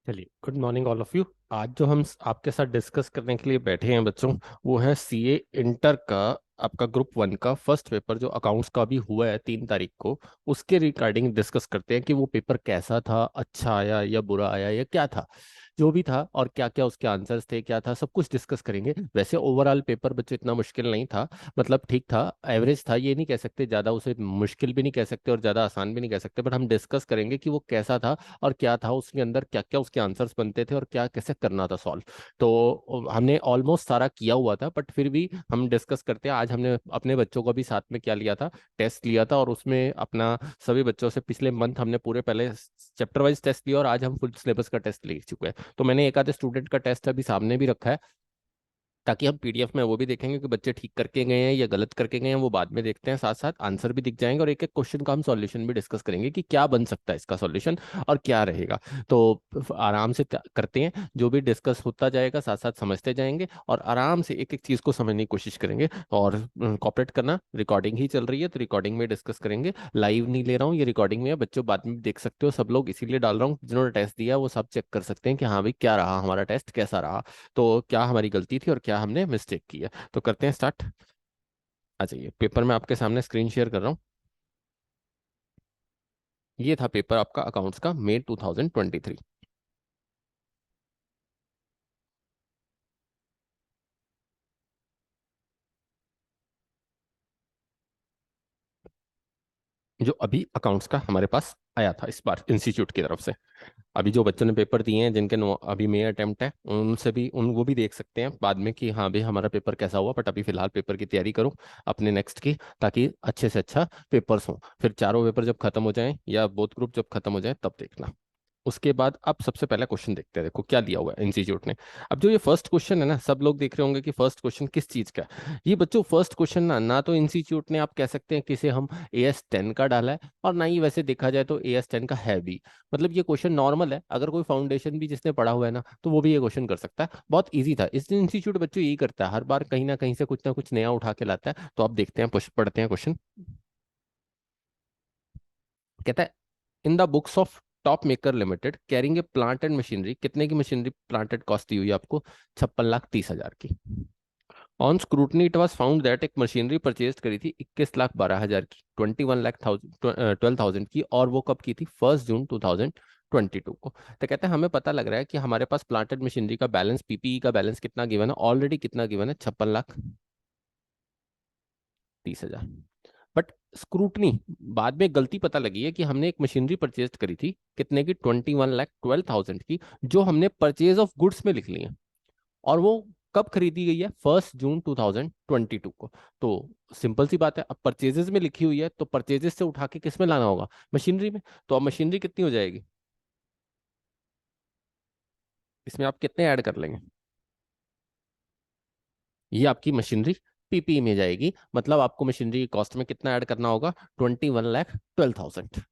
चलिए, good morning all of you. आज जो हम आपके साथ डिस्कस करने के लिए बैठे हैं बच्चों, वो है सीए इंटर का आपका ग्रुप वन का फर्स्ट पेपर जो अकाउंट्स का भी हुआ है 3 तारीख को। उसके रिगार्डिंग डिस्कस करते हैं कि वो पेपर कैसा था, अच्छा आया या बुरा आया या क्या था, जो भी था और क्या क्या उसके आंसर्स थे, क्या था, सब कुछ डिस्कस करेंगे। वैसे ओवरऑल पेपर बच्चों इतना मुश्किल नहीं था, मतलब ठीक था, एवरेज था, ये नहीं कह सकते ज़्यादा, उसे मुश्किल भी नहीं कह सकते और ज़्यादा आसान भी नहीं कह सकते, बट हम डिस्कस करेंगे कि वो कैसा था और क्या था उसके अंदर, क्या क्या उसके आंसर्स बनते थे और क्या कैसे करना था सॉल्व। तो हमने ऑलमोस्ट सारा किया हुआ था, बट फिर भी हम डिस्कस करते हैं। आज हमने अपने बच्चों को भी साथ में क्या लिया था, टेस्ट लिया था, और उसमें अपना सभी बच्चों से पिछले मंथ हमने पूरे पहले चैप्टर वाइज टेस्ट लिया और आज हम फुल सिलेबस का टेस्ट ले चुके हैं। तो मैंने एक आधे स्टूडेंट का टेस्ट अभी सामने भी रखा है, ताकि हम पीडीएफ में वो भी देखेंगे कि बच्चे ठीक करके गए हैं या गलत करके गए हैं, वो बाद में देखते हैं। साथ साथ आंसर भी दिख जाएंगे और एक एक क्वेश्चन का हम सॉल्यूशन भी डिस्कस करेंगे कि क्या बन सकता है इसका सॉल्यूशन और क्या रहेगा। तो आराम से करते हैं, जो भी डिस्कस होता जाएगा साथ साथ समझते जाएंगे और आराम से एक एक चीज को समझने की कोशिश करेंगे। और कॉपरेट करना, रिकॉर्डिंग ही चल रही है तो रिकॉर्डिंग में डिस्कस करेंगे, लाइव नहीं ले रहा हूँ, ये रिकॉर्डिंग में है बच्चों, बाद में भी देख सकते हो सब लोग, इसीलिए डाल रहा हूँ जिन्होंने टेस्ट दिया वो सब चेक कर सकते हैं कि हाँ भाई क्या रहा हमारा टेस्ट, कैसा रहा, तो क्या हमारी गलती थी और क्या हमने मिस्टेक की है। तो करते हैं स्टार्ट। आ जाइए, पेपर में आपके सामने स्क्रीन शेयर कर रहा हूँ। ये था पेपर आपका अकाउंट्स का, मई 2023। जो अभी अकाउंट्स का हमारे पास आया था इस बार इंस्टीट्यूट की तरफ से। अभी जो बच्चों ने पेपर दिए हैं जिनके अभी मई अटेम्प्ट है, उनसे भी उन वो भी देख सकते हैं बाद में कि हाँ भाई हमारा पेपर कैसा हुआ, बट अभी फिलहाल पेपर की तैयारी करो अपने नेक्स्ट की, ताकि अच्छे से अच्छा पेपर्स हो। फिर चारों पेपर जब खत्म हो जाएं या बोथ ग्रुप जब खत्म हो जाए तब देखना। उसके बाद अब सबसे पहला क्वेश्चन देखते हैं, देखो क्या दिया हुआ है इंस्टीट्यूट ने। अब जो ये फर्स्ट क्वेश्चन है ना, सब लोग देख रहे होंगे कि फर्स्ट क्वेश्चन किस चीज का है। ये बच्चों फर्स्ट क्वेश्चन ना ना तो इंस्टीट्यूट ने आप कह सकते हैं कि इसे हम AS10 का डाला है, और ना ही वैसे देखा जाए तो AS10 का है भी। मतलब ये क्वेश्चन नॉर्मल है, अगर कोई फाउंडेशन भी जिसने पढ़ा हुआ है ना तो वो भी ये क्वेश्चन कर सकता है, बहुत ईजी था। इस इंस्टीट्यूट बच्चों यही करता है, हर बार कहीं ना कहीं से कुछ ना कुछ नया उठा के लाता है। तो आप देखते हैं, पढ़ते हैं क्वेश्चन। कहता है, in the books of top maker limited carrying a plant and machinery, कितने की मशीनरी प्लांटेड कॉस्ट दी हुई है आपको? 56,30,000 की। On scrutiny it was found that एक मशीनरी परचेज करी थी 21,12,000 की, 21,12,000 की, और वो कब की थी? 1 जून 2022 को। तो कहते हैं हमें पता लग रहा है कि हमारे पास प्लांटेड मशीनरी का बैलेंस, पीपीई का बैलेंस कितना गिवन है ऑलरेडी, कितना गिवन है? 56,30,000। बट स्क्रूटनी बाद में गलती पता लगी है कि हमने एक मशीनरी परचेज करी थी कितने की? 21,12,000 की, जो हमने परचेज ऑफ गुड्स में लिख ली है, और वो कब खरीदी गई है? 1 जून 2022 को। तो सिंपल सी बात है, अब परचेजेस में लिखी हुई है तो परचेजेस से उठा के किस में लाना होगा? मशीनरी में। तो अब मशीनरी कितनी हो जाएगी? इसमें आप कितने ऐड कर लेंगे? ये आपकी मशीनरी पीपीई में जाएगी, मतलब आपको मशीनरी की कॉस्ट में कितना ऐड करना होगा? 21,12,000।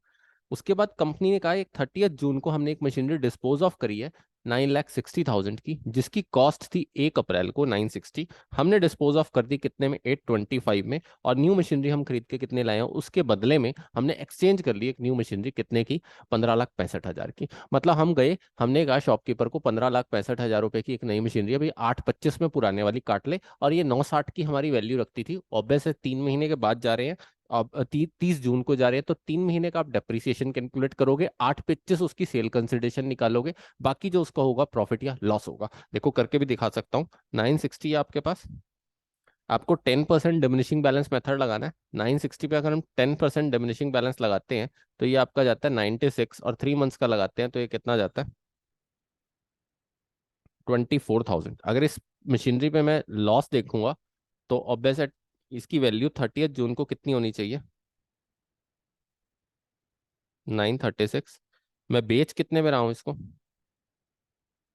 उसके बाद कंपनी ने कहा एक 30 जून को हमने एक मशीनरी डिस्पोज ऑफ करी है 9,60,000 की, जिसकी कॉस्ट थी 1 अप्रैल को 960। हमने डिस्पोज ऑफ कर दी कितने में? 825 में। और न्यू मशीनरी हम खरीद के कितने लाए हैं? उसके बदले में हमने एक्सचेंज कर ली एक न्यू मशीनरी कितने की? 15,65,000 की। मतलब हम गए, हमने कहा शॉपकीपर को 15,65,000 रुपए की एक नई मशीनरी है भाई, 825 में पुराने वाली काट ले, और ये 960 की हमारी वैल्यू रखती थी। ऑब्वियस है 3 महीने के बाद जा रहे हैं, अब 30 जून को जा रहे हैं, तो 3 महीने का आप डेप्रिसिएशन कैलकुलेट करोगे, 825 उसकी सेल कंसिडरेशन निकालोगे, बाकी जो उसका होगा प्रॉफिट या लॉस होगा। देखो करके भी दिखा सकता हूँ। 960 है आपके पास, आपको 10% डिमिनिशिंग बैलेंस मेथड लगाना है। 960 पे अगर हम 10% डिमिनिशिंग बैलेंस लगाते हैं तो ये आपका जाता है 96, और 3 मंथ्स का लगाते हैं तो ये कितना जाता है? 24,000। अगर इस मशीनरी पे मैं लॉस देखूंगा तो ऑब्वियस है इसकी वैल्यू 30 जून को कितनी होनी चाहिए? 936। मैं बेच कितने में रहा हूँ इसको?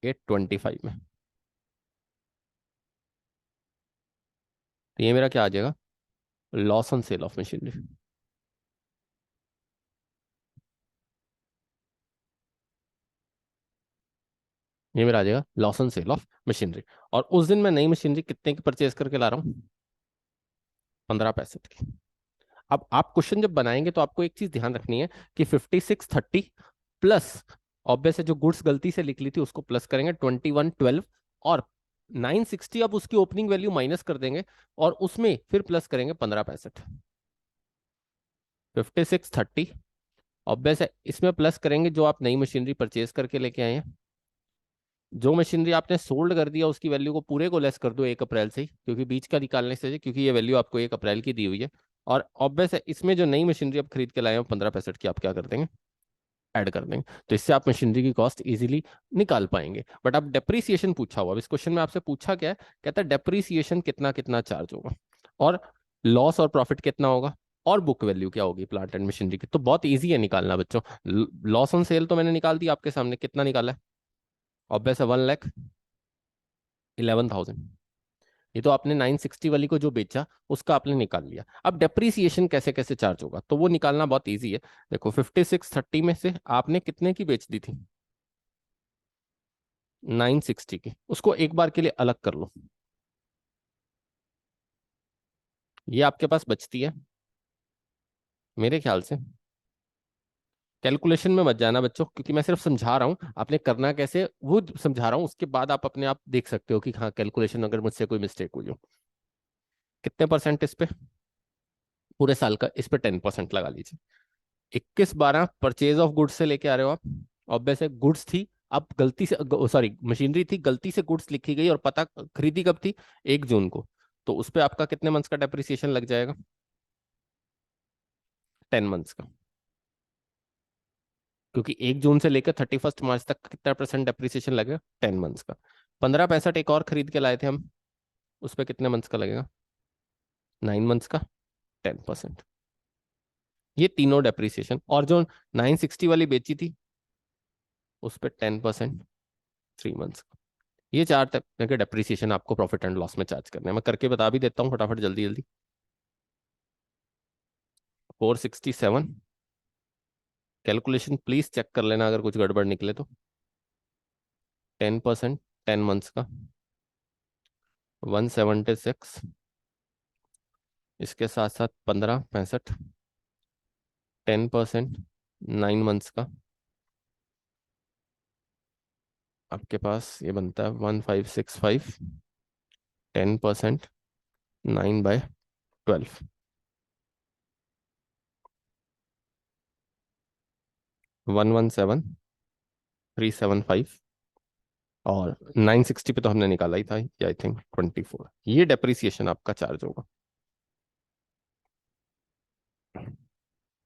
825 में। तो ये मेरा क्या आ जाएगा? Loss on sale of machinery. ये मेरा आ जाएगा loss on sale of machinery. और उस दिन मैं नई मशीनरी कितने की परचेज करके ला रहा हूँ? 15 पैसे की। अब आप क्वेश्चन जब बनाएंगे तो आपको एक चीज ध्यान रखनी है कि 5630 प्लस ऑब्वियस है जो गुड्स गलती से लिख ली थी उसको प्लस करेंगे 2112, और 960 अब उसकी ओपनिंग वैल्यू माइनस कर देंगे, और उसमें फिर प्लस करेंगे 15 पैंसठ, 5630। ऑब्वियस है इसमें प्लस करेंगे जो आप नई मशीनरी परचेज करके लेके आए हैं। जो मशीनरी आपने सोल्ड कर दिया उसकी वैल्यू को पूरे को लेस कर दो 1 अप्रैल से ही, क्योंकि बीच का निकालने से, क्योंकि ये वैल्यू आपको 1 अप्रैल की दी हुई है। और ऑब्वियस है इसमें जो नई मशीनरी आप खरीद के लाए हो 15 पैंसठ की, आप क्या कर देंगे, ऐड कर देंगे। तो इससे आप मशीनरी की कॉस्ट इजीली निकाल पाएंगे। बट अब डेप्रीसिएशन पूछा हुआ, अब इस क्वेश्चन में आपसे पूछा क्या है, कहता है डेप्रीसिएशन कितना कितना चार्ज होगा, और लॉस और प्रॉफिट कितना होगा, और बुक वैल्यू क्या होगी प्लांट एंड मशीनरी की। तो बहुत इजी है निकालना बच्चों। लॉस ऑन सेल तो मैंने निकाल दी आपके सामने, कितना निकाला है, ऑब्वियस है 1,11,000। ये तो आपने 960 वाली को जो बेचा उसका आपने निकाल लिया। अब डेप्रीसिएशन कैसे कैसे चार्ज होगा तो वो निकालना बहुत इजी है। देखो 5630 में से आपने कितने की बेच दी थी, 960 की, उसको एक बार के लिए अलग कर लो। ये आपके पास बचती है, मेरे ख्याल से कैलकुलेशन में मत जाना बच्चों, क्योंकि मैं सिर्फ समझा रहा हूं, आपने करना कैसे वो समझा रहा हूं, उसके बाद आप अपने आप देख सकते हो कि हाँ कैलकुलेशन अगर मुझसे कोई मिस्टेक हुई हो। कितने परसेंट इस पे, पूरे साल का इस पे 10% लगा लीजिए। 21/12 परचेज ऑफ गुड्स से लेके आ रहे हो आप, ऑब्वियस है गुड्स थी, अब गलती से, सॉरी मशीनरी थी, गलती से गुड्स लिखी गई और पता खरीदी कब थी, 1 जून को। तो उस पे आपका कितने मंथ्स का डेप्रिसिएशन लग जाएगा, 10 मंथ्स का, क्योंकि 1 जून से लेकर 31 मार्च तक कितना परसेंट डेप्रिसिएशन लगेगा, 10 मंथ्स का। 15 पैंसठ एक और खरीद के लाए थे हम, उस पर कितने मंथ्स का लगेगा, 9 मंथ्स का, 10%। ये तीनों डेप्रिसिएशन, और जो 960 वाली बेची थी उस पर 10%, 3 मंथ्स का। ये चार तरह के डेप्रिसिएशन आपको प्रॉफिट एंड लॉस में चार्ज करने हैं। मैं करके बता भी देता हूँ फटाफट जल्दी जल्दी। 467, कैलकुलेशन प्लीज चेक कर लेना अगर कुछ गड़बड़ निकले तो। 10%, 10 मंथ्स का, 176, इसके साथ साथ 15 पैंसठ, 10%, 9 मंथ्स का, आपके पास ये बनता है 1565, 10%, 9/12, 117,375। और 960 पे तो हमने निकाला ही था, आई थिंक 24, ये डेप्रिसिएशन आपका चार्ज होगा।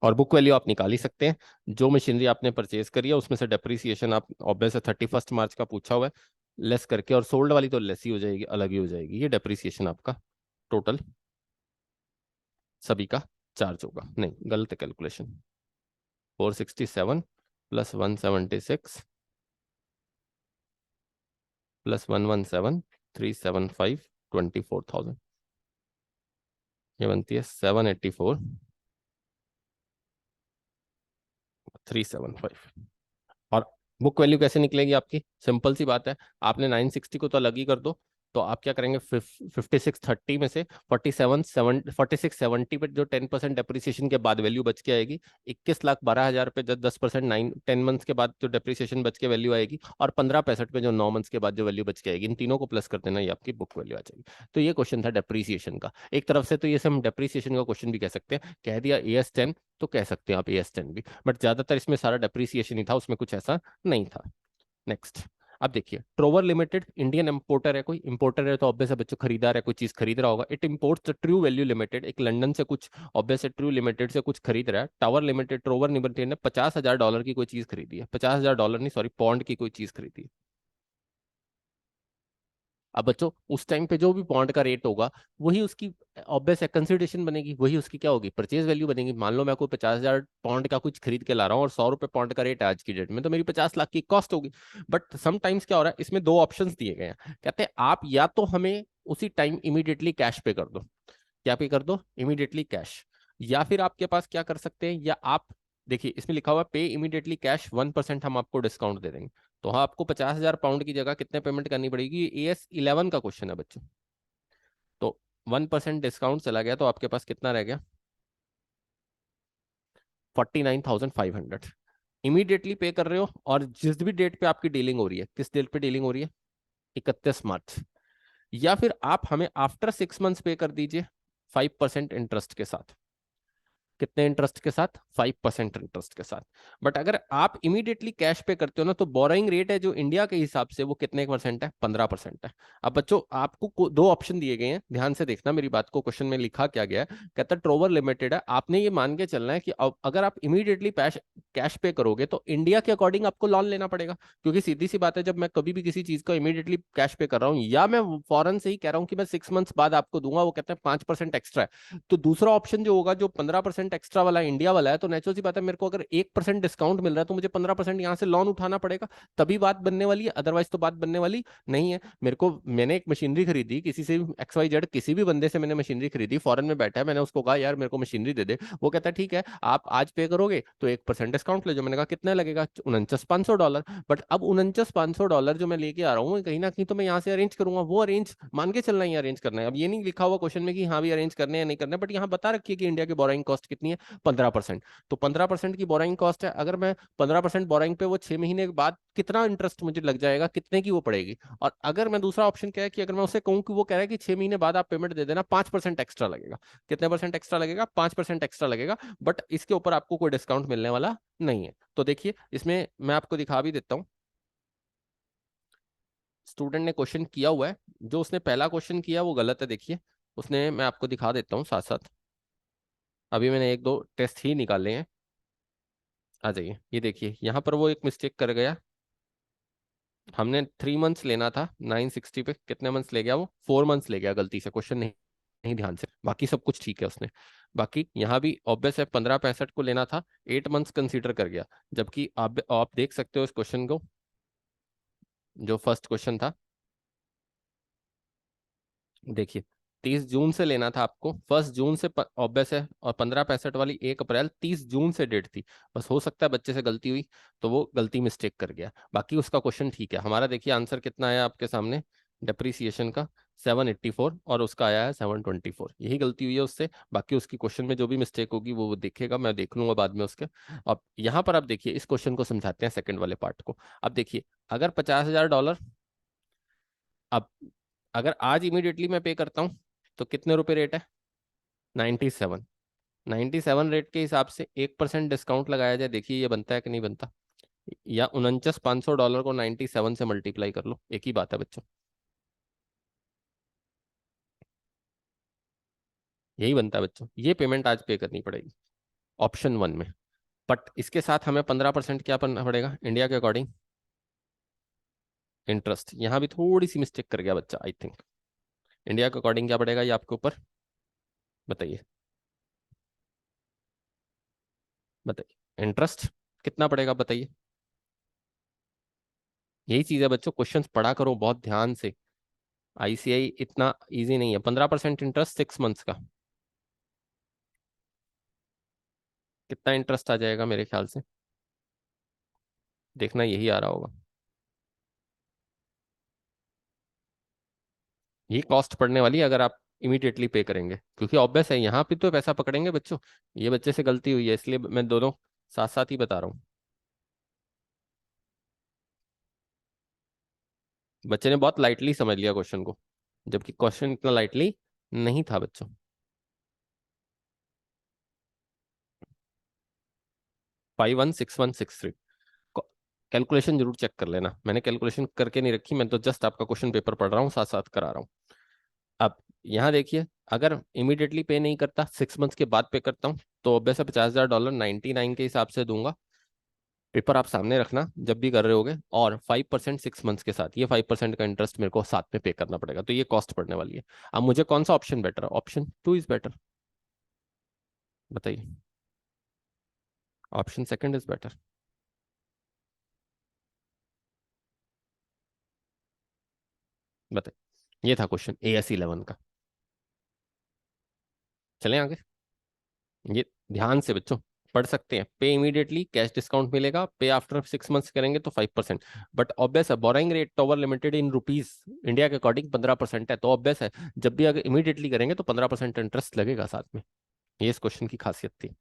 और बुक वैल्यू आप निकाल ही सकते हैं, जो मशीनरी आपने परचेज करी है उसमें से डेप्रिसिएशन आप, ऑब्वियस है 31 मार्च का पूछा हुआ है, लेस करके, और सोल्ड वाली तो लेस ही हो जाएगी, अलग ही हो जाएगी। ये डेप्रिसिएशन आपका टोटल सभी का चार्ज होगा। नहीं, गलत कैलकुलेशन, 467 प्लस 176 प्लस 117,375, 24,000, ये बनती है 784,375। और बुक वैल्यू कैसे निकलेगी आपकी, सिंपल सी बात है, आपने 960 को तो अलग ही कर दो, तो आप क्या करेंगे, 5630 में से 4670 पे जो 10% डेप्रिसिएशन के बाद वैल्यू बच के आएगी, 21,12,000 पे जब 10%, 10 मंथ्स के बाद जो डेप्रिसिएशन बच के वैल्यू आएगी, और 15 पैंसठ पे जो 9 मंथ्स के बाद जो वैल्यू बच के आएगी, इन तीनों को प्लस कर देना, ये आपकी बुक वैल्यू आ जाएगी। तो ये क्वेश्चन था डेप्रिसिएशन का। एक तरफ से तो ये हम डेप्रिसिएशन का क्वेश्चन भी कह सकते हैं, कह दिया AS10 तो कह सकते हैं आप AS10 भी, बट ज्यादातर इसमें सारा डेप्रिसिएशन ही था, उसमें कुछ ऐसा नहीं था। नेक्स्ट, अब देखिए ट्रोवर लिमिटेड इंडियन इंपोर्टर है, कोई इंपोर्टर है तो ऑब्वियस है बच्चों खरीदार है, कोई चीज खरीद रहा होगा। It imports true value limited, एक लंदन से कुछ, ऑब्वियस है ट्रू लिमिटेड से कुछ खरीद रहा है। टावर लिमिटेड, ट्रोवर लिमिटेड ने $50,000 की कोई चीज खरीदी है, $50,000 नहीं, सॉरी, पौंड की कोई चीज खरीदी है। अब बच्चों उस टाइम पे जो भी पॉन्ड का रेट होगा वही उसकी ऑब्वियस कंसिडरेशन बनेगी, वही उसकी क्या होगी, परचेज वैल्यू बनेगी। मान लो मैं कोई 50,000 पौंड का कुछ खरीद के ला रहा हूँ और 100 रुपए पौंड का रेट है आज की डेट में, तो मेरी 50 लाख की कॉस्ट होगी। बट समटाइम्स क्या हो रहा है, इसमें दो ऑप्शंस दिए गए हैं, कहते हैं आप या तो हमें उसी टाइम इमीडिएटली कैश पे कर दो, क्या पे कर दो, इमीडिएटली कैश, या फिर आपके पास क्या कर सकते हैं, या आप देखिए इसमें लिखा हुआ पे इमीडिएटली कैश 1% हम आपको डिस्काउंट दे देंगे। तो हाँ, आपको 50,000 पाउंड की जगह कितने पेमेंट करनी पड़ेगी, AS11 का क्वेश्चन है बच्चों। तो 1% डिस्काउंट चला गया तो आपके पास कितना रह गया, 49,500। इमीडिएटली पे कर रहे हो और जिस भी डेट पे आपकी डीलिंग हो रही है, किस डेट पे डीलिंग हो रही है, 31 मार्च, या फिर आप हमें आफ्टर 6 मंथ्स पे कर दीजिए 5% इंटरेस्ट के साथ। कितने इंटरेस्ट के साथ? 5% इंटरेस्ट के साथ। बट अगर आप इमीडिएटली कैश पे करते हो ना, तो बोरोइंग रेट है जो इंडिया के हिसाब से वो कितने परसेंट है? 15% है। अब बच्चों आपको दो ऑप्शन दिए गए हैं, ध्यान से देखना मेरी बात को, क्वेश्चन में लिखा क्या गया है। कहता है ट्रोवर लिमिटेड है, आपने ये मान के चलना है कि अगर आप इमीडिएटली कैश पे करोगे तो इंडिया के अकॉर्डिंग आपको लोन लेना पड़ेगा। क्योंकि सीधी सी बात है, जब मैं कभी भी किसी चीज को इमीडिएटली कैश पे कर रहा हूँ, या मैं फॉरन से ही कह रहा हूँ कि मैं 6 मंथ्स बाद आपको दूंगा, वो कहते हैं 5% एक्स्ट्रा है। तो दूसरा ऑप्शन जो होगा, जो 15% एक्स्ट्रा वाला इंडिया वाला है, तो नेचुरल सी बात है, मेरे को अगर 1% डिस्काउंट मिल रहा है तो मुझे 15% यहाँ से लोन उठाना पड़ेगा, तभी बात बनने वाली है, अदरवाइज तो बात बनने वाली नहीं है। मैंने एक मशीनरी खरीदी किसी से, XYZ किसी भी बंदे से मैंने मशीनरी खरीदी, फॉरेन में बैठा है, मैंने उसको कहा यार मेरे को मशीनरी दे दे, वो कहता है ठीक है आप आज पे करोगे तो 1% डिस्काउंट ले जाओ। मैंने कहा कितना लगेगा? $49,500। बट अब $49,500 जो मैं लेके आ रहा हूँ, कहीं ना कहीं तो मैं यहाँ से अरेंज करूंगा, वो अरेंज मान के चलना ही अरेंज करना है। अब ये नहीं लिखा हुआ क्वेश्चन में कि हाँ भी अरेंज करने या नहीं करने, बट यहाँ बता रखिए कि इंडिया की बोराइंग कॉस्ट कितनी है? 15%। तो 15% की बोराइंग कॉस्ट है, अगर मैं 15% बोराइंग पे, वो 6 महीने के बाद कितना इंटरेस्ट मुझे लग जाएगा, कितने की वो पड़ेगी। और अगर मैं दूसरा ऑप्शन क्या है कि अगर मैं उसे कहूँ कि वो कह रहा है कि 6 महीने बाद आप पेमेंट दे देना, 5% एक्स्ट्रा लगेगा। कितने परसेंट एक्स्ट्रा लगेगा? 5% एक्स्ट्रा लगेगा। बट इसके ऊपर आपको कोई डिस्काउंट मिलने वाला नहीं है। तो देखिए इसमें मैं आपको दिखा भी देता हूँ, स्टूडेंट ने क्वेश्चन किया हुआ है, जो उसने पहला क्वेश्चन किया वो गलत है, देखिए उसने, मैं आपको दिखा देता हूँ साथ साथ, अभी मैंने एक दो टेस्ट ही निकाले हैं। आ जाइए, ये देखिए यहाँ पर वो एक मिस्टेक कर गया। हमने 3 मंथ्स लेना था 960 पे, कितने मंथ्स ले गया वो? 4 मंथ्स ले गया गलती से, क्वेश्चन नहीं नहीं ध्यान से, बाकी सब कुछ ठीक है उसने। बाकी यहाँ भी ऑब्वियस है, 1565 को लेना था, 8 मंथ्स कंसीडर कर गया। जबकि आप देख सकते हो इस क्वेश्चन को, जो फर्स्ट क्वेश्चन था, देखिए 30 जून से लेना था आपको, 1 जून से ऑब्वियस है, और 1565 वाली 1 अप्रैल, 30 जून से डेट थी। बस हो सकता है बच्चे से गलती हुई, तो वो गलती मिस्टेक कर गया, बाकी उसका क्वेश्चन ठीक है। हमारा देखिए आंसर कितना आया आपके सामने, डिप्रिसिएशन का 784, और उसका आया है 724, यही गलती हुई है उससे। बाकी उसकी क्वेश्चन में जो भी मिस्टेक होगी वो देखेगा, मैं देख लूंगा बाद में उसके। अब यहाँ पर आप देखिए इस क्वेश्चन को समझाते हैं, सेकंड वाले पार्ट को। अब देखिए, अगर $50,000, अब अगर आज इमीडिएटली मैं पे करता हूँ तो कितने रुपए रेट है? 97। 97 रेट के हिसाब से 1% डिस्काउंट लगाया जाए, देखिए ये बनता है कि नहीं बनता? या $49,500 को 97 से मल्टीप्लाई कर लो, एक ही बात है बच्चों, यही बनता है बच्चों। ये पेमेंट आज पे करनी पड़ेगी ऑप्शन वन में। बट इसके साथ हमें 15% क्या करना पड़ेगा इंडिया के अकॉर्डिंग? इंटरेस्ट। यहाँ भी थोड़ी सी मिस्टेक कर गया बच्चा, आई थिंक। इंडिया के अकॉर्डिंग क्या पड़ेगा ये आपके ऊपर, बताइए बताइए, इंटरेस्ट कितना पड़ेगा बताइए। यही चीज है बच्चों, क्वेश्चंस पढ़ा करो बहुत ध्यान से, ICI इतना इजी नहीं है। 15% इंटरेस्ट 6 मंथ्स का, कितना इंटरेस्ट आ जाएगा मेरे ख्याल से, देखना यही आ रहा होगा। ये कॉस्ट पड़ने वाली है अगर आप इमीडिएटली पे करेंगे, क्योंकि ऑब्वियस है यहाँ पे तो पैसा पकड़ेंगे बच्चों। ये बच्चे से गलती हुई है, इसलिए मैं दोनों साथ साथ ही बता रहा हूँ। बच्चे ने बहुत लाइटली समझ लिया क्वेश्चन को, जबकि क्वेश्चन इतना लाइटली नहीं था बच्चों। 516163। कैलकुलेशन जरूर चेक कर लेना, मैंने कैलकुलेशन करके नहीं रखी, मैं तो जस्ट आपका क्वेश्चन पेपर पढ़ रहा हूँ, साथ साथ करा रहा हूँ। अब यहाँ देखिए, अगर इमीडिएटली पे नहीं करता, 6 मंथ्स के बाद पे करता हूँ, तो ऑब्वियस है $50,000 99 के हिसाब से दूंगा। पेपर आप सामने रखना जब भी कर रहे होगे, और 5% 6 मंथ्स के साथ, ये 5% का इंटरेस्ट मेरे को साथ में पे करना पड़ेगा, तो ये कॉस्ट पड़ने वाली है। अब मुझे कौन सा ऑप्शन बेटर है? ऑप्शन टू इज बेटर, बताइए। ऑप्शन सेकंड इज बेटर, बताइए। ये था क्वेश्चन AS11 का। चलें आगे, ये ध्यान से बच्चों पढ़ सकते हैं। पे इमीडिएटली कैश डिस्काउंट मिलेगा, पे आफ्टर 6 मंथ्स करेंगे तो 5%। बट ऑब्वियस है, बोराइंग rate over limited in rupees India के अकॉर्डिंग 15% है, तो ऑब्वियस है जब भी अगर इमीडिएटली करेंगे तो 15% इंटरेस्ट लगेगा साथ में। ये इस क्वेश्चन की खासियत थी।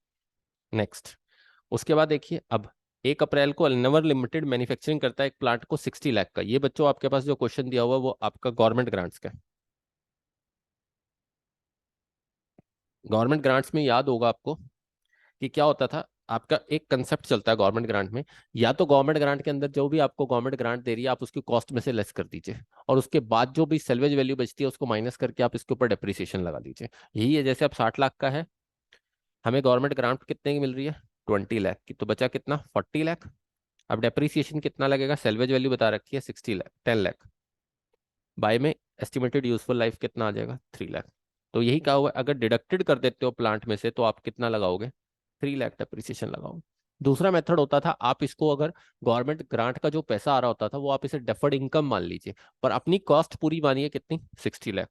नेक्स्ट, उसके बाद देखिए, अब 1 अप्रैल को अल्नवर लिमिटेड मैन्युफैक्चरिंग करता है एक प्लांट को 60 लाख का। ये बच्चों आपके पास जो क्वेश्चन दिया हुआ है वो आपका गवर्नमेंट ग्रांट्स का है। गवर्नमेंट ग्रांट्स में याद होगा आपको कि क्या होता था। आपका एक कंसेप्ट चलता है गवर्नमेंट ग्रांट में, या तो गवर्नमेंट ग्रांट के अंदर जो भी आपको गवर्नमेंट ग्रांट दे रही है आप उसकी कॉस्ट में से लेस कर दीजिए, और उसके बाद जो भी सेल्वेज वैल्यू बचती है उसको माइनस करके आप इसके ऊपर डेप्रिसिएशन लगा दीजिए। यही है, जैसे अब 60 लाख का है, हमें गवर्नमेंट ग्रांट कितने की मिल रही है, 20 लाख की, तो बचा कितना, 40 लाख। अब डेप्रिसिएशन कितना लगेगा, सेल्वेज वैल्यू बता रखी है 60 लाख, 10 लाख बाय में एस्टिमेटेड यूजफुल लाइफ कितना आ जाएगा, 3 लाख। तो यही कहा हुआ है, अगर डिडक्टेड कर देते हो प्लांट में से तो आप कितना लगाओगे, 3 लाख डेप्रिसिएशन लगाओगे। दूसरा मेथड होता था, आप इसको अगर गवर्नमेंट ग्रांट का जो पैसा आ रहा होता था वो आप इसे डेफर्ड इनकम मान लीजिए, पर अपनी कॉस्ट पूरी मानिए कितनी, 60 लाख।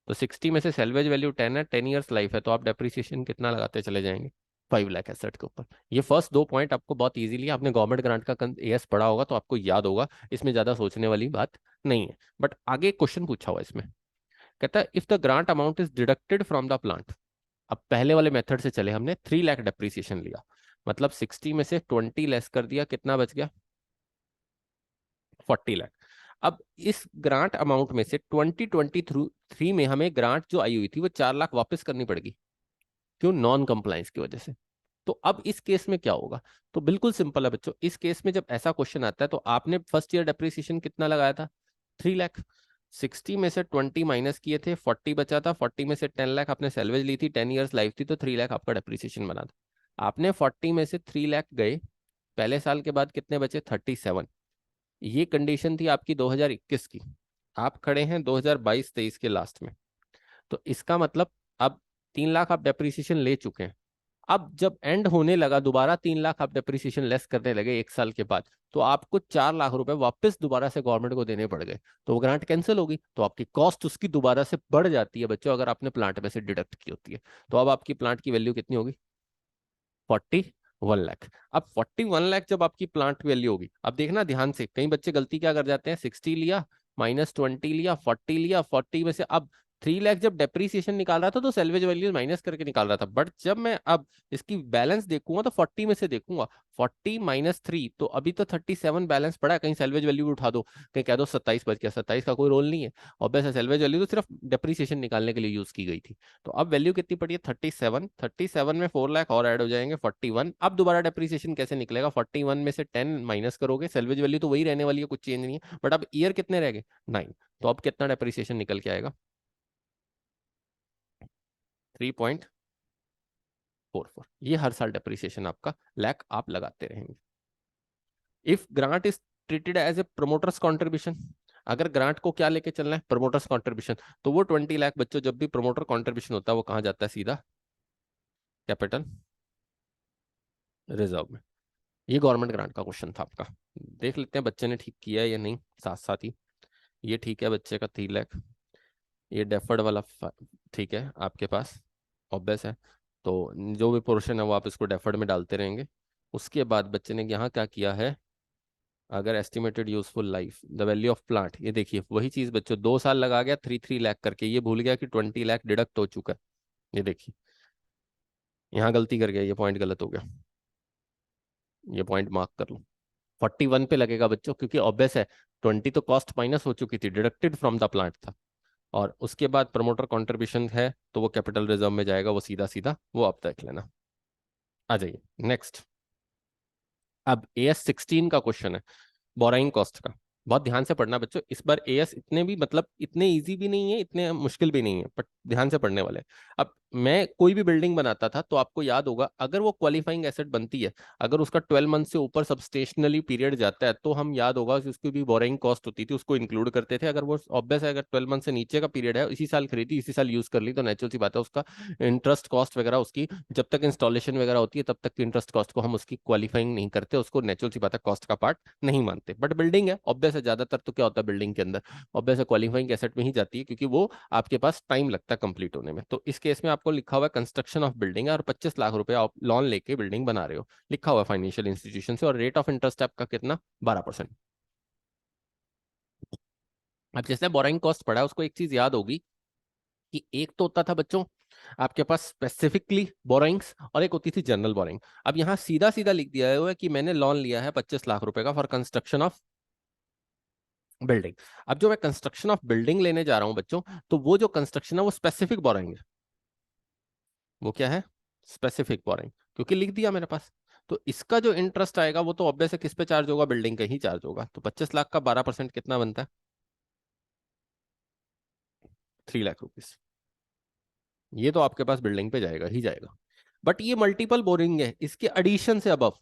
तो 60 में से सेल्वेज वैल्यू 10 है, 10 ईयर्स लाइफ है, तो आप डेप्रिसिएशन कितना लगाते चले जाएंगे, 5 लाख एसेट के ऊपर। ये फर्स्ट 2 पॉइंट आपको बहुत इजीली, आपने गवर्नमेंट ग्रांट का एएस पढ़ा होगा तो आपको याद होगा, इसमें ज्यादा सोचने वाली बात नहीं है। बट आगे क्वेश्चन पूछा हुआ इसमें, कहता है if the grant amount is deducted from the plant. अब पहले वाले मेथड से चले, हमने 3 लाख डेप्रिसिएशन लिया, मतलब 60 में से 20 लेस कर दिया, कितना बच गया, 40 लाख। अब इस ग्रांट अमाउंट में से 2023 में हमें ग्रांट जो आई हुई थी वो 4 लाख वापस करनी पड़ेगी, क्यों, नॉन कंप्लायंस की वजह से। तो अब इस केस में क्या होगा, तो बिल्कुल सिंपल है बच्चों, इस केस में जब ऐसा क्वेश्चन आता है तो आपने फर्स्ट ईयर डेप्रिसिएशन कितना लगाया था, 3 लाख। 60 में से 20 माइनस किए थे, 40 बचा था, 40 में से 10 लाख आपने सैलवेज ली थी, 10 ईयर्स लाइफ थी, तो 3 लाख आपका डेप्रिसिएशन बना था। आपने 40 में से 3 लाख गए, पहले साल के बाद कितने बचे, 37। ये कंडीशन थी आपकी 2021 की, आप खड़े हैं 2022-23 के लास्ट में। तो इसका मतलब अब 3 लाख आप डेप्रिसिएशन ले चुके हैं। अब जब एंड होने लगा, दोबारा 3 लाख आप डेप्रिसिएशन लेस करने लगे 1 साल के बाद, तो आपको 4 लाख रुपए वापस दोबारा से गवर्नमेंट को देने पड़ गए, तो वो ग्रांट कैंसिल होगी, तो आपकी कॉस्ट उसकी दोबारा से बढ़ जाती है बच्चों, अगर आपने प्लांट में से डिडक्ट की होती है। तो अब आपकी प्लांट की वैल्यू कितनी होगी, 41 लाख। अब 41 लाख जब आपकी प्लांट वैल्यू होगी, अब देखना ध्यान से, कई बच्चे गलती क्या कर जाते हैं, 60 लिया, -20 लिया, 40 लिया, 40 में से अब 3 लाख जब डेप्रीसिएशन निकाल रहा था तो सेल्वेज वैल्यू माइनस करके निकाल रहा था, बट जब मैं अब इसकी बैलेंस देखूंगा तो 40 में से देखूंगा, 40 -3, तो अभी तो 37 बैलेंस पड़ा है, कहीं सेल्वेज वैल्यू भी उठा दो, कहीं कह दो 27 बच गया, 27 का कोई रोल नहीं है, और वैसे सेल्वेज वैल्यू तो सिर्फ डेप्रीसिएशन निकालने के लिए यूज की गई थी। तो अब वैल्यू कितनी पड़ी है, 37, 37 में 4 लाख और ऐड हो जाएंगे, 41। अब दोबारा डेप्रिसिएशन कैसे निकलेगा, 41 में से 10 माइनस करोगे, सेल्वेज वैल्यू तो वही रहने वाली है, कुछ चेंज नहीं है, बट अब ईयर कितने रह गए, 9। तो अब कितना डेप्रिसिएशन निकल के आएगा, 3.44। ये हर साल डेप्रिसिएशन आपका लाख आप लगाते रहेंगे। If grant is treated as a promoters contribution, अगर ग्रांट को क्या लेके चलना है, प्रमोटर्स कॉन्ट्रीब्यूशन, तो वो 20 लाख बच्चों जब भी प्रमोटर कॉन्ट्रीब्यूशन होता है वो कहाँ जाता है, सीधा कैपिटल रिजर्व में। ये गवर्नमेंट ग्रांट का क्वेश्चन था आपका, देख लेते हैं बच्चे ने ठीक किया है या नहीं, साथ साथ ही। ये ठीक है बच्चे का 3 लाख, ये डेफर्ड वाला ठीक है आपके पास, ऑब्वियस है। तो जो भी पोर्शन है वो आप इसको डेफर्ड में डालते रहेंगे। उसके बाद बच्चे ने यहाँ क्या किया है, अगर estimated useful life the value of plant, ये देखिए वही चीज बच्चों, 2 साल लगा गया 3 लाख करके, ये भूल गया कि 20 लाख डिडक्ट हो चुका है। ये देखिए यहाँ गलती कर गया, ये पॉइंट गलत हो गया, ये पॉइंट मार्क कर लो। 41 पे लगेगा बच्चों, क्योंकि ऑब्वियस है 20 तो कॉस्ट माइनस हो चुकी थी, डिडक्टेड फ्रॉम द प्लांट था, और उसके बाद प्रमोटर कंट्रीब्यूशन है तो वो कैपिटल रिजर्व में जाएगा, वो सीधा सीधा वो आप देख लेना। आ जाइए नेक्स्ट। अब AS16 का क्वेश्चन है, बोराइंग कॉस्ट का। बहुत ध्यान से पढ़ना बच्चों, इस बार एएस इतने भी मतलब इतने इजी भी नहीं है, इतने मुश्किल भी नहीं है, बट ध्यान से पढ़ने वाले हैं। अब मैं कोई भी बिल्डिंग बनाता था तो आपको याद होगा, अगर वो क्वालिफाइंग एसेट बनती है, अगर उसका 12 मंथ से ऊपर सबस्टेशनली पीरियड जाता है तो हम याद होगा कि उसकी भी बोरिंग कॉस्ट होती थी, उसको इंक्लूड करते थे। अगर वो ऑब्वियस है, अगर 12 मंथ से नीचे का पीरियड है, इसी साल खरीदी इसी साल यूज कर ली, तो नेचुरल सी बात है उसका इंटरेस्ट कॉस्ट वगैरह, उसकी जब तक इंस्टॉलेशन वगैरह होती है तब तक की इंटरेस्ट कॉस्ट को हम उसकी क्वालिफाइंग नहीं करते, उसको नेचुरल सी बात है कॉस्ट का पार्ट नहीं मानते। बट बिल्डिंग है, ऑब्वियस है ज्यादातर तो क्या होता है बिल्डिंग के अंदर, ऑब्वियस है क्वालिफाइंग एसेट में ही जाती है, क्योंकि वो आपके पास टाइम लगता है कंप्लीट होने में। तो इस केस में आपको लिखा हुआ है कंस्ट्रक्शन ऑफ बिल्डिंग है, और 25 लाख रुपए आप लोन लेके बिल्डिंग बना रहे हो, लिखा हुआ है फाइनेंशियल इंस्टीट्यूशन से, और रेट ऑफ इंटरेस्ट आपका कितना, 12%। अब जैसे बोरिंग कॉस्ट पड़ा है, उसको एक चीज याद होगी कि एक तो होता था बच्चों आपके पास स्पेसिफिकली बोरोइंग्स और एक होती थी जनरल बोरोइंग। अब यहाँ सीधा सीधा लिख दिया हुआ है कि मैंने लोन लिया है 25 लाख रुपए का फॉर कंस्ट्रक्शन ऑफ बिल्डिंग। अब जो मैं कंस्ट्रक्शन ऑफ बिल्डिंग लेने जा रहा हूँ बच्चों, तो वो जो कंस्ट्रक्शन है वो स्पेसिफिक बोरोइंग है। वो क्या है? स्पेसिफिक बोरोइंग, क्योंकि लिख दिया मेरे पास। तो इसका जो इंटरेस्ट आएगा वो तो ऑब्वियस है किस पे चार्ज होगा, बिल्डिंग का ही चार्ज होगा। तो 25 लाख का 12% कितना बनता है? 3 लाख रुपीज। ये तो आपके पास बिल्डिंग पे जाएगा ही जाएगा। बट ये मल्टीपल बोरिंग है, इसके एडिशन से अबव।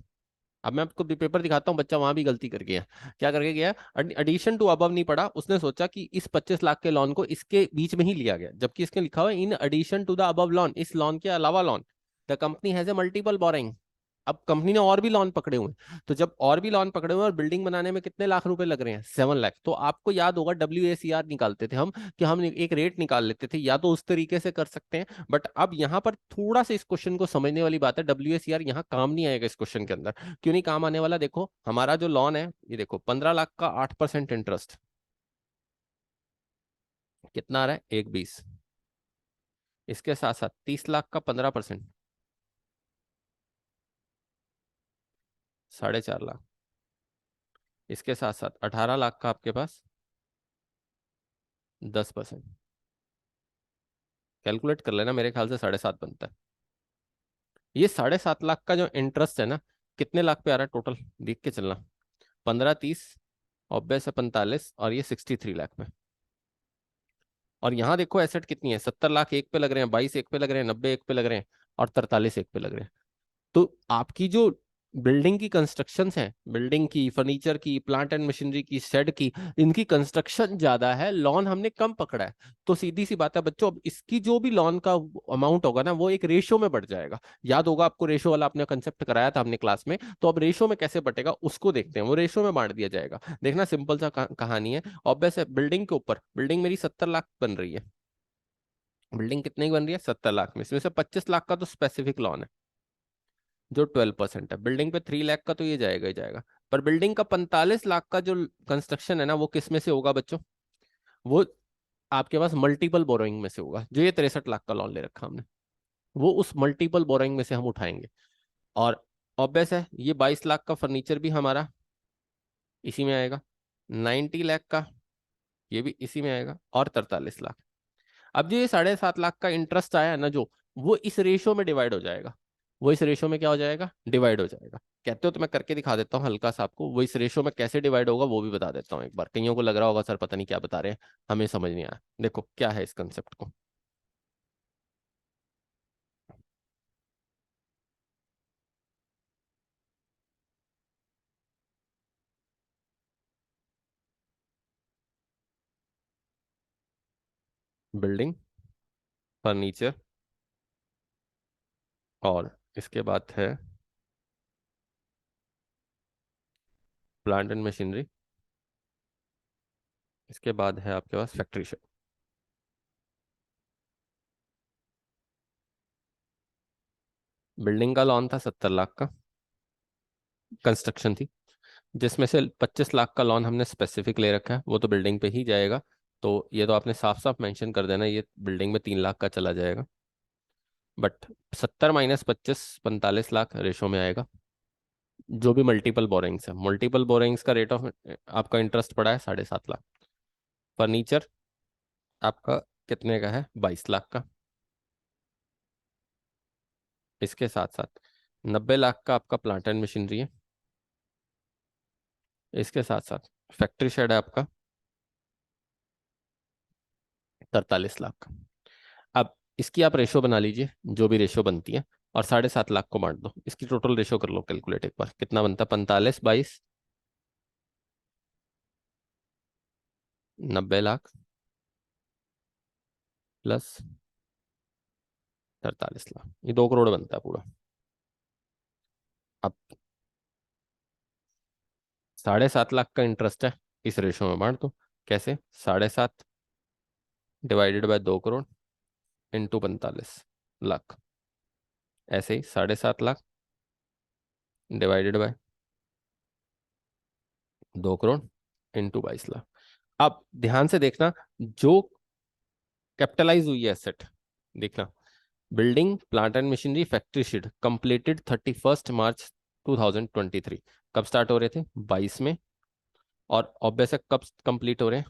अब मैं आपको पेपर दिखाता हूँ, बच्चा वहां भी गलती कर गया। क्या करके गया? एडिशन टू अबव नहीं पढ़ा उसने, सोचा कि इस 25 लाख के लोन को इसके बीच में ही लिया गया, जबकि इसके लिखा हुआ है in addition to the above loan, इस लोन के अलावा loan the company has a multiple borrowing. अब कंपनी ने और भी लोन पकड़े हुए हैं, तो जब और भी लोन पकड़े हुए हैं और बिल्डिंग बनाने में कितने लाख रुपए लग रहे हैं, 7 लाख, तो आपको याद होगा WACR निकालते थे हम, कि हम एक रेट निकाल लेते थे, या तो उस तरीके से कर सकते हैं। बट अब यहाँ पर थोड़ा सा इस क्वेश्चन को समझने वाली बात है, WACR यहाँ काम नहीं आएगा इस क्वेश्चन के अंदर। क्यों नहीं काम आने वाला? देखो हमारा जो लोन है, ये देखो 15 लाख का 8% इंटरेस्ट, कितना आ रहा है? 1,20। इसके साथ साथ 30 लाख का 15%, 4.5 लाख। इसके साथ साथ 18 लाख का आपके पास 10%। कैलकुलेट कर लेना, मेरे ख्याल से 7.5 बनता है। ये 7.5 लाख का जो इंटरेस्ट है ना, कितने लाख पे आ रहा है टोटल? देख के चलना। 15, 30, ऑब्वियस है 45, और ये 63 लाख में। और यहाँ देखो एसेट कितनी है, 70 लाख एक पे लग रहे हैं, 22 एक पे लग रहे हैं, 90 एक पे लग रहे हैं, और 43 एक पे लग रहे हैं। तो आपकी जो बिल्डिंग की कंस्ट्रक्शंस हैं, बिल्डिंग की, फर्नीचर की, प्लांट एंड मशीनरी की, शेड की, इनकी कंस्ट्रक्शन ज्यादा है, लॉन हमने कम पकड़ा है। तो सीधी सी बात है बच्चों, अब इसकी जो भी लॉन का अमाउंट होगा ना, वो एक रेशो में बढ़ जाएगा। याद होगा आपको, रेशो वाला आपने कंसेप्ट कराया था हमने क्लास में। तो अब रेशो में कैसे बटेगा उसको देखते हैं, वो रेशो में बांट दिया जाएगा। देखना सिंपल सा कहानी है। ऑब्वियस है, बिल्डिंग के ऊपर, बिल्डिंग मेरी 70 लाख बन रही है। बिल्डिंग कितने की बन रही है? 70 लाख में, इसमें से 25 लाख का तो स्पेसिफिक लॉन है जो 12% है। बिल्डिंग पे 3 लाख का तो ये जाएगा ही जाएगा। पर बिल्डिंग का 45 लाख का जो कंस्ट्रक्शन है ना, वो किस में से होगा बच्चों? वो आपके पास मल्टीपल बोरोइंग में से होगा। जो ये 63 लाख का लॉन ले रखा हमने, वो उस मल्टीपल बोरोइंग में से हम उठाएंगे। और ऑब्वियस है, ये 22 लाख का फर्नीचर भी हमारा इसी में आएगा। 90 लाख का ये भी इसी में आएगा, और 43 लाख। अब जो ये 7.5 लाख का इंटरेस्ट आया है ना, जो, वो इस रेशो में डिवाइड हो जाएगा। वो इस रेशो में क्या हो जाएगा? डिवाइड हो जाएगा। कहते हो तो मैं करके दिखा देता हूँ हल्का सा आपको, वो इस रेशो में कैसे डिवाइड होगा वो भी बता देता हूँ एक बार। कईयों को लग रहा होगा सर पता नहीं क्या बता रहे हैं, हमें समझ नहीं आया। देखो क्या है इस कंसेप्ट को। बिल्डिंग, फर्नीचर, और इसके बाद है प्लांट एंड मशीनरी, इसके बाद है आपके पास फैक्ट्री शेड। बिल्डिंग का लॉन था 70 लाख का, कंस्ट्रक्शन थी, जिसमें से 25 लाख का लॉन हमने स्पेसिफिक ले रखा है, वो तो बिल्डिंग पे ही जाएगा। तो ये तो आपने साफ साफ मेंशन कर देना, ये बिल्डिंग में 3 लाख का चला जाएगा। बट 70 - 25, 45 लाख रेशो में आएगा। जो भी मल्टीपल बोरिंग्स है, मल्टीपल बोरिंग्स का रेट ऑफ आपका इंटरेस्ट पड़ा है 7.5 लाख। फर्नीचर आपका कितने का है? 22 लाख का। इसके साथ साथ 90 लाख का आपका प्लांट एंड मशीनरी है। इसके साथ साथ फैक्ट्री शेड है आपका 43 लाख का। अब इसकी आप रेशो बना लीजिए, जो भी रेशो बनती है, और 7.5 लाख को बांट दो। इसकी टोटल रेशो कर लो कैलकुलेट एक बार, कितना बनता है? 45, 22, 90 लाख प्लस 43 लाख, ये 2 करोड़ बनता है पूरा। अब 7.5 लाख का इंटरेस्ट है, इस रेशो में बांट दो। कैसे? 7.5 divided by 2 crore into 45 lakh. ऐसे ही 7.5 lakh divided by 2 crore into 22 lakh. अब ध्यान से देखना, जो कैपिटलाइज हुई है एसेट, देखना building plant and machinery factory shade completed 31 मार्च 2023। कब स्टार्ट हो रहे थे? 22 में। और ऑब्वियस है कब कंप्लीट हो रहे हैं?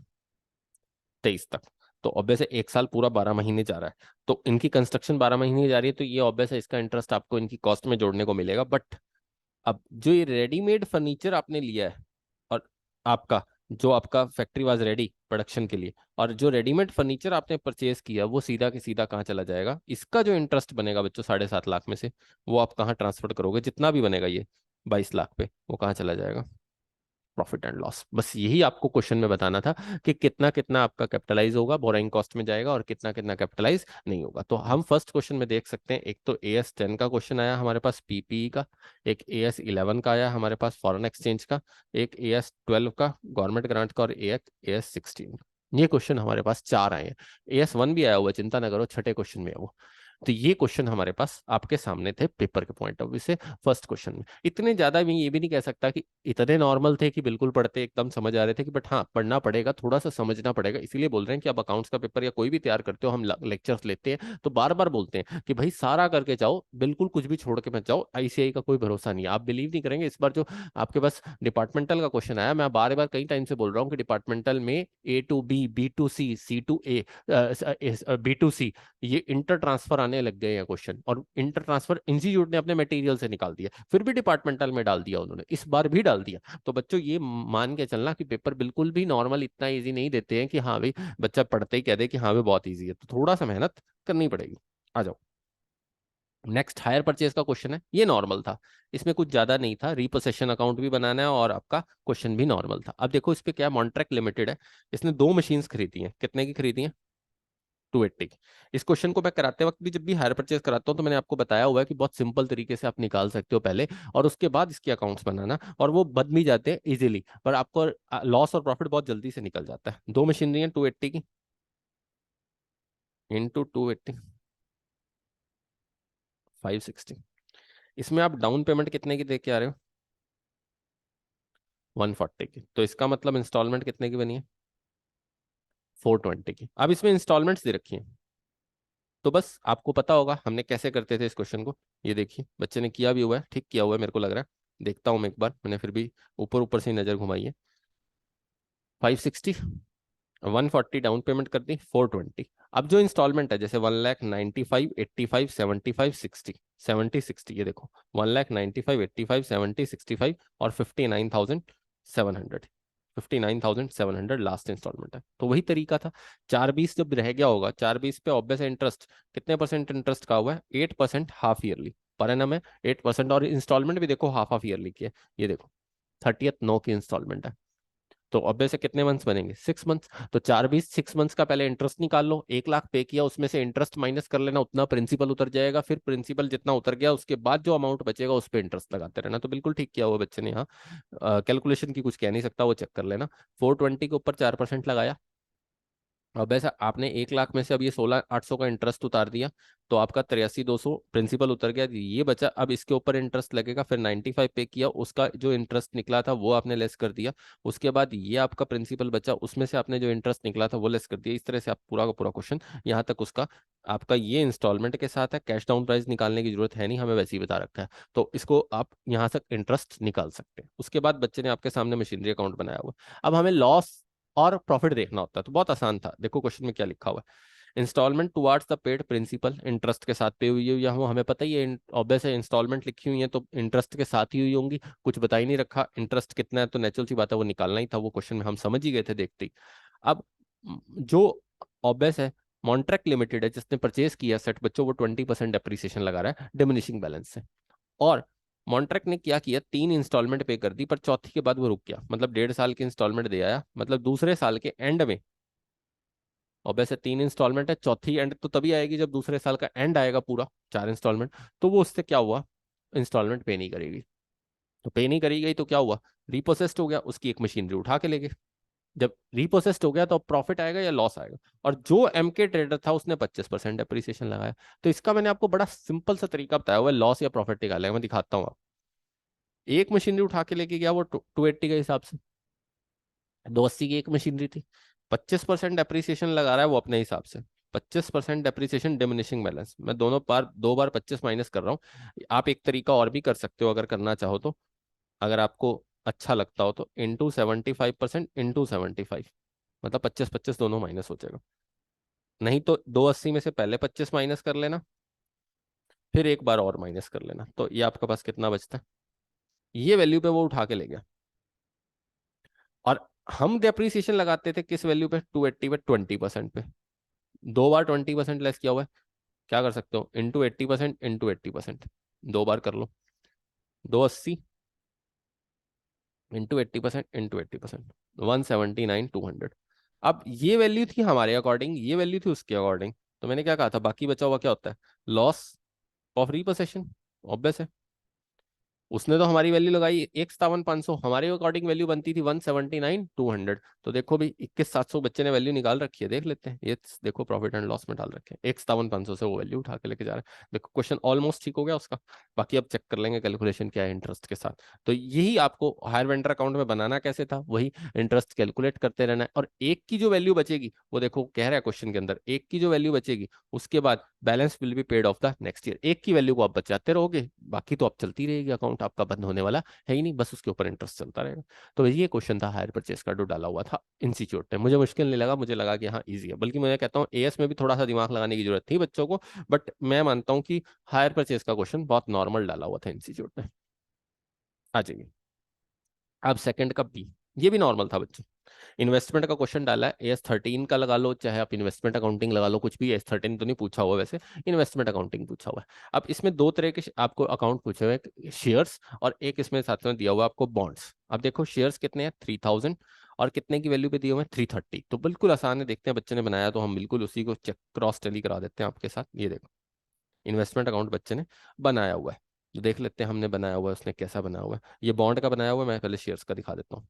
23 तक। तो ऑब्वियस है एक साल पूरा 12 महीने जा रहा है। तो इनकी कंस्ट्रक्शन 12 महीने जा रही है, तो ये ऑब्वियस है इसका इंटरेस्ट आपको इनकी कॉस्ट में जोड़ने को मिलेगा। बट अब जो ये रेडीमेड फर्नीचर आपने लिया है, और आपका जो आपका फैक्ट्री वाज रेडी प्रोडक्शन के लिए, और जो रेडीमेड फर्नीचर आपने परचेज किया वो सीधा के सीधा कहाँ चला जाएगा? इसका जो इंटरेस्ट बनेगा बच्चों 7.5 लाख में से, वो आप कहाँ ट्रांसफर करोगे? जितना भी बनेगा ये 22 लाख पे, वो कहाँ चला जाएगा? Profit and loss. बस यही आपको क्वेश्चन में बताना था कि कितना कितना आपका कैपिटलाइज होगा, बोरिंग कॉस्ट में जाएगा, और कितना कितना कैपिटलाइज नहीं होगा। तो हम फर्स्ट क्वेश्चन में देख सकते हैं, एक तो AS10 का क्वेश्चन आया हमारे पास PPE का, एक AS11 का आया हमारे पास फॉरेन एक्सचेंज का, एक AS12 का गवर्नमेंट ग्रांट का, और एक AS16। ये क्वेश्चन हमारे पास चार आए हैं। AS1 भी आया हुआ है, चिंता ना करो, छठे क्वेश्चन में है वो। तो ये क्वेश्चन हमारे पास आपके सामने थे पेपर के पॉइंट ऑफ व्यू से फर्स्ट क्वेश्चन में। इतने ज्यादा मैं ये भी नहीं कह सकता कि इतने नॉर्मल थे कि बिल्कुल पढ़ते एकदम समझ आ रहे थे कि, बट हाँ पढ़ना पड़ेगा, थोड़ा सा समझना पड़ेगा। इसीलिए बोल रहे हैं कि आप अकाउंट्स का पेपर या कोई भी तैयार करते हो, हम लेक्चर्स लेते हैं तो बार बार बोलते हैं कि भाई सारा करके जाओ, बिल्कुल कुछ भी छोड़ के मत जाओ। ICAI का कोई भरोसा नहीं है, आप बिलीव नहीं करेंगे। इस बार जो आपके पास डिपार्टमेंटल का क्वेश्चन आया, मैं बार बार कई टाइम से बोल रहा हूँ कि डिपार्टमेंटल में A to B, B to C, C to A, B to C, ये इंटर ट्रांसफर आने लग गए हैं क्वेश्चन। और इंटर ट्रांसफर इंस्टीट्यूट ने अपने मटेरियल से निकाल दिया, फिर भी डिपार्टमेंटल में डाल दिया उन्होंने, इस बार भी डाल दिया। तो बच्चों ये मान के चलना कि पेपर बिल्कुल भी नॉर्मल इतना इजी नहीं देते हैं कि हाँ भाई बच्चा पढ़ते ही कह दे कि हाँ भाई बहुत इजी है। तो थोड़ा सा मेहनत करनी पड़ेगी। आ जाओ, नेक्स्ट हायर परचेज का क्वेश्चन है। ये नॉर्मल था, इसमें कुछ ज्यादा नहीं था, रिपोसेशन अकाउंट भी बनाना है और आपका क्वेश्चन भी नॉर्मल था। अब देखो इस पे क्या, मॉन्ट्रैक लिमिटेड है, इसने दो मशीन्स खरीदी हैं। कितने की खरीदी हैं? 280 की। इस क्वेश्चन को मैं कराते वक्त भी, जब भी हायर परचेज कराता हूँ, तो मैंने आपको बताया हुआ है कि बहुत सिंपल तरीके से आप निकाल सकते हो पहले, और उसके बाद इसके अकाउंट्स बनाना, और वो बन भी जाते हैं इजीली। पर आपको लॉस और प्रॉफिट बहुत जल्दी से निकल जाता है। दो मशीनरी है 280 की, इंटू 280, 560। इसमें आप डाउन पेमेंट कितने की दे के आ रहे हो? 140 की। तो इसका मतलब इंस्टॉलमेंट कितने की बनी है? 420 की। अब इसमें इंस्टॉलमेंट्स दे रखी है, तो बस आपको पता होगा हमने कैसे करते थे इस क्वेश्चन को। ये देखिए बच्चे ने किया भी हुआ है, ठीक किया हुआ है मेरे को लग रहा है। देखता हूँ मैं एक बार, मैंने फिर भी ऊपर ऊपर से ही नजर घुमाई है। 560, 140 डाउन पेमेंट कर दी, 420। अब जो इंस्टॉलमेंट है, जैसे 1,95, 85, 75, 60, 70, 60, ये देखो 1,95, 85, 70, 65 और 59,700। 59,700 लास्ट इंस्टॉलमेंट है। तो वही तरीका था। 420 जब रह गया होगा, 420 पे ऑब्वियस इंटरेस्ट कितने परसेंट इंटरेस्ट का हुआ है? 8% हाफ ईयरली, पर एनम है 8%। और इंस्टॉलमेंट भी देखो हाफ हाफ ईयरली की है। ये देखो 30th 9 की इंस्टॉलमेंट है। तो ऑब्वियस है कितने मंथ्स बनेंगे? 6 मंथ्स। तो 4 20 6 मंथ्स का पहले इंटरेस्ट निकाल लो। 1 लाख पे किया, उसमें से इंटरेस्ट माइनस कर लेना, उतना प्रिंसिपल उतर जाएगा। फिर प्रिंसिपल जितना उतर गया उसके बाद जो अमाउंट बचेगा उस पर इंटरेस्ट लगाते रहना। तो बिल्कुल ठीक किया हुआ बच्चे ने यहाँ। कैलकुलेशन की कुछ कह नहीं सकता, वो चेक कर लेना। 420 के ऊपर 4% लगाया। अब ऐसा आपने 1 लाख में से अब ये 16,800 का इंटरेस्ट उतार दिया, तो आपका 83,200 प्रिंसिपल उतर गया, ये बचा। अब इसके ऊपर इंटरेस्ट लगेगा, फिर 95 पे किया, उसका जो इंटरेस्ट निकला था वो आपने लेस कर दिया। उसके बाद ये आपका प्रिंसिपल बचा, उसमें से आपने जो इंटरेस्ट निकला था वो लेस कर दिया। इस तरह से आप पूरा का पूरा क्वेश्चन यहाँ तक उसका, आपका ये इंस्टॉलमेंट के साथ है। कैश डाउन प्राइस निकालने की जरूरत है नहीं, हमें वैसे ही बता रखा है। तो इसको आप यहाँ तक इंटरेस्ट निकाल सकते हैं। उसके बाद बच्चे ने आपके सामने मशीनरी अकाउंट बनाया हुआ। अब हमें लॉस और प्रॉफिट देखना होता है, तो बहुत आसान था। देखो क्वेश्चन में क्या लिखा हुआ है, instalment towards the paid principal, interest के साथ पे हुई है या वो हमें पता ही है। ऑब्वियस है इंस्टॉलमेंट लिखी हुई है तो इंटरेस्ट के साथ ही हुई होंगी। कुछ बता ही नहीं रखा इंटरेस्ट कितना है, तो नेचुरल सी बात है वो निकालना ही था। वो क्वेश्चन में हम समझ ही गए थे देखते ही। अब जो ऑब्वियस है मॉन्ट्रैक लिमिटेड है जिसने परचेज किया सेट बच्चों, वो 20% डेप्रिसिएशन लगा रहा है डिमिनिशिंग बैलेंस से। और मॉन्ट्रैक ने क्या किया, 3 इंस्टॉलमेंट पे कर दी, पर चौथी के बाद वो रुक गया। मतलब 1.5 साल की इंस्टॉलमेंट दे आया, मतलब दूसरे साल के एंड में। और वैसे 3 इंस्टॉलमेंट है, चौथी एंड तो तभी आएगी जब दूसरे साल का एंड आएगा पूरा, 4 इंस्टॉलमेंट। तो वो उससे क्या हुआ, इंस्टॉलमेंट पे नहीं करेगी। तो पे नहीं करी गई तो क्या हुआ, रिपोसेस्ड हो गया, उसकी एक मशीनरी उठा के ले गए। जब रिपोसेस्ड हो गया तो प्रॉफिट आएगा या लॉस आएगा? और जो MK ट्रेडर था उसने 25% डेप्रिसिएशन लगाया। तो इसका मैंने आपको बड़ा सिंपल सा तरीका बताया हुआ है लॉस या प्रॉफिट निकालने का। मैं दिखाता हूँ। एक मशीनरी उठा के लेके गया वो 280 के हिसाब से, 280 की एक मशीनरी थी, 25% डेप्रिसिएशन लगा रहा है वो अपने हिसाब से। 25% डेप्रिसिएशन डिमिनिशिंग बैलेंस, मैं दोनों बार 2 बार 25 माइनस कर रहा हूँ। आप एक तरीका और भी कर सकते हो अगर करना चाहो तो, अगर आपको अच्छा लगता हो तो, इंटू 75% इंटू 75, मतलब 25 25 दोनों माइनस हो जाएगा। नहीं तो 280 में से पहले 25 माइनस कर लेना, फिर एक बार और माइनस कर लेना, तो ये आपके पास कितना बचता है, ये वैल्यू पे वो उठा के ले गया। और हम डेप्रीसिएशन लगाते थे किस वैल्यू पे, 280 पे 20% पे, 2 बार 20% लेस किया हुआ है। क्या कर सकते हो, इंटू 80% इंटू 80%, 2 बार कर लो, 280 इंटू 80% इंटू 80%, 179 200। अब ये वैल्यू थी हमारे अकॉर्डिंग, ये वैल्यू थी उसके अकॉर्डिंग, तो मैंने क्या कहा था, बाकी बचा हुआ क्या होता है, लॉस ऑफ रिपोसेशन, ऑब्वियस है। उसने तो हमारी वैल्यू लगाई 51 500, हमारे अकॉर्डिंग वैल्यू बनती थी 179 200। तो देखो भी 21 700 बच्चे ने वैल्यू निकाल रखी है, देख लेते हैं, ये देखो प्रॉफिट एंड लॉस में डाल रखे हैं 51 500 से वो वैल्यू उठा के लेके जा रहे हैं। देखो क्वेश्चन ऑलमोस्ट ठीक हो गया उसका। बाकी अब चेक कर लेंगे कैलकुलेशन क्या है इंटरेस्ट के साथ। तो यही आपको हायर वेंडर अकाउंट में बनाना कैसे था, वही इंटरेस्ट कैलकुलेट करते रहना है। और एक की जो वैल्यू बचेगी, वो देखो कह रहा है क्वेश्चन के अंदर, एक की जो वैल्यू बचेगी उसके बाद balance will be paid of the next year, एक की वैल्यू को आप बचाते रहोगे, बाकी तो आप चलती रहेगी, अकाउंट आपका बंद होने वाला है ही नहीं, बस उसके ऊपर इंटरेस्ट चलता रहेगा। तो ये क्वेश्चन था हायर परचेज का जो डाला हुआ था इंस्टीट्यूट ने, मुझे मुश्किल नहीं लगा, मुझे लगा कि हाँ इजी है, बल्कि मैं कहता हूँ एएस में भी थोड़ा सा दिमाग लगाने की जरूरत थी बच्चों को, बट मैं मानता हूँ कि हायर परचेज का क्वेश्चन बहुत नॉर्मल डाला हुआ था इंस्टीट्यूट ने। आ जाइए, अब सेकंड का बी, ये भी नॉर्मल था बच्चों। इन्वेस्टमेंट का क्वेश्चन डाला है, एस 13 का लगा लो, चाहे आप इन्वेस्टमेंट अकाउंटिंग लगा लो, कुछ भी, एस 13 तो नहीं पूछा हुआ वैसे, इन्वेस्टमेंट अकाउंटिंग पूछा हुआ है। अब इसमें दो तरह के आपको अकाउंट पूछे हुए हैं, शेयर्स और एक इसमें साथ में दिया हुआ है आपको बॉन्ड्स। अब देखो शेयर्स कितने हैं, 3000, और कितने की वैल्यू पे दिए हुए हैं, 330। तो बिल्कुल आसान है, देखते हैं बच्चे ने बनाया तो हम बिल्कुल उसी को चेक क्रॉस टेली करा देते हैं आपके साथ। ये देखो इन्वेस्टमेंट अकाउंट बच्चे ने बनाया हुआ है, तो देख लेते हैं हमने बनाया हुआ है उसने कैसा बनाया हुआ है। ये बॉन्ड का बनाया हुआ है, मैं पहले शेयर्स का दिखा देता हूँ।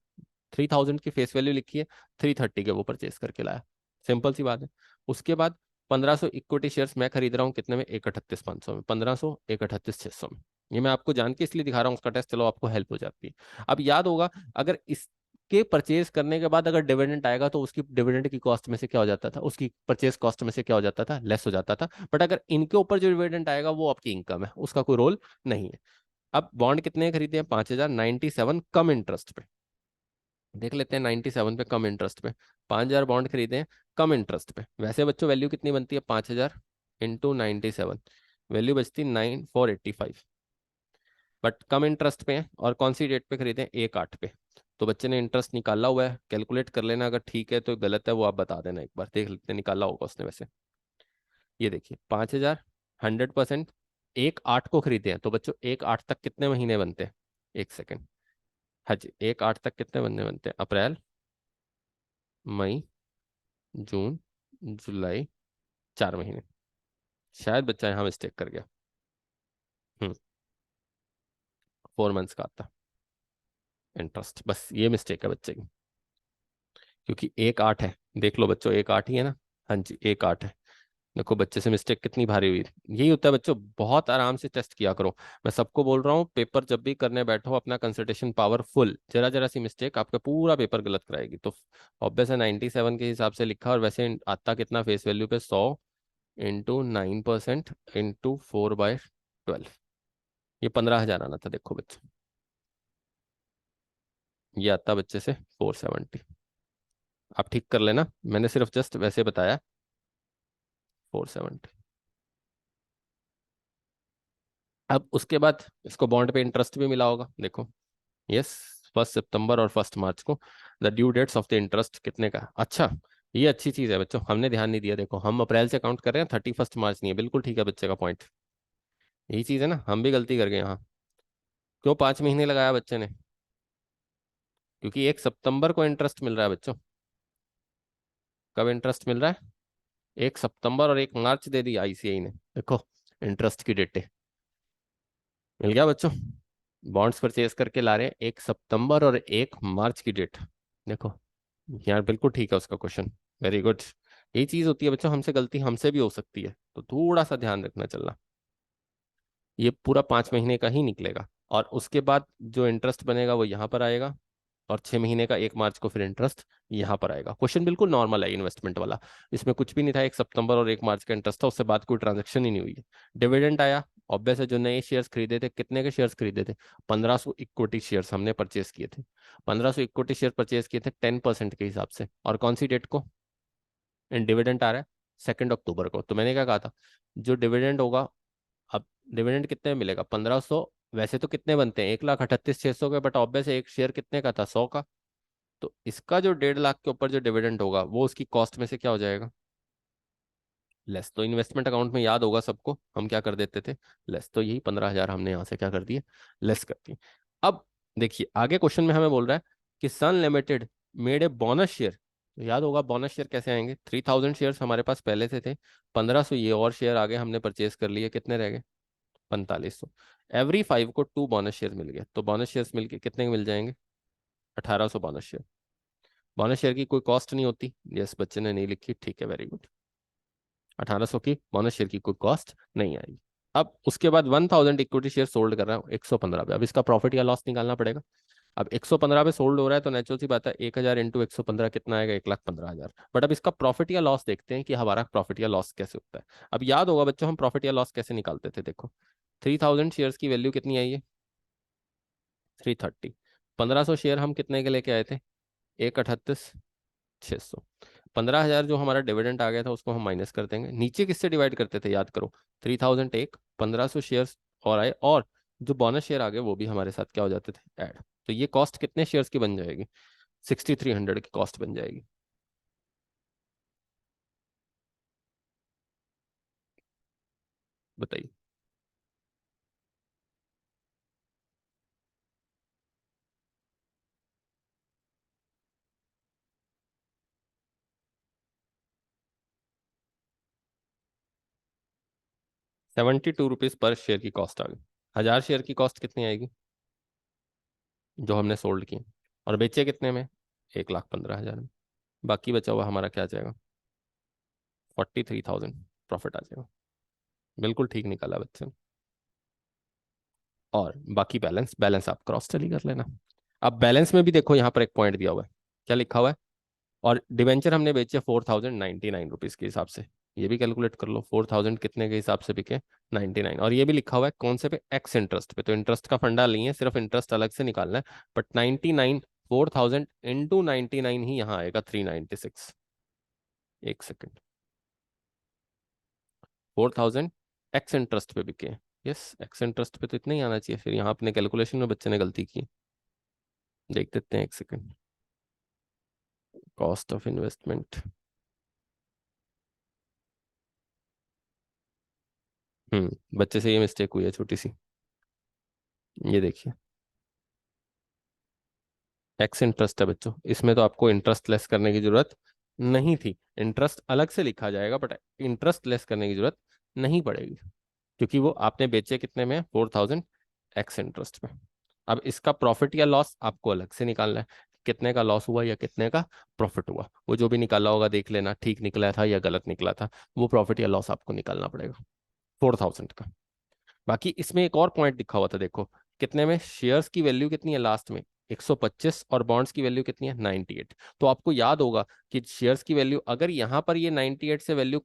3000 की फेस वैल्यू लिखी है, 330 के वो परचेज करके लाया, सिंपल सी बात है। उसके बाद 1500 इक्विटी शेयर्स मैं खरीद रहा हूँ कितने में, 1 38 500 में, 1500 1 38 600 में। ये मैं आपको जान के इसलिए दिखा रहा हूँ, उसका टेस्ट चलो आपको हेल्प हो जाती है। अब याद होगा, अगर इसके परचेज करने के बाद अगर डिविडेंड आएगा तो उसकी डिविडेंड की कॉस्ट में से क्या हो जाता था, उसकी परचेज कॉस्ट में से क्या हो जाता था, लेस हो जाता था। बट अगर इनके ऊपर जो डिविडेंड आएगा वो आपकी इनकम है, उसका कोई रोल नहीं है। अब बॉन्ड कितने खरीदे हैं, 5097 कम इंटरेस्ट पे, देख लेते हैं 97 पे कम इंटरेस्ट पे, 5000 बॉन्ड खरीदे हैं कम इंटरेस्ट पे। वैसे बच्चों वैल्यू कितनी बनती है, 5000 इंटू 97, वैल्यू बचती 9485, बट कम इंटरेस्ट पे है और कौन सी डेट पे खरीदे हैं, 1/8 पे। तो बच्चे ने इंटरेस्ट निकाला हुआ है, कैलकुलेट कर लेना, अगर ठीक है तो गलत है वो आप बता देना, एक बार देख लेते हैं निकाला होगा उसने वैसे। ये देखिए 5000, 100%, 1/8 को खरीदे हैं, तो बच्चों 1/8 तक कितने महीने बनते हैं, एक सेकेंड, हाँ जी 1/8 तक कितने महीने बनते हैं, अप्रैल, मई, जून, जुलाई, 4 महीने। शायद बच्चा यहाँ मिस्टेक कर गया। 4 मंथ्स का आता इंटरेस्ट, बस ये मिस्टेक है बच्चे की, क्योंकि 1/8 है, देख लो बच्चों 1/8 ही है ना, हाँ जी 1/8 है। देखो बच्चे से मिस्टेक कितनी भारी हुई, यही होता है बच्चों, बहुत आराम से टेस्ट किया करो। मैं सबको बोल रहा हूँ, पेपर जब भी करने बैठो अपना कंसंट्रेशन पावर फुल, जरा जरा सी मिस्टेक आपका पूरा पेपर गलत कराएगी। तो ऑब्वियस है 97 के हिसाब से लिखा, और वैसे आता कितना फेस वैल्यू पे, 100 इंटू 9% इंटू 4/12, ये 15,000 आना था, देखो बच्चों ये आता बच्चे से 470। आप ठीक कर लेना, मैंने सिर्फ जस्ट वैसे बताया, 470। अब उसके बाद इसको बॉन्ड पे इंटरेस्ट भी मिला होगा, देखो, यस, 1 सितंबर और 1 मार्च को the due dates of the interest कितने का। अच्छा, ये अच्छी चीज है बच्चों, हमने ध्यान नहीं दिया, देखो हम अप्रैल से काउंट कर रहे हैं, 31 मार्च नहीं है, बिल्कुल ठीक है बच्चे का पॉइंट, यही चीज है ना, हम भी गलती कर गए यहाँ। क्यों 5 महीने लगाया बच्चे ने, क्योंकि 1 सितंबर को इंटरेस्ट मिल रहा है बच्चों। कब इंटरेस्ट मिल रहा है, 1 सितंबर और 1 मार्च दे दी आईसीआई ने, देखो इंटरेस्ट की डेटें, मिल गया बच्चों। बॉन्ड्स परचेज करके ला रहे हैं 1 सितंबर और 1 मार्च की डेट, देखो यार बिल्कुल ठीक है उसका क्वेश्चन, वेरी गुड। यही चीज होती है बच्चों, हमसे गलती हमसे भी हो सकती है, तो थोड़ा सा ध्यान रखना चलना। ये पूरा 5 महीने का ही निकलेगा, और उसके बाद जो इंटरेस्ट बनेगा वो यहाँ पर आएगा, और 6 महीने का 1 मार्च को फिर इंटरेस्ट यहाँ पर आएगा। क्वेश्चन बिल्कुल नॉर्मल है इन्वेस्टमेंट वाला, इसमें कुछ भी नहीं था। 1 सितंबर और 1 मार्च का इंटरेस्ट था, उससे बाद कोई ट्रांजेक्शन ही नहीं हुई है। डिविडेंड आया, ऑब्वियस है, जो नए शेयर्स खरीदे थे, कितने के शेयर्स खरीदे थे? 1500 इक्विटी शेयर्स हमने परचेस किए थे। 1500 इक्विटी शेयर परचेस किए थे 10% के हिसाब से, और कौन सी डेट को? डिविडेंड आ रहा है 2 अक्टूबर को, तो मैंने क्या कहा था, जो डिविडेंड होगा, अब डिविडेंड कितने में मिलेगा? 1500। वैसे तो कितने बनते हैं? 1,38,600 के, बट ऑब्वियस एक शेयर कितने का था? 100 का। तो इसका जो 1.5 लाख के ऊपर जो डिविडेंड होगा वो उसकी कॉस्ट में से क्या हो जाएगा? लेस। तो इन्वेस्टमेंट अकाउंट में याद होगा सबको, हम क्या कर देते थे? लेस। तो यही 15,000 हमने यहाँ से क्या कर दिए? लेस कर दिए। अब देखिए आगे क्वेश्चन में हमें बोल रहा है कि Sun Limited made a bonus share. तो याद होगा बोनस शेयर कैसे आएंगे? 3,000 शेयर्स हमारे पास पहले से थे, 1500 ये और शेयर आगे हमने परचेज कर लिए, कितने रह गए? 4500। एवरी 5 को 2 बोनस शेयर मिल गए, तो बोनस शेयर्स मिलके कितने के मिल जाएंगे? 1800 बोनस शेयर। बोनस शेयर की कोई कॉस्ट नहीं होती, यस बच्चे ने नहीं लिखी, ठीक है, वेरी गुड। 1800 की बोनस शेयर की कोई कॉस्ट नहीं आएगी। अब उसके बाद 1000 इक्विटी शेयर सोल्ड कर रहा हूँ 115 पे, अब इसका प्रॉफिट या लॉस निकालना पड़ेगा। अब 115 पे सोल्ड हो रहा है तो नेचुरल सी बात है, 1000 इंटू 115 कितना आएगा? 1,15,000। बट अब इसका प्रॉफिट या लॉस देखते हैं कि हमारा प्रॉफिट या लॉस कैसे होता है। अब याद होगा बच्चों, हम प्रॉफिट या लॉस कैसे निकालते थे? देखो, 3000 शेयर्स की वैल्यू कितनी आई है? 330। 1500 शेयर हम कितने के लेके आए थे? 1,38,600। 15,000 जो हमारा डिविडेंड आ गया था उसको हम माइनस कर देंगे। नीचे किससे डिवाइड करते थे याद करो? 3000 एक, 1500 शेयर्स और आए, और जो बोनस शेयर आ गए वो भी हमारे साथ क्या हो जाते थे? ऐड। तो ये कॉस्ट कितने शेयर्स की बन जाएगी? 6,300 की कॉस्ट बन जाएगी। बताइए। 72 रुपीज पर शेयर की कॉस्ट आ गई। 1000 शेयर की कॉस्ट कितनी आएगी जो हमने सोल्ड किए? और बेचे कितने में? 1,15,000 में। बाकी बचा हुआ हमारा क्या आ जाएगा? 43,000 प्रॉफिट आ जाएगा। बिल्कुल ठीक निकाला बच्चे। और बाकी बैलेंस, बैलेंस आप क्रॉस चली कर लेना। अब बैलेंस में भी देखो यहाँ पर एक पॉइंट दिया हुआ है, क्या लिखा हुआ है? और डिवेंचर हमने बेचे 4,099 रुपीज के हिसाब से, ये भी कैलकुलेट कर लो 4000 कितने के हिसाब से बिके? 99। और ये भी लिखा हुआ है कौन से पे? एक्स इंटरेस्ट पे। तो इंटरेस्ट का फंडा नहीं है, सिर्फ इंटरेस्ट अलग से निकालना है। बट 99, 4000 इंटू 99 ही यहाँ आएगा 396। एक सेकेंड, 4000 एक्स इंटरेस्ट पे बिके। यस, एक्स इंटरेस्ट पे तो इतना ही आना चाहिए, फिर यहाँ अपने कैलकुलेशन में बच्चे ने गलती की। देख देते हैं, एक सेकेंड। कॉस्ट ऑफ इन्वेस्टमेंट, बच्चे से ये मिस्टेक हुई है छोटी सी। ये देखिए, टैक्स इंटरेस्ट है बच्चों, इसमें तो आपको इंटरेस्ट लेस करने की जरूरत नहीं थी। इंटरेस्ट अलग से लिखा जाएगा, बट इंटरेस्ट लेस करने की जरूरत नहीं पड़ेगी, क्योंकि वो आपने बेचे कितने में? 4000 एक्स इंटरेस्ट में। अब इसका प्रॉफिट या लॉस आपको अलग से निकालना है, कितने का लॉस हुआ या कितने का प्रॉफिट हुआ। वो जो भी निकाला होगा देख लेना, ठीक निकला था या गलत निकला था, वो प्रॉफिट या लॉस आपको निकालना पड़ेगा 4000 का। बाकी इसमें एक और पॉइंट लिखा हुआ था, देखो कितने में शेयर्स की वैल्यू कितनी है लास्ट में? 125, और बॉन्ड्स की वैल्यू कितनी है? 98। तो आपको याद होगा कि शेयर्स की वैल्यू अगर यहाँ पर ये 98 से वैल्यू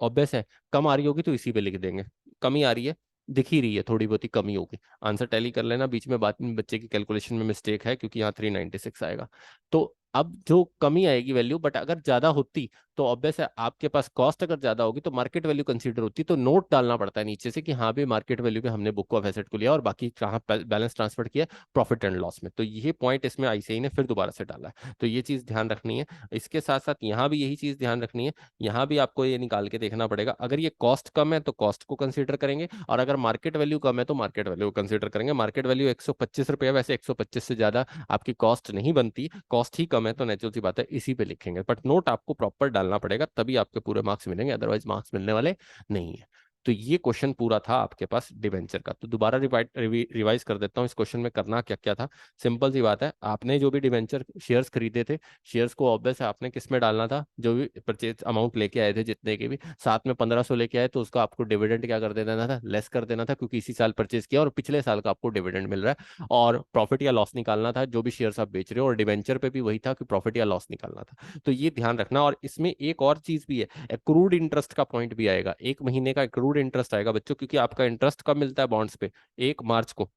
ऑब्वियस है कम आ रही होगी तो इसी पे लिख देंगे। कमी आ रही है, दिख ही रही है, थोड़ी बहुत ही कमी होगी, आंसर टैली कर लेना। बीच में बात में बच्चे की कैलकुलेशन में मिस्टेक है, क्योंकि यहाँ 396 आएगा। तो अब जो कमी आएगी वैल्यू, बट अगर ज्यादा होती तो ऑब्वियस है आपके पास कॉस्ट अगर ज्यादा होगी तो मार्केट वैल्यू कंसीडर होती, तो नोट डालना पड़ता है नीचे से कि हाँ भी मार्केट वैल्यू पे हमने बुक ऑफ एसेट को लिया और बाकी कहाँ बैलेंस ट्रांसफर किया, प्रॉफिट एंड लॉस में। तो ये पॉइंट इसमें आईसीआई ने फिर दोबारा से डाला है, तो ये चीज ध्यान रखनी है। इसके साथ साथ यहाँ भी यही चीज ध्यान रखनी है, यहाँ भी आपको ये निकाल के देखना पड़ेगा, अगर ये कॉस्ट कम है तो कॉस्ट को कंसीडर करेंगे, और अगर मार्केट वैल्यू कम है तो मार्केट वैल्यू को कंसीडर करेंगे। मार्केट वैल्यू 125 रुपये है, वैसे 125 से ज्यादा आपकी कॉस्ट नहीं बनती, कॉस्ट ही कम है, तो नेचुरल सी बात है इसी पे लिखेंगे। बट नोट आपको प्रॉपर डालना पड़ेगा, तभी आपके पूरे मार्क्स मिलेंगे, अदरवाइज मार्क्स मिलने वाले नहीं है। तो ये क्वेश्चन पूरा था आपके पास डिवेंचर का। तो दोबारा रिवाइज कर देता हूँ इस क्वेश्चन में करना क्या क्या था। सिंपल सी बात है, आपने जो भी डिवेंचर शेयर्स खरीदे थे, शेयर्स को ऑब्वियस है आपने किस में डालना था, जो भी परचेज अमाउंट लेके आए थे जितने के भी, साथ में 1500 लेके आए तो उसका आपको डिविडेंड क्या कर देना था, लेस कर देना था, क्योंकि इसी साल परचेज किया और पिछले साल का आपको डिविडेंड मिल रहा है। और प्रॉफिट या लॉस निकालना था जो भी शेयर्स आप बेच रहे हो, और डिवेंचर पे भी वही था कि प्रॉफिट या लॉस निकालना था। तो ये ध्यान रखना। और इसमें एक और चीज भी है, एक्रूड इंटरेस्ट का पॉइंट भी आएगा, 1 महीने का एक्रूड इंटरेस्ट आएगा बच्चों, क्योंकि आपका इंटरेस्ट कब मिलता है बॉन्ड्स पे, 1 मार्च को।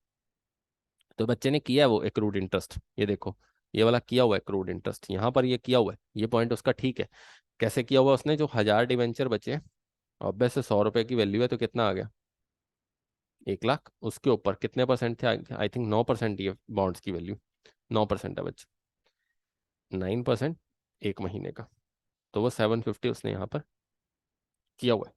तो बच्चे ने किया है वो एक्रूड इंटरेस्ट, ये देखो, ये वाला किया हुआ है एक्रूड इंटरेस्ट, यहाँ पर ये किया हुआ है, ये पॉइंट उसका ठीक है। कैसे किया हुआ उसने, जो 1000 डिवेंचर बचे, ऑब्वियस से 100 रुपए की वैल्यू है, तो कितना आ गया, 1 लाख। उसके ऊपर कितने परसेंट थे, आई थिंक 9% ये बॉन्ड्स की वैल्यू, 9% है बच्चे, 9%, 1 महीने का। तो वो 750 उसने यहाँ पर किया हुआ है।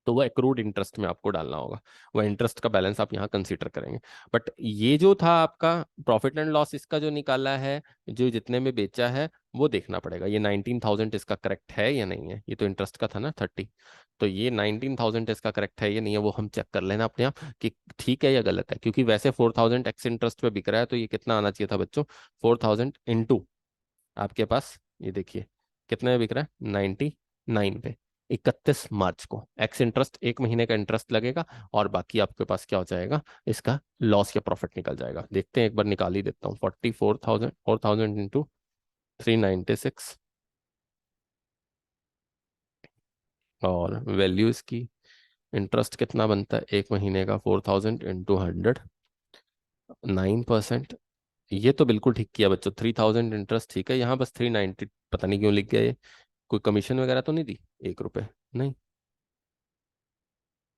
तो वह एक्रूड इंटरेस्ट में आपको डालना होगा, वह इंटरेस्ट का बैलेंस आप यहाँ कंसीडर करेंगे। बट ये जो था आपका प्रॉफिट एंड लॉस, इसका जो निकाला है, जो जितने में बेचा है, वो देखना पड़ेगा। ये 19,000 इसका करेक्ट है या नहीं है, ये तो इंटरेस्ट का था ना 30। तो ये 19,000 इसका करेक्ट है या नहीं है, वो हम चेक कर लेना अपने आप कि ठीक है या गलत है। क्योंकि वैसे 4,000 एक्स इंटरेस्ट पे बिक रहा है, तो ये कितना आना चाहिए था बच्चों, 4,000 इंटू आपके पास, ये देखिए कितने में बिक रहा है, 99 पे। 31 मार्च को एक्स इंटरेस्ट, 1 महीने का इंटरेस्ट लगेगा, और बाकी आपके पास क्या हो जाएगा, इसका लॉस या प्रॉफिट निकल जाएगा। देखते हैं, एक बार निकाल ही देता हूँ। 44,000, 4,000 इंटू 396, और वैल्यू इसकी, इंटरेस्ट कितना बनता है 1 महीने का, 4,000 इंटू 100, 9%। ये तो बिल्कुल ठीक किया बच्चों, 3,000 इंटरेस्ट ठीक है, यहाँ बस 390 पता नहीं क्यों लिख गया ये। कोई कमीशन वगैरह तो नहीं दी, 1 रुपए नहीं।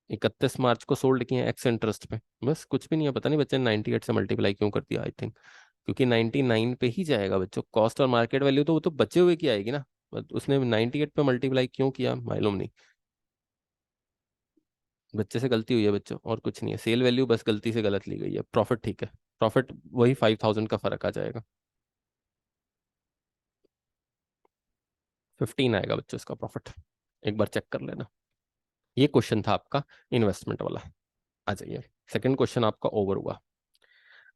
31 मार्च को सोल्ड किए एक्स इंटरेस्ट पे, बस, कुछ भी नहीं है। पता नहीं बच्चे ने 98 से मल्टीप्लाई क्यों कर दिया, आई थिंक क्योंकि 99 पे ही जाएगा बच्चों, कॉस्ट और मार्केट वैल्यू तो वो तो बचे हुए की आएगी ना, बट उसने 98 पे मल्टीप्लाई क्यों किया मालूम नहीं। बच्चे से गलती हुई है बच्चों, और कुछ नहीं है। सेल वैल्यू बस गलती से गलत ली गई है, प्रॉफिट ठीक है, प्रॉफिट वही 5,000 का फर्क आ जाएगा, 15 आएगा बच्चों इसका प्रॉफिट, एक बार चेक कर लेना। ये क्वेश्चन था आपका इन्वेस्टमेंट वाला। आ जाइए, सेकंड क्वेश्चन आपका ओवर हुआ।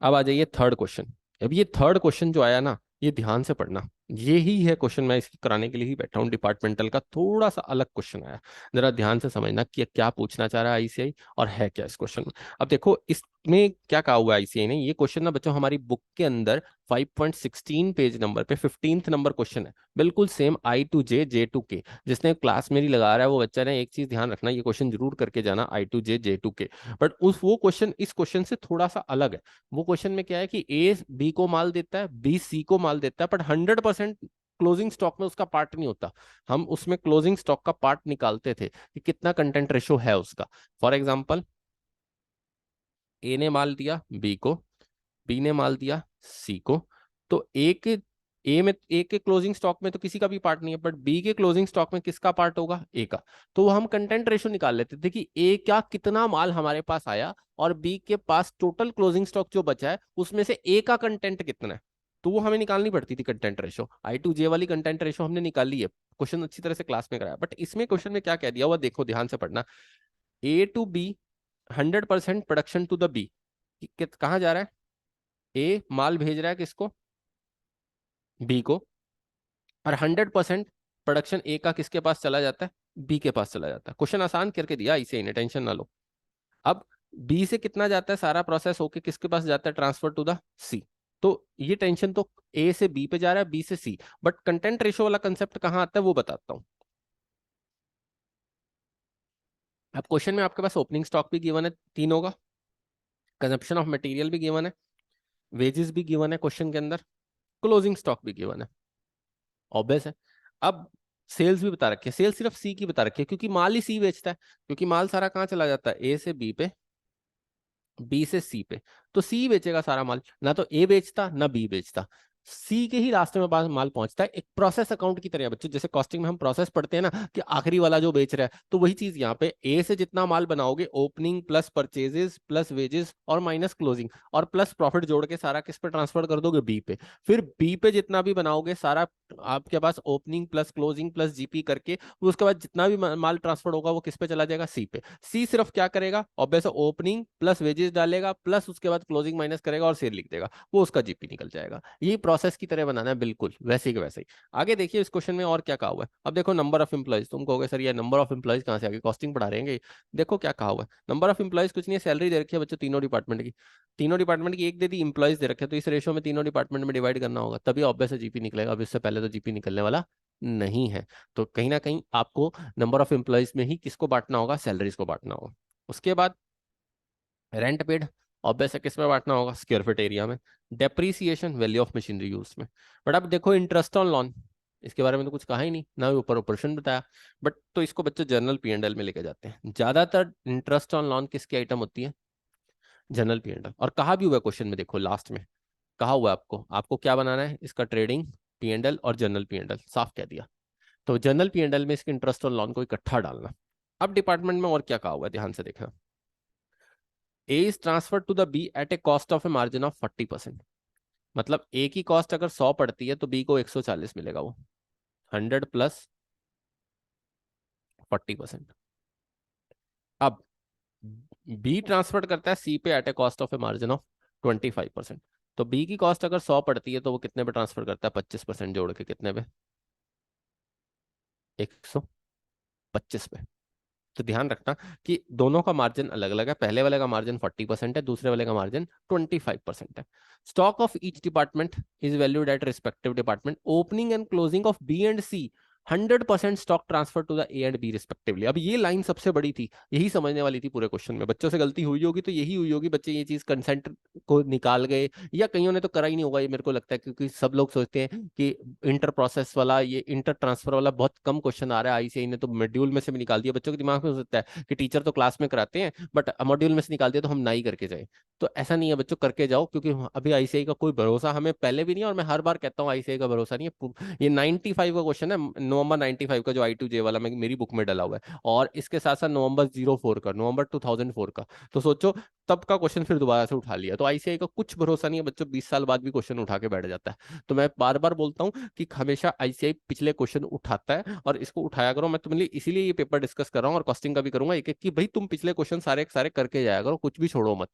अब आ जाइए थर्ड क्वेश्चन। अब ये थर्ड क्वेश्चन जो आया ना, ये ध्यान से पढ़ना, ये ही है क्वेश्चन, मैं इसकी कराने के लिए ही बैठा हूँ। डिपार्टमेंटल का थोड़ा सा अलग क्वेश्चन आया, जरा ध्यान से समझना कि क्या पूछना चाह रहा है आईसीआई और है क्या इस क्वेश्चन में। अब देखो इसमें क्या कहा हुआ है आईसीआई ने, ये क्वेश्चन ना बच्चों हमारी बुक के अंदर 5.16 पेज नंबर पे 15th नंबर क्वेश्चन है, बिल्कुल same I to J J to K। जिसने क्लास मेरी लगा रहा है वो बच्चा ने एक चीज ध्यान रखना, ये क्वेश्चन जरूर करके जाना, I to J J to K। But उस वो क्वेश्चन इस क्वेश्चन से थोड़ा सा अलग है। वो क्वेश्चन में क्या है कि ए बी को माल देता है, बी सी को माल देता है, बट 100% क्लोजिंग स्टॉक में उसका पार्ट नहीं होता। हम उसमें क्लोजिंग स्टॉक का पार्ट निकालते थे कि कितना कंटेंट रेशो है उसका। फॉर एग्जाम्पल, ए ने माल दिया बी को, बी ने माल दिया सी को। तो ए के क्लोजिंग स्टॉक में तो किसी का भी पार्ट नहीं है, बट बी के क्लोजिंग स्टॉक में किसका पार्ट होगा, ए का। तो हम कंटेंट रेशो निकाल लेते थे कि ए का कितना माल हमारे पास आया, और बी के पास टोटल क्लोजिंग स्टॉक जो बचा है उसमें से ए का कंटेंट कितना है। तो वो हमें निकालनी पड़ती थी content ratio, I to J वाली कंटेंट रेशो हमने निकाली है, क्वेश्चन अच्छी तरह से क्लास में कराया। बट इसमें क्वेश्चन में क्या कह दिया हुआ देखो, ध्यान से पढ़ना। A to B, 100% production to the B, कहाँ जा रहा है, ए माल भेज रहा है किसको, बी को, और 100% प्रोडक्शन ए का किसके पास चला जाता है, बी के पास चला जाता है। क्वेश्चन आसान करके दिया इसे, इन्हें टेंशन ना लो। अब बी से कितना जाता है, सारा प्रोसेस होके किसके पास जाता है, ट्रांसफर टू द सी। तो ये टेंशन तो ए से बी पे जा रहा है, बी से सी, बट कंटेंट रेशो वाला कंसेप्ट कहाँ आता है वो बताता हूँ। अब क्वेश्चन में आपके पास ओपनिंग स्टॉक भी गिवन है तीनों का, कंजप्शन ऑफ मटेरियल भी गिवन है, वेजेस भी गिवन है क्वेश्चन के अंदर, क्लोजिंग स्टॉक भी गिवन है, ऑब्वियस है। अब सेल्स भी बता रखी है, सेल्स सिर्फ सी की बता रखी है, क्योंकि माल ही सी बेचता है, क्योंकि माल सारा कहाँ चला जाता है, ए से बी पे, बी से सी पे। तो सी बेचेगा सारा माल, ना तो ए बेचता ना बी बेचता। सी के ही रास्ते में माल पहुंचता है, एक प्रोसेस अकाउंट की तरह बच्चों। जैसे कॉस्टिंग में हम प्रोसेस पढ़ते हैं ना कि आखिरी वाला जो बेच रहा है, तो वही चीज यहाँ पे ए से जितना माल बनाओगे, opening plus purchases plus wages और माइनस क्लोजिंग और प्लस प्रॉफिट जोड़ के सारा किस पे ट्रांसफर कर दोगे, बी पे। फिर बी पे जितना भी बनाओगे सारा आपके पास opening plus closing plus GP करके, उसके बाद जितना भी माल ट्रांसफर होगा वो किस पे चला जाएगा, सी पे। सी सिर्फ क्या करेगा, ऑब्वियस ओपनिंग प्लस वेजेस डालेगा प्लस उसके बाद क्लोजिंग माइनस करेगा और सेल लिख देगा, वो उसका जीपी निकल जाएगा। ये प्रोसेस की तरह बनाना है, बिल्कुल वैसे ही वैसे ही। आगे देखिए इस क्वेश्चन में और क्या कहा हुआ है। अब देखो नंबर ऑफ एम्प्लॉइज, तुम कहोगे सर ये नंबर ऑफ एम्प्लॉइज कहाँ से आगे, कॉस्टिंग पढ़ा रहे हैं। देखो क्या कहा हुआ है, नंबर ऑफ एम्प्लॉइज कुछ नहीं है, सैलरी दे रखी है बच्चों तीनों डिपार्टमेंट की। तीनों डिपार्टमेंट की एक दे दी, एम्प्लॉइज दे रखे, तो इस रेशो में तीनों डिपार्टमेंट में डिवाइड करना होगा, तभी ऑब्वियस जीपी निकलेगा। अब इससे पहले तो जीपी निकलने वाला नहीं है। तो कहीं ना कहीं आपको नंबर ऑफ एम्प्लॉइज में ही किसको बांटना होगा, सैलरीज को बांटना होगा। उसके बाद रेंट पेड, ऑब्वियस है किस में बांटना होगा, स्क्वायर फीट एरिया में। Depreciation, value of machinery use में। बट अब देखो इंटरेस्ट ऑन लोन, इसके बारे में तो कुछ कहा ही नहीं ना, ऊपर ऑपरेशन बताया। बट तो इसको बच्चे जनरल पी एंड एल में लेके जाते हैं। ज्यादातर इंटरेस्ट ऑन लोन किसकी आइटम होती है, जनरल पी एंड एल। और कहा भी हुआ है क्वेश्चन में, देखो लास्ट में कहा हुआ है आपको, आपको क्या बनाना है, इसका ट्रेडिंग पी एंड एल और जनरल पी एंड एल साफ कह दिया। तो जनरल पी एंड एल में इसके इंटरेस्ट ऑन लोन को इकट्ठा डालना। अब डिपार्टमेंट में और क्या कहा हुआ है, ध्यान से देखना। A is transfer to the B at a cost of a margin of 40%। मतलब ए की कॉस्ट अगर 100 पड़ती है तो बी को 140 मिलेगा, वो 100 प्लस 40%। अब बी ट्रांसफर करता है सी पे at a cost of a margin of 25%। तो बी की कॉस्ट अगर 100 पड़ती है तो वो कितने पे ट्रांसफर करता है, 25% जोड़ के कितने पे, 125 पे। तो ध्यान रखना कि दोनों का मार्जिन अलग अलग है, पहले वाले का मार्जिन 40% है, दूसरे वाले का मार्जिन 25% है। Stock of each department is valued at respective department, opening and closing of B and C, 100% stock transfer to the A and B respectively. अब ये लाइन सबसे बड़ी थी, यही समझने वाली थी पूरे क्वेश्चन में। बच्चों से गलती हुई होगी तो यही हुई होगी, बच्चे ये चीज कंसेंट को निकाल गए, या कईयों ने तो करा ही नहीं होगा, ये मेरे को लगता है, क्योंकि सब लोग सोचते हैं कि इंटर प्रोसेस वाला, ये इंटर ट्रांसफर वाला बहुत कम क्वेश्चन आ रहा है, आईसीआई ने तो मॉड्यूल में से भी निकाल दिया। बच्चों के दिमाग में हो सकता है कि टीचर तो क्लास में कराते हैं बट मॉड्यूल में से निकाल दिया तो हम ना ही करके जाए। तो ऐसा नहीं है बच्चों, करके जाओ, क्योंकि अभी आईसीआई का कोई भरोसा हमें पहले भी नहीं है, और मैं हर बार कहता हूँ आईसीआई का भरोसा नहीं है। ये 95 का क्वेश्चन है, नवंबर 95 का, जो I2J वाला मेरी बुक में डला हुआ है, और इसके साथ साथ नवंबर 04 का, नवंबर 2004 का। तो सोचो तब का क्वेश्चन फिर दोबारा से उठा लिया। तो आईसीआई का कुछ भरोसा नहीं है बच्चों, 20 साल बाद भी क्वेश्चन उठा के बैठ जाता है। तो मैं बार बार बोलता हूँ कि हमेशा आईसीआई पिछले क्वेश्चन उठाता है, और इसको उठाया करो। मैं तुम्हारे लिए इसीलिए ये पेपर डिस्कस कर रहा हूँ, और कॉस्टिंग का भी करूंगा एक एक, कि भाई तुम पिछले क्वेश्चन सारे के सारे करके जाया करो, कुछ भी छोड़ो मत।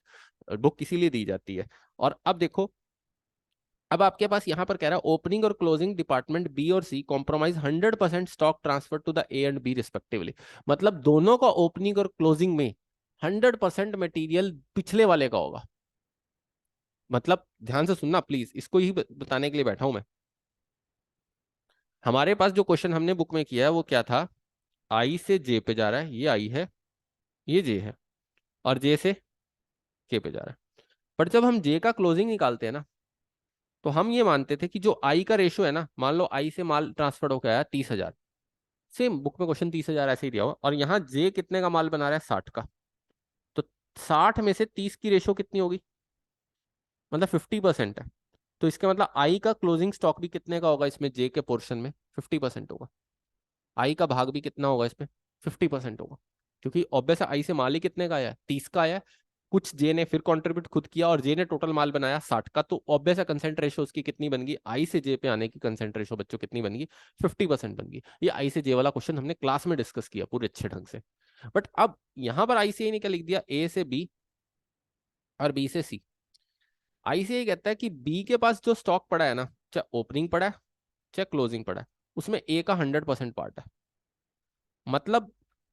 बुक इसीलिए दी जाती है। और अब देखो, अब आपके पास यहां पर कह रहा है ओपनिंग और क्लोजिंग डिपार्टमेंट बी और C compromise 100% stock transfer to the A and B respectively. मतलब दोनों का ओपनिंग और क्लोजिंग में 100% मटेरियल पिछले वाले का होगा। मतलब ध्यान से सुनना प्लीज, इसको ही बताने के लिए बैठा हूं मैं। हमारे पास जो क्वेश्चन हमने बुक में किया है वो क्या था, आई से जे पे जा रहा है, ये आई है, ये जे है, और जे से के पे जा रहा है। पर जब हम जे का क्लोजिंग निकालते हैं ना, तो हम ये मानते थे कि जो आई का रेशो है ना, मान लो आई से माल ट्रांसफर होकर आया 30,000, सेम बुक में क्वेश्चन 30,000 ऐसे ही दिया हुआ, और यहाँ जे कितने का माल बना रहा है, 60 का। तो 60 में से 30 की रेशो कितनी होगी, मतलब 50% है। तो इसका मतलब आई का क्लोजिंग स्टॉक भी कितने का होगा, इसमें जे के पोर्शन में 50% होगा। आई का भाग भी कितना होगा इसमें, 50% होगा। क्योंकि ऑब्वियस आई से माल ही कितने का आया है, 30 का आया है। कुछ जे ने फिर कंट्रीब्यूट खुद किया, और जे ने टोटल माल बनाया 60 का। तो ऑब्वियस है कंसेंट रेशो उसकी कितनी बन गई, आई से जे पे आने की कंसेंट रेशो बच्चों कितनी बन गई, 50% बन गई। ये आई से जे वाला क्वेश्चन हमने क्लास में डिस्कस किया पूरे अच्छे ढंग से। बट अब यहां पर आईसीआई ने क्या लिख दिया, ए से बी और बी से सी। आईसीआई कहता है कि बी के पास जो स्टॉक पड़ा है ना, चाहे ओपनिंग पड़ा है चाहे क्लोजिंग पड़ा है, उसमें ए का 100% पार्ट है। मतलब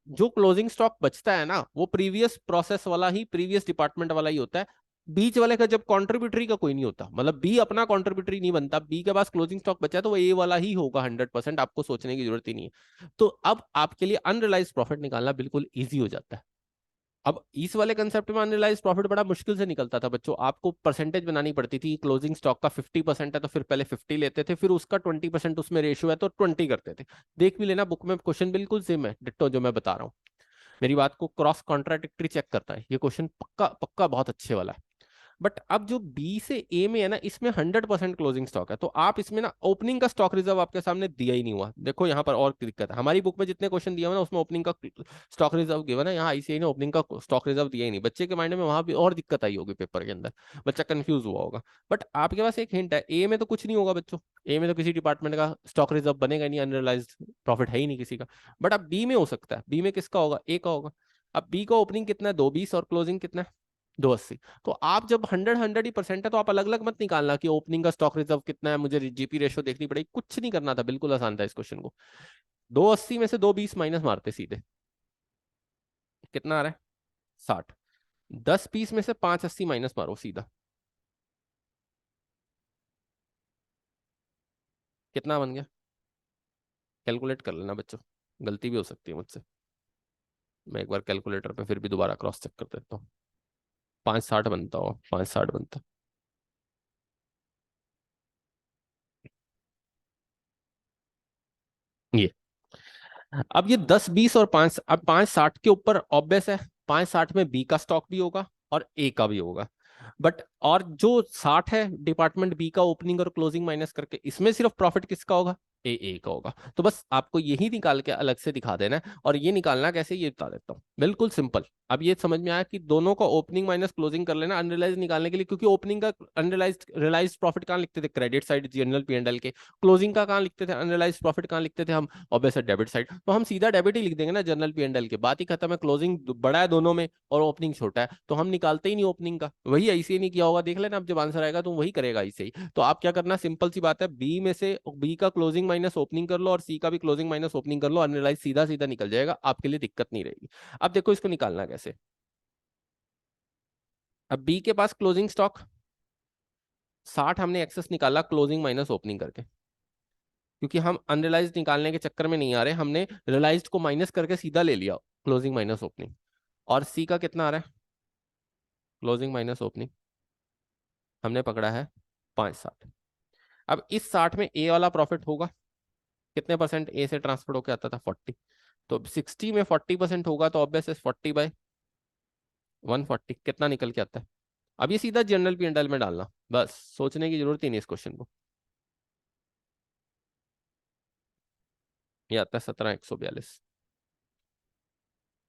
जो क्लोजिंग स्टॉक बचता है ना, वो प्रीवियस प्रोसेस वाला ही, प्रीवियस डिपार्टमेंट वाला ही होता है। बीच वाले का जब कॉन्ट्रीब्यूटरी का कोई नहीं होता, मतलब बी अपना कॉन्ट्रीब्यूटरी नहीं बनता, बी के पास क्लोजिंग स्टॉक बचा है तो वो ए वाला ही होगा 100%, आपको सोचने की जरूरत ही नहीं है। तो अब आपके लिए अनरियलाइज प्रॉफिट निकालना बिल्कुल ईजी हो जाता है। अब इस वाले कंसेप्ट में अनरियलाइज प्रॉफिट बड़ा मुश्किल से निकलता था बच्चों, आपको परसेंटेज बनानी पड़ती थी। क्लोजिंग स्टॉक का 50% है तो फिर पहले 50 लेते थे, फिर उसका 20% उसमें रेशियो है तो 20 करते थे। देख भी लेना बुक में, क्वेश्चन बिल्कुल सेम है डिट्टो जो मैं बता रहा हूँ। मेरी बात को क्रॉस कॉन्ट्राडिक्टरी चेक करता है ये क्वेश्चन, पक्का पक्का बहुत अच्छे वाला है। बट अब जो बी से ए में है ना, इसमें 100% क्लोजिंग स्टॉक है, तो आप इसमें ना ओपनिंग का स्टॉक रिजर्व आपके सामने दिया ही नहीं हुआ। देखो यहाँ पर और दिक्कत है, हमारी बुक में जितने क्वेश्चन दिया हुआ ना उसमें ओपनिंग का स्टॉक रिजर्व गिवन है, यहाँ आईसीआई ने ओपनिंग का स्टॉक रिजर्व दिया ही नहीं। बच्चे के माइंड में वहां भी और दिक्कत आई होगी पेपर के अंदर, बच्चा कंफ्यूज हुआ होगा। बट आपके पास एक हिंट है, ए में तो कुछ नहीं होगा बच्चों, ए में तो किसी डिपार्टमेंट का स्टॉक रिजर्व बनेगा ही नहीं, अनरियलाइज्ड प्रॉफिट है ही नहीं किसी का। बट अब बी में हो सकता है, बी में किसका होगा, ए का होगा। अब बी का ओपनिंग कितना है, 220, और क्लोजिंग कितना है, 280। तो आप जब 100 ही परसेंट है तो आप अलग अलग मत निकालना कि ओपनिंग का स्टॉक रिजर्व कितना है, मुझे जीपी रेशो देखनी पड़ेगी, कुछ नहीं करना था, बिल्कुल आसान था इस क्वेश्चन को। 280 में से 220 माइनस मारते सीधे, कितना आ रहा है, 60। 10 20 में से 580 माइनस मारो सीधा, कितना बन गया, कैलकुलेट कर लेना बच्चों, गलती भी हो सकती है मुझसे। मैं एक बार कैलकुलेटर पे फिर भी दोबारा क्रॉस चेक कर देता हूँ। 560 बनता हो, 560 बनता। ये अब ये 10 20 और 5, अब 560 के ऊपर ऑब्वियस है, 560 में बी का स्टॉक भी होगा और ए का भी होगा। बट और जो 60 है डिपार्टमेंट बी का ओपनिंग और क्लोजिंग माइनस करके, इसमें सिर्फ प्रॉफिट किसका होगा, ए का होगा। तो बस आपको यही निकाल के अलग से दिखा देना है, और ये निकालना कैसे ये बता देता हूँ, बिल्कुल सिंपल। अब ये समझ में आया कि दोनों का ओपनिंग माइनस क्लोजिंग कर लेना अनरियलाइज निकालने के लिए, क्योंकि ओपनिंग का अनरियलाइज रियलाइज प्रॉफिट कहाँ लिखते थे, credit side general P and L के। क्लोजिंग का कहाँ लिखते थे, अनरियलाइज प्रॉफिट कहाँ लिखते थे हम, ऑब्वियस डेबिट साइड। तो हम सीधा डेबिट ही लिख देंगे ना जनरल पी एंड एल के, बात ही खत्म है। क्लोजिंग बड़ा है दोनों में और ओपनिंग छोटा है, तो हम निकालते ही नहीं ओपनिंग का, वही ऐसे ही नहीं किया होगा, देख लेना अब जब आंसर आएगा तो वही करेगा ऐसे ही। तो आप क्या करना, सिंपल सी बात है, बी में से बी का क्लोजिंग माइनस ओपनिंग कर लो और सी का भी क्लोजिंग माइनस ओपनिंग कर लो, अनरियलाइज सीधा सीधा निकल जाएगा, आपके लिए दिक्कत नहीं रहेगी। अब देखो इसको निकालना कैसे। अब बी के पास क्लोजिंग स्टॉक 60, हमने एक्सेस निकाला क्लोजिंग माइनस ओपनिंग करके, क्योंकि हम अनरियलाइज निकालने के चक्कर में नहीं आ रहे, हमने रियलाइज्ड को माइनस करके सीधा ले लिया क्लोजिंग माइनस ओपनिंग। और सी का कितना आ रहा है, क्लोजिंग माइनस ओपनिंग, हमने पकड़ा है 560। अब इस 60 में ए वाला प्रॉफिट होगा, कितने परसेंट ए से ट्रांसफर होकर आता था, 40। तो 60 में 40% होगा, तो ऑब्वियस 40/140 कितना निकल के आता है। अब ये सीधा जनरल पी एंड एल में डालना, बस सोचने की जरूरत ही नहीं इस क्वेश्चन को। ये आता है 17,142।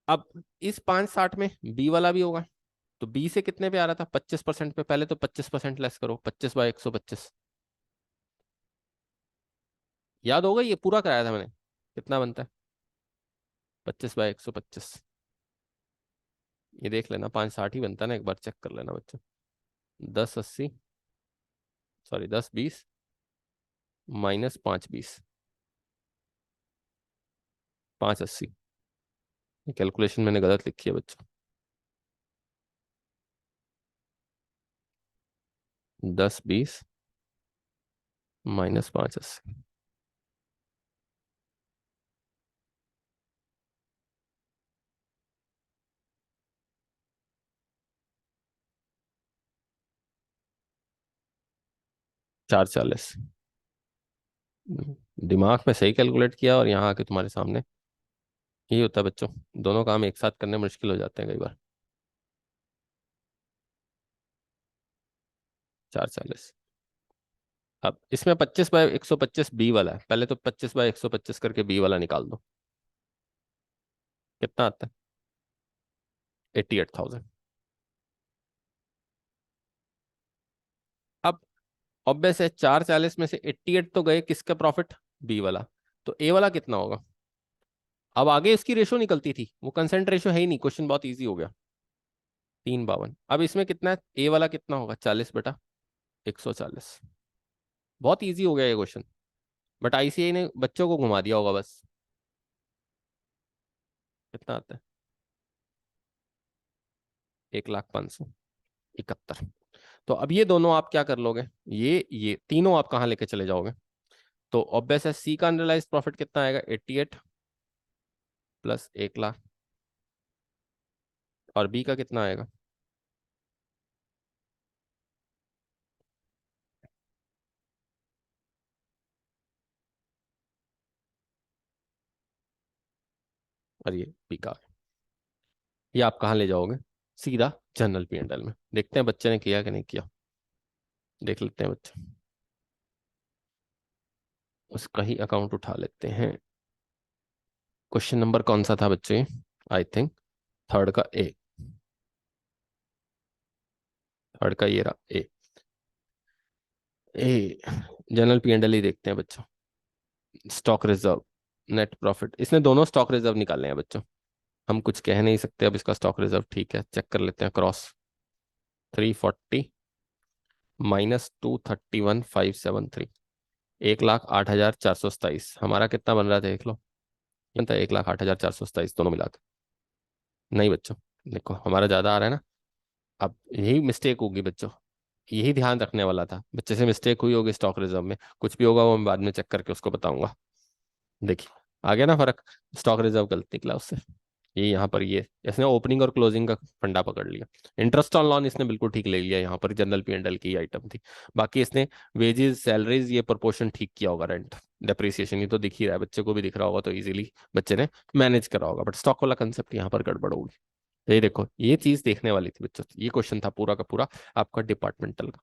अब इस 560 में बी वाला भी होगा, तो बी से कितने पे आ रहा था, 25% पे, पहले तो 25% लेस करो, 25/125, याद होगा ये पूरा कराया था मैंने, कितना बनता है, 25/125। ये देख लेना 560 ही बनता है ना, एक बार चेक कर लेना बच्चों। 1080, सॉरी 10 20 माइनस 5 20, 580। कैलकुलेशन मैंने गलत लिखी है बच्चों, 10 20 माइनस 580। 440। दिमाग में सही कैलकुलेट किया, और यहाँ आके तुम्हारे सामने यही होता है बच्चों, दोनों काम एक साथ करने मुश्किल हो जाते हैं कई बार। 440। अब इसमें 25/125 बी वाला है, पहले तो 25/125 करके बी वाला निकाल दो, कितना आता है, 88,000। अब ऑब्वियस है 440 में से 88 तो गए, किसका प्रॉफिट, बी वाला। तो ए वाला कितना होगा, अब आगे इसकी रेशो निकलती थी, वो कंसेंट रेशो है ही नहीं, क्वेश्चन बहुत ईजी हो गया, 3/52। अब इसमें कितना है, ए वाला कितना होगा, 40/140। बहुत ईजी हो गया ये क्वेश्चन, बट आईसीआई ने बच्चों को घुमा दिया होगा बस। कितना आता है, 1,05,71। तो अब ये दोनों आप क्या कर लोगे, ये तीनों आप कहाँ लेके चले जाओगे। तो ऑब्वियस है सी का अनरियलाइज प्रॉफिट कितना आएगा, 88 प्लस 1,00,000, और बी का कितना आएगा, और ये बी का। ये आप कहाँ ले जाओगे, सीधा जनरल पी एंड एल में। देखते हैं बच्चे ने किया कि नहीं किया, देख लेते हैं बच्चे। उसका ही अकाउंट उठा लेते हैं। क्वेश्चन नंबर कौन सा था बच्चे? आई थिंक थर्ड का ए। थर्ड का ये रहा ए। A general P and L ही देखते हैं बच्चों। स्टॉक रिजर्व, नेट प्रॉफिट, इसने दोनों स्टॉक रिजर्व निकाले हैं बच्चों। हम कुछ कह नहीं सकते अब इसका स्टॉक रिजर्व। ठीक है, चेक कर लेते हैं। Cross 340 minus 231,573, 1,08,427। हमारा कितना बन रहा था देख लो, ये था 1,08,427 दोनों मिला के। नहीं बच्चों, देखो हमारा ज्यादा आ रहा है ना। अब यही मिस्टेक होगी बच्चों, यही ध्यान रखने वाला था। बच्चे से मिस्टेक हुई होगी स्टॉक रिजर्व में, कुछ भी होगा वो मैं बाद में चेक करके उसको बताऊंगा। देखिए आ गया ना फर्क, स्टॉक रिजर्व गलती निकला उससे। ये यहाँ पर ये इसने ओपनिंग और क्लोजिंग का फंडा पकड़ लिया। इंटरेस्ट ऑन लॉन इसने बिल्कुल ठीक ले लिया, यहाँ पर जनरल पी एंड एल की आइटम थी। बाकी इसने वेजेस सैलरीज ये प्रोपोर्शन ठीक किया होगा, रेंट डेप्रिसिएशन ये तो दिख ही रहा है, बच्चे को भी दिख रहा होगा, तो इजीली बच्चे ने मैनेज करा होगा। बट स्टॉक वाला कंसेप्ट यहाँ पर गड़बड़ होगी। तो ये देखो ये चीज देखने वाली थी बच्चों, ये क्वेश्चन था पूरा का पूरा आपका डिपार्टमेंटल का।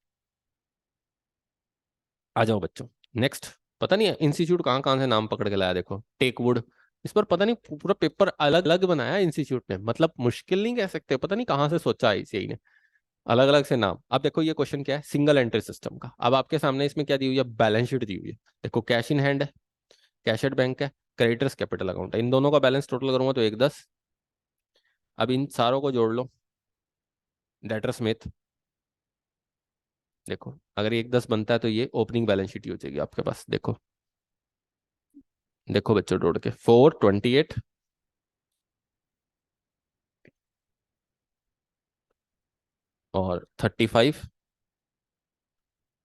आ जाओ बच्चों नेक्स्ट। पता नहीं इंस्टीट्यूट कहाँ कहाँ से नाम पकड़ के लाया, देखो टेकवुड। इस पर पता नहीं पूरा पेपर अलग अलग बनाया इंस्टीट्यूट ने, मतलब मुश्किल नहीं कह सकते, पता नहीं कहाँ से सोचा आईसीआई ने अलग अलग से नाम। अब देखो ये क्वेश्चन क्या है, सिंगल एंट्री सिस्टम का। अब आपके सामने इसमें क्या दी हुई है, बैलेंस शीट दी हुई है। देखो कैश इन हैंड है, कैश एट बैंक है, क्रेडिटर्स कैपिटल अकाउंट है। इन दोनों का बैलेंस टोटल करूंगा तो 1,10। अब इन सारों को जोड़ लो, डेटर समेत। देखो अगर ये 1,10 बनता है तो ये ओपनिंग बैलेंस शीट ही हो जाएगी आपके पास। देखो देखो बच्चों जोड़ के 428 और 35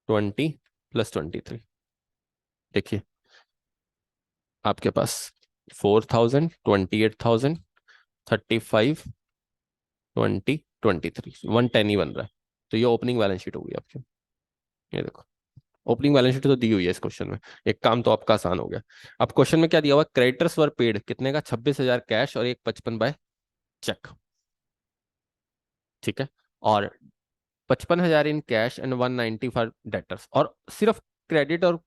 20 प्लस 23। देखिए आपके पास 4,000 28,000 35 20 23 110 ही बन रहा है। तो ये ओपनिंग बैलेंस शीट होगी आपकी। ये देखो ओपनिंग बैलेंस शीट तो दी हुई है इस क्वेश्चन में। एक काम तो आपका आसान हो गया। अब क्वेश्चन में क्या दिया हुआ, क्रेडिटर्स वर पेड कितने का, 26,000 कैश और 155 बाय चेक। ठीक है, और 55,000 in cash and 190 for debtors. और सिर्फ क्रेडिट और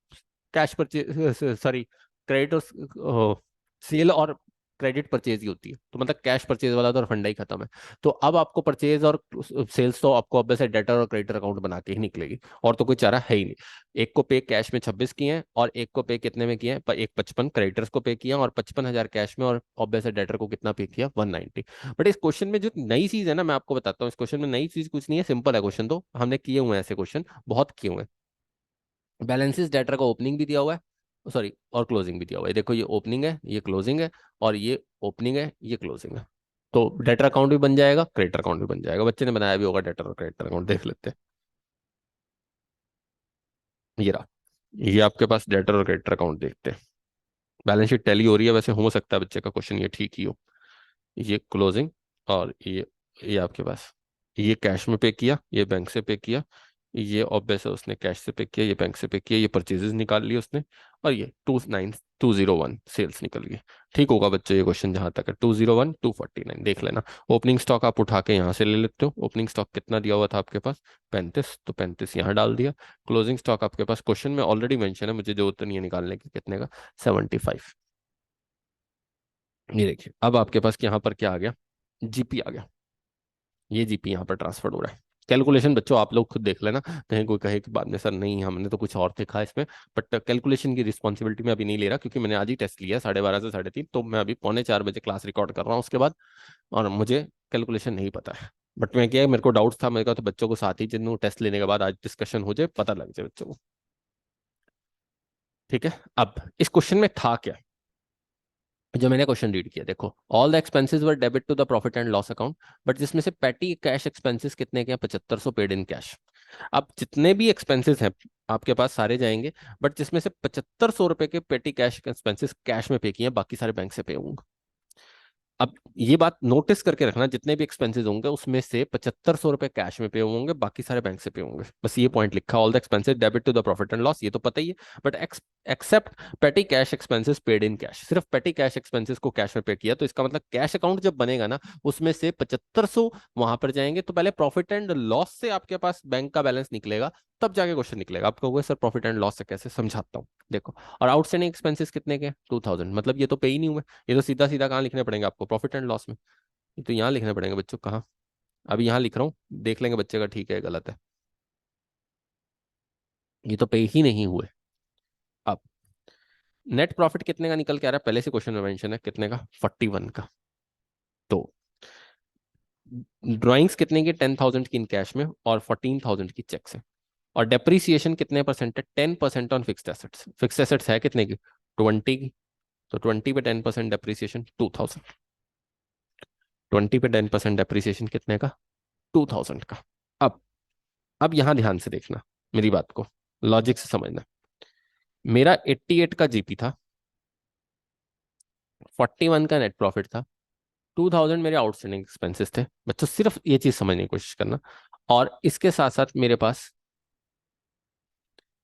कैश परचेज, सॉरी क्रेडिट और सेल और क्रेडिट परचेज ही होती है। तो मतलब कैश परचेज वाला तो फंडा ही खत्म है। तो अब आपको परचेज और सेल्स तो आपको अब से डेटर और क्रेडिटर अकाउंट बना के ही निकलेगी, और तो कोई चारा है ही नहीं। एक को पे कैश में 26 किए हैं, और एक को पे कितने में किए हैं, एक 55 क्रेडिटर्स को पे किया, और 55,000 कैश में, और ऑब्वियस डेटर को कितना पे किया, 190। बट इस क्वेश्चन में जो नई चीज है ना, मैं आपको बताता हूँ, इस क्वेश्चन में नई चीज कुछ नहीं है, सिंपल है क्वेश्चन। तो हमने किए हुए हैं ऐसे क्वेश्चन, बहुत किए हुए हैं। बैलेंसेस डेटर का ओपनिंग भी दिया हुआ है, सॉरी और क्लोजिंग भी दिया हुआ है। देखो ये ओपनिंग है, ये क्लोजिंग है, और ये ओपनिंग है, ये क्लोजिंग है। तो डेटर अकाउंट भी बन जाएगा, क्रेडिटर अकाउंट भी बन जाएगा। बच्चे ने बनाया भी होगा डेटर और क्रेडिटर अकाउंट, देख लेते हैं। ये रहा, ये आपके पास डेटर और क्रेडिटर अकाउंट देखते हैं। बैलेंस शीट टैली हो रही है, वैसे हो सकता है बच्चे का क्वेश्चन ये ठीक ही हो। ये क्लोजिंग, और ये आपके पास, ये कैश में पे किया, ये बैंक से पे किया, ये ऑब्वियस है उसने कैश से पे किया, ये बैंक से पे किया, ये परचेजेस निकाल लिए उसने, और ये 2,9,201 सेल्स निकल गई। ठीक होगा बच्चों ये क्वेश्चन जहां तक है, 201 249 देख लेना। ओपनिंग स्टॉक आप उठा के यहाँ से ले लेते हो। ओपनिंग स्टॉक कितना दिया हुआ था आपके पास, 35, तो 35 यहाँ डाल दिया। क्लोजिंग स्टॉक आपके पास क्वेश्चन में ऑलरेडी मेंशन है, मुझे जरूरत नहीं है निकालने की, कितने का, 75। ये देखिए अब आपके पास यहाँ पर क्या आ गया, जीपी आ गया। ये जीपी यहाँ पर ट्रांसफर हो रहा है। कैलकुलेशन बच्चों आप लोग खुद देख लेना, कहीं कोई कहे कि बाद में सर नहीं हमने तो कुछ और देखा इसमें। बट कैलकुलेशन की रिस्पॉन्सिबिलिटी मैं अभी नहीं ले रहा, क्योंकि मैंने आज ही टेस्ट लिया 12:30 से 3:30, तो मैं अभी 3:45 क्लास रिकॉर्ड कर रहा हूँ उसके बाद, और मुझे कैलकुलेशन नहीं पता है। बट मैं क्या, मेरे को डाउट था, मैंने कहा तो बच्चों को साथ ही जिन टेस्ट लेने के बाद आज डिस्कशन हो जाए, पता लग जाए बच्चों को। ठीक है, अब इस क्वेश्चन में था क्या, जो मैंने क्वेश्चन रीड किया, देखो all the expenses were debit to the profit and loss account, but जिसमें से पेटी कैश एक्सपेंसेस कितने के हैं, 7500 पेड इन कैश। अब जितने भी एक्सपेंसेस हैं आपके पास सारे जाएंगे, बट जिसमें से 7500 रुपए के पेटी कैश एक्सपेंसेस कैश में पे किए हैं, बाकी सारे बैंक से पे होंगे। अब ये बात नोटिस करके रखना, जितने भी एक्सपेंसेस होंगे उसमें से 7500 रुपए कैश में पे होंगे, बाकी सारे बैंक से पे होंगे। बस ये पॉइंट लिखा, all the expenses debit to the profit and loss, ये तो पता ही है। But except petty cash expenses paid in cash, सिर्फ पेटी कैश एक्सपेंसेस को कैश में पे किया, तो इसका मतलब कैश अकाउंट जब बनेगा ना, उसमें से 7500 वहां पर जाएंगे, तो पहले प्रॉफिट एंड लॉस से आपके पास बैंक का बैलेंस निकलेगा, तब जाके क्वेश्चन निकलेगा। आप कहोगे सर प्रॉफिट एंड लॉस से कैसे, समझाता हूँ देखो। और आउटस्टैंडिंग एक्सपेंसेस कितने के, 2000, मतलब ये तो पे ही नहीं हुए। ये तो सीधा सीधा कहाँ लिखने पड़ेंगे आपको, प्रॉफिट एंड लॉस में। ये तो यहाँ लिखने पड़ेंगे बच्चों, कहाँ, अभी यहाँ लिख रहा हूँ, देख लेंगे बच्चे का ठीक है गलत है। ये तो पे ही नहीं हुए। अब नेट प्रॉफिट कितने का निकल के आ रहा है, पहले से क्वेश्चन में मेंशन है कितने का, 41 का। तो ड्राइंग्स कितने की, 10,000 की इन कैश में और 14,000 की चेक से। और डेप्रीसिएशन कितने परसेंट है, 10% on fixed assets. Fixed assets है कितने की, 20 की। तो 20 पे 10% डेप्रीसिएशन 2000, 20 पे 10% डेप्रीसिएशन कितने का, 2000 का। अब अब यहां ध्यान से देखना मेरी बात को, लॉजिक से समझना। मेरा 88 का जीपी था, 41 का नेट प्रॉफिट था, 2000 मेरे आउटस्टैंडिंग एक्सपेंसेस थे बच्चों, सिर्फ ये चीज समझने की कोशिश करना। और इसके साथ साथ मेरे पास,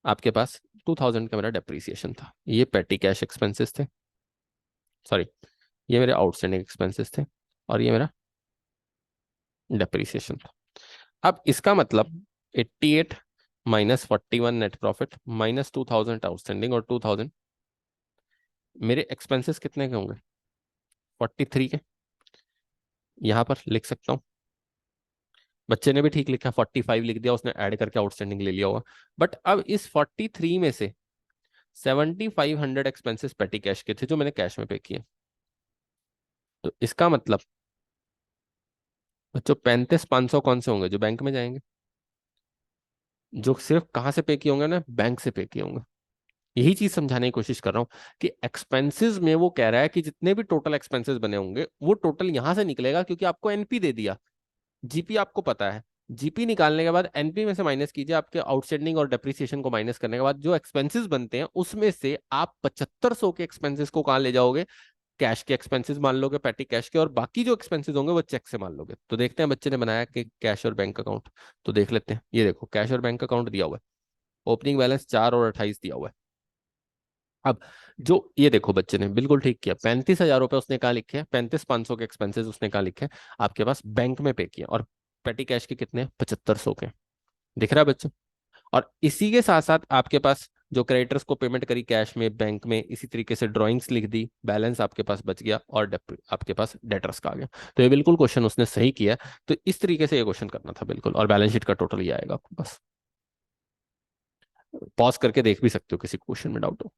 आपके पास 2000 का मेरा डेप्रीसिएशन था। ये पेटी कैश एक्सपेंसेस थे, सॉरी, ये मेरे आउटस्टैंडिंग एक्सपेंसेस थे, और ये मेरा डेप्रीसिएशन था। अब इसका मतलब 88 minus 41 net profit minus 2000 outstanding और 2000 मेरे एक्सपेंसेस कितने के होंगे, 43 के। यहां पर लिख सकता हूँ, बच्चे ने भी ठीक लिखा, 45 लिख दिया उसने, ऐड करके आउटस्टैंडिंग ले लिया होगा। बट अब इस 43 में से 7500 एक्सपेंसेस पेटी कैश के थे जो मैंने कैश में पे किए। तो इसका मतलब बच्चों 35,500 कौन से होंगे, जो बैंक में जाएंगे, जो सिर्फ कहाँ से पे किए होंगे ना, बैंक से पे किए होंगे। यही चीज समझाने की कोशिश कर रहा हूँ कि एक्सपेंसेस में वो कह रहा है कि जितने भी टोटल एक्सपेंसेस बने होंगे वो टोटल यहां से निकलेगा, क्योंकि आपको एनपी दे दिया, जीपी आपको पता है। जीपी निकालने के बाद एनपी में से माइनस कीजिए, आपके आउटस्टैंडिंग और डेप्रीसिएशन को माइनस करने के बाद जो एक्सपेंसेस बनते हैं उसमें से आप 7500 के एक्सपेंसेस को कहाँ ले जाओगे, कैश के एक्सपेंसेस मान लोगे, पैटी कैश के, और बाकी जो एक्सपेंसेस होंगे वो चेक से मान लोगे। तो देखते हैं बच्चे ने बनाया कि कैश और बैंक अकाउंट, तो देख लेते हैं। ये देखो कैश और बैंक अकाउंट दिया हुआ है, ओपनिंग बैलेंस 4 और 28 दिया हुआ है। अब जो ये देखो बच्चे ने बिल्कुल ठीक किया, 35,000 रुपए उसने कहा लिखे हैं, 35,500 के एक्सपेंसेस उसने कहा लिखे हैं आपके पास बैंक में पे किया, और पेटी कैश के कितने, 7500 के। दिख रहा है बच्चों। और इसी के साथ साथ आपके पास जो क्रेडिटर्स को पेमेंट करी कैश में बैंक में, इसी तरीके से ड्राइंग्स लिख दी, बैलेंस आपके पास बच गया, और आपके पास डेटर्स का आ गया। तो ये बिल्कुल क्वेश्चन उसने सही किया। तो इस तरीके से ये क्वेश्चन करना था बिल्कुल, और बैलेंस शीट का टोटल ये आएगा आपको। बस पॉज करके देख भी सकते हो किसी क्वेश्चन में डाउट हो।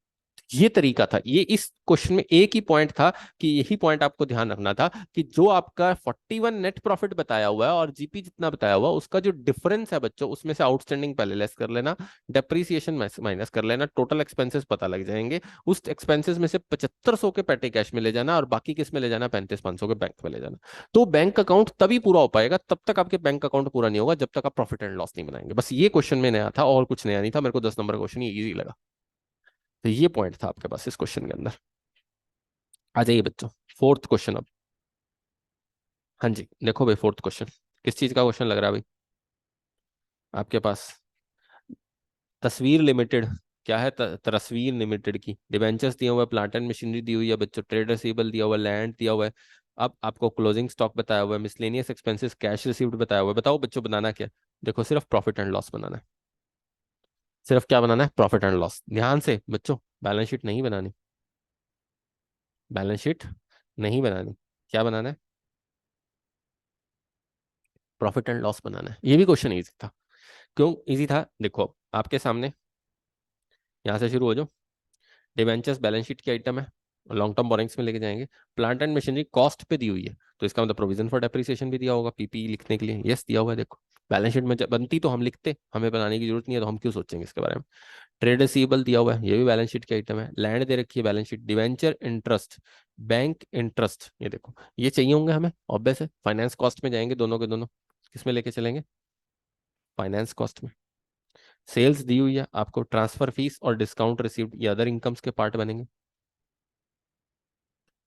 ये तरीका था, ये इस क्वेश्चन में एक ही पॉइंट था, कि यही पॉइंट आपको ध्यान रखना था कि जो आपका 41 नेट प्रॉफिट बताया हुआ है और जीपी जितना बताया हुआ, उसका जो डिफरेंस है बच्चों, उसमें से आउटस्टैंडिंग पहले लेस कर लेना, डेप्रीसिएशन माइनस कर लेना, टोटल एक्सपेंसेस पता लग जाएंगे। उस एक्सपेंसेस में से 7500 के पेटी कैश में ले जाना, और बाकी किस में ले जाना, 35,500 के बैंक में ले जाना। तो बैंक अकाउंट तभी पूरा हो पाएगा, तब तक आपके बैंक अकाउंट पूरा नहीं होगा जब तक आप प्रॉफिट एंड लॉस नहीं बनाएंगे। बस ये क्वेश्चन में नया था, और कुछ नया नहीं था। मेरे को 10 नंबर क्वेश्चन ये इजी लगा। तो ये पॉइंट था आपके पास इस क्वेश्चन के अंदर। आ जाइए बच्चों, फोर्थ क्वेश्चन अब। हाँ जी देखो भाई, फोर्थ क्वेश्चन किस चीज का क्वेश्चन लग रहा है भाई आपके पास, तस्वीर लिमिटेड। क्या है, तस्वीर लिमिटेड की डिबेंचर्स दिया हुआ है, प्लांट एंड मशीनरी दी हुई है बच्चों, ट्रेड रिसीवेबल दिया हुआ है, लैंड दिया हुआ है। अब आपको क्लोजिंग स्टॉक बताया हुआ है, मिसलेनियस एक्सपेंसेस, कैश रिसीव्ड बताया हुआ है। बताओ बच्चों बनाना क्या है? देखो सिर्फ प्रॉफिट एंड लॉस बनाना है, सिर्फ क्या बनाना है, प्रॉफिट एंड लॉस। ध्यान से बच्चों, बैलेंस शीट नहीं बनानी, बैलेंस शीट नहीं बनानी। क्या बनाना है, प्रॉफिट एंड लॉस बनाना है। ये भी क्वेश्चन इजी था। क्यों इजी था, देखो आपके सामने, यहाँ से शुरू हो जाओ। डिवेंचर्स बैलेंस शीट की आइटम है, लॉन्ग टर्म बोरिंग्स में लेके जाएंगे। प्लांट एंड मशीनरी कॉस्ट पे दी हुई है, तो इसका मतलब प्रोविजन फॉर डेप्रिसिएशन भी दिया होगा, पीपी लिखने के लिए, यस दिया हुआ है। देखो बैलेंस शीट में जब बनती तो हम लिखते, हमें बनाने की जरूरत नहीं है, तो हम क्यों सोचेंगे इसके बारे में। ट्रेड रिसीवेबल दिया हुआ है, ये भी बैलेंस शीट की आइटम है। लैंड दे रखी है, balance sheet. Debenture interest, bank interest, ये देखो ये चाहिए होंगे हमें, ऑब्वियस है। फाइनेंस कॉस्ट में जाएंगे दोनों के दोनों, किस में लेके चलेंगे, फाइनेंस कॉस्ट में। सेल्स दी हुई है आपको, ट्रांसफर फीस और डिस्काउंट रिसीव्ड ये अदर इनकम्स के पार्ट बनेंगे।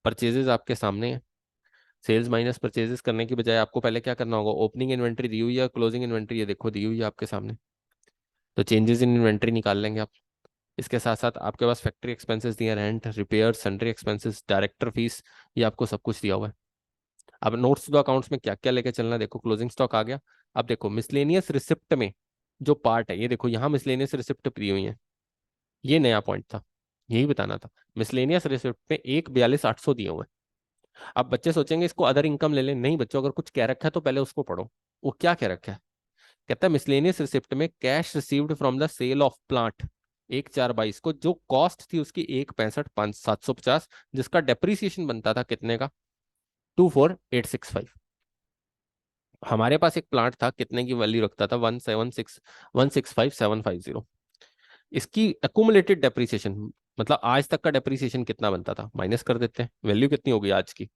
परचेजेस आपके सामने है, सेल्स माइनस परचेजेस करने की बजाय आपको पहले क्या करना होगा, ओपनिंग इन्वेंट्री दी हुई है, क्लोजिंग इन्वेंट्री ये देखो दी हुई है आपके सामने, तो चेंजेस इन इन्वेंट्री निकाल लेंगे आप। इसके साथ साथ आपके पास फैक्ट्री एक्सपेंसेस दिए, rent, repair, sundry expenses, director fees, ये आपको सब कुछ दिया हुआ है। अब नोट्स टू अकाउंट्स में क्या क्या लेके चलना है, देखो क्लोजिंग स्टॉक आ गया। अब देखो मिसलेनियस रिसिप्ट में जो पार्ट है, ये देखो यहाँ मिसलेनियस रिसिप्ट दी हुई है, ये नया पॉइंट था, यही बताना था। मिसलेनियस रिसिप्ट में 1,42,800 दिए हुए हैं। अब बच्चे सोचेंगे इसको अदर इनकम ले लें, नहीं बच्चों, अगर कुछ कह रखा है तो पहले उसको पढ़ो। वो क्या कह रखा है, कहता है मिसलेनियस रिसिप्ट में cash received from the sale of plant 1,422 को जो कॉस्ट थी उसकी 1,65,750, जिसका डेप्रीसिएशन बनता था कितने का, 24,865। हमारे पास एक प्लांट था, कितने की वैल्यू रखता था, 1,65,750। इसकी अकुमुलेटेड डेप्रीसिएशन, मतलब आज तक का डेप्रीसिएशन कितना बनता था, माइनस कर देते हैं, वैल्यू कितनी होगी आज की,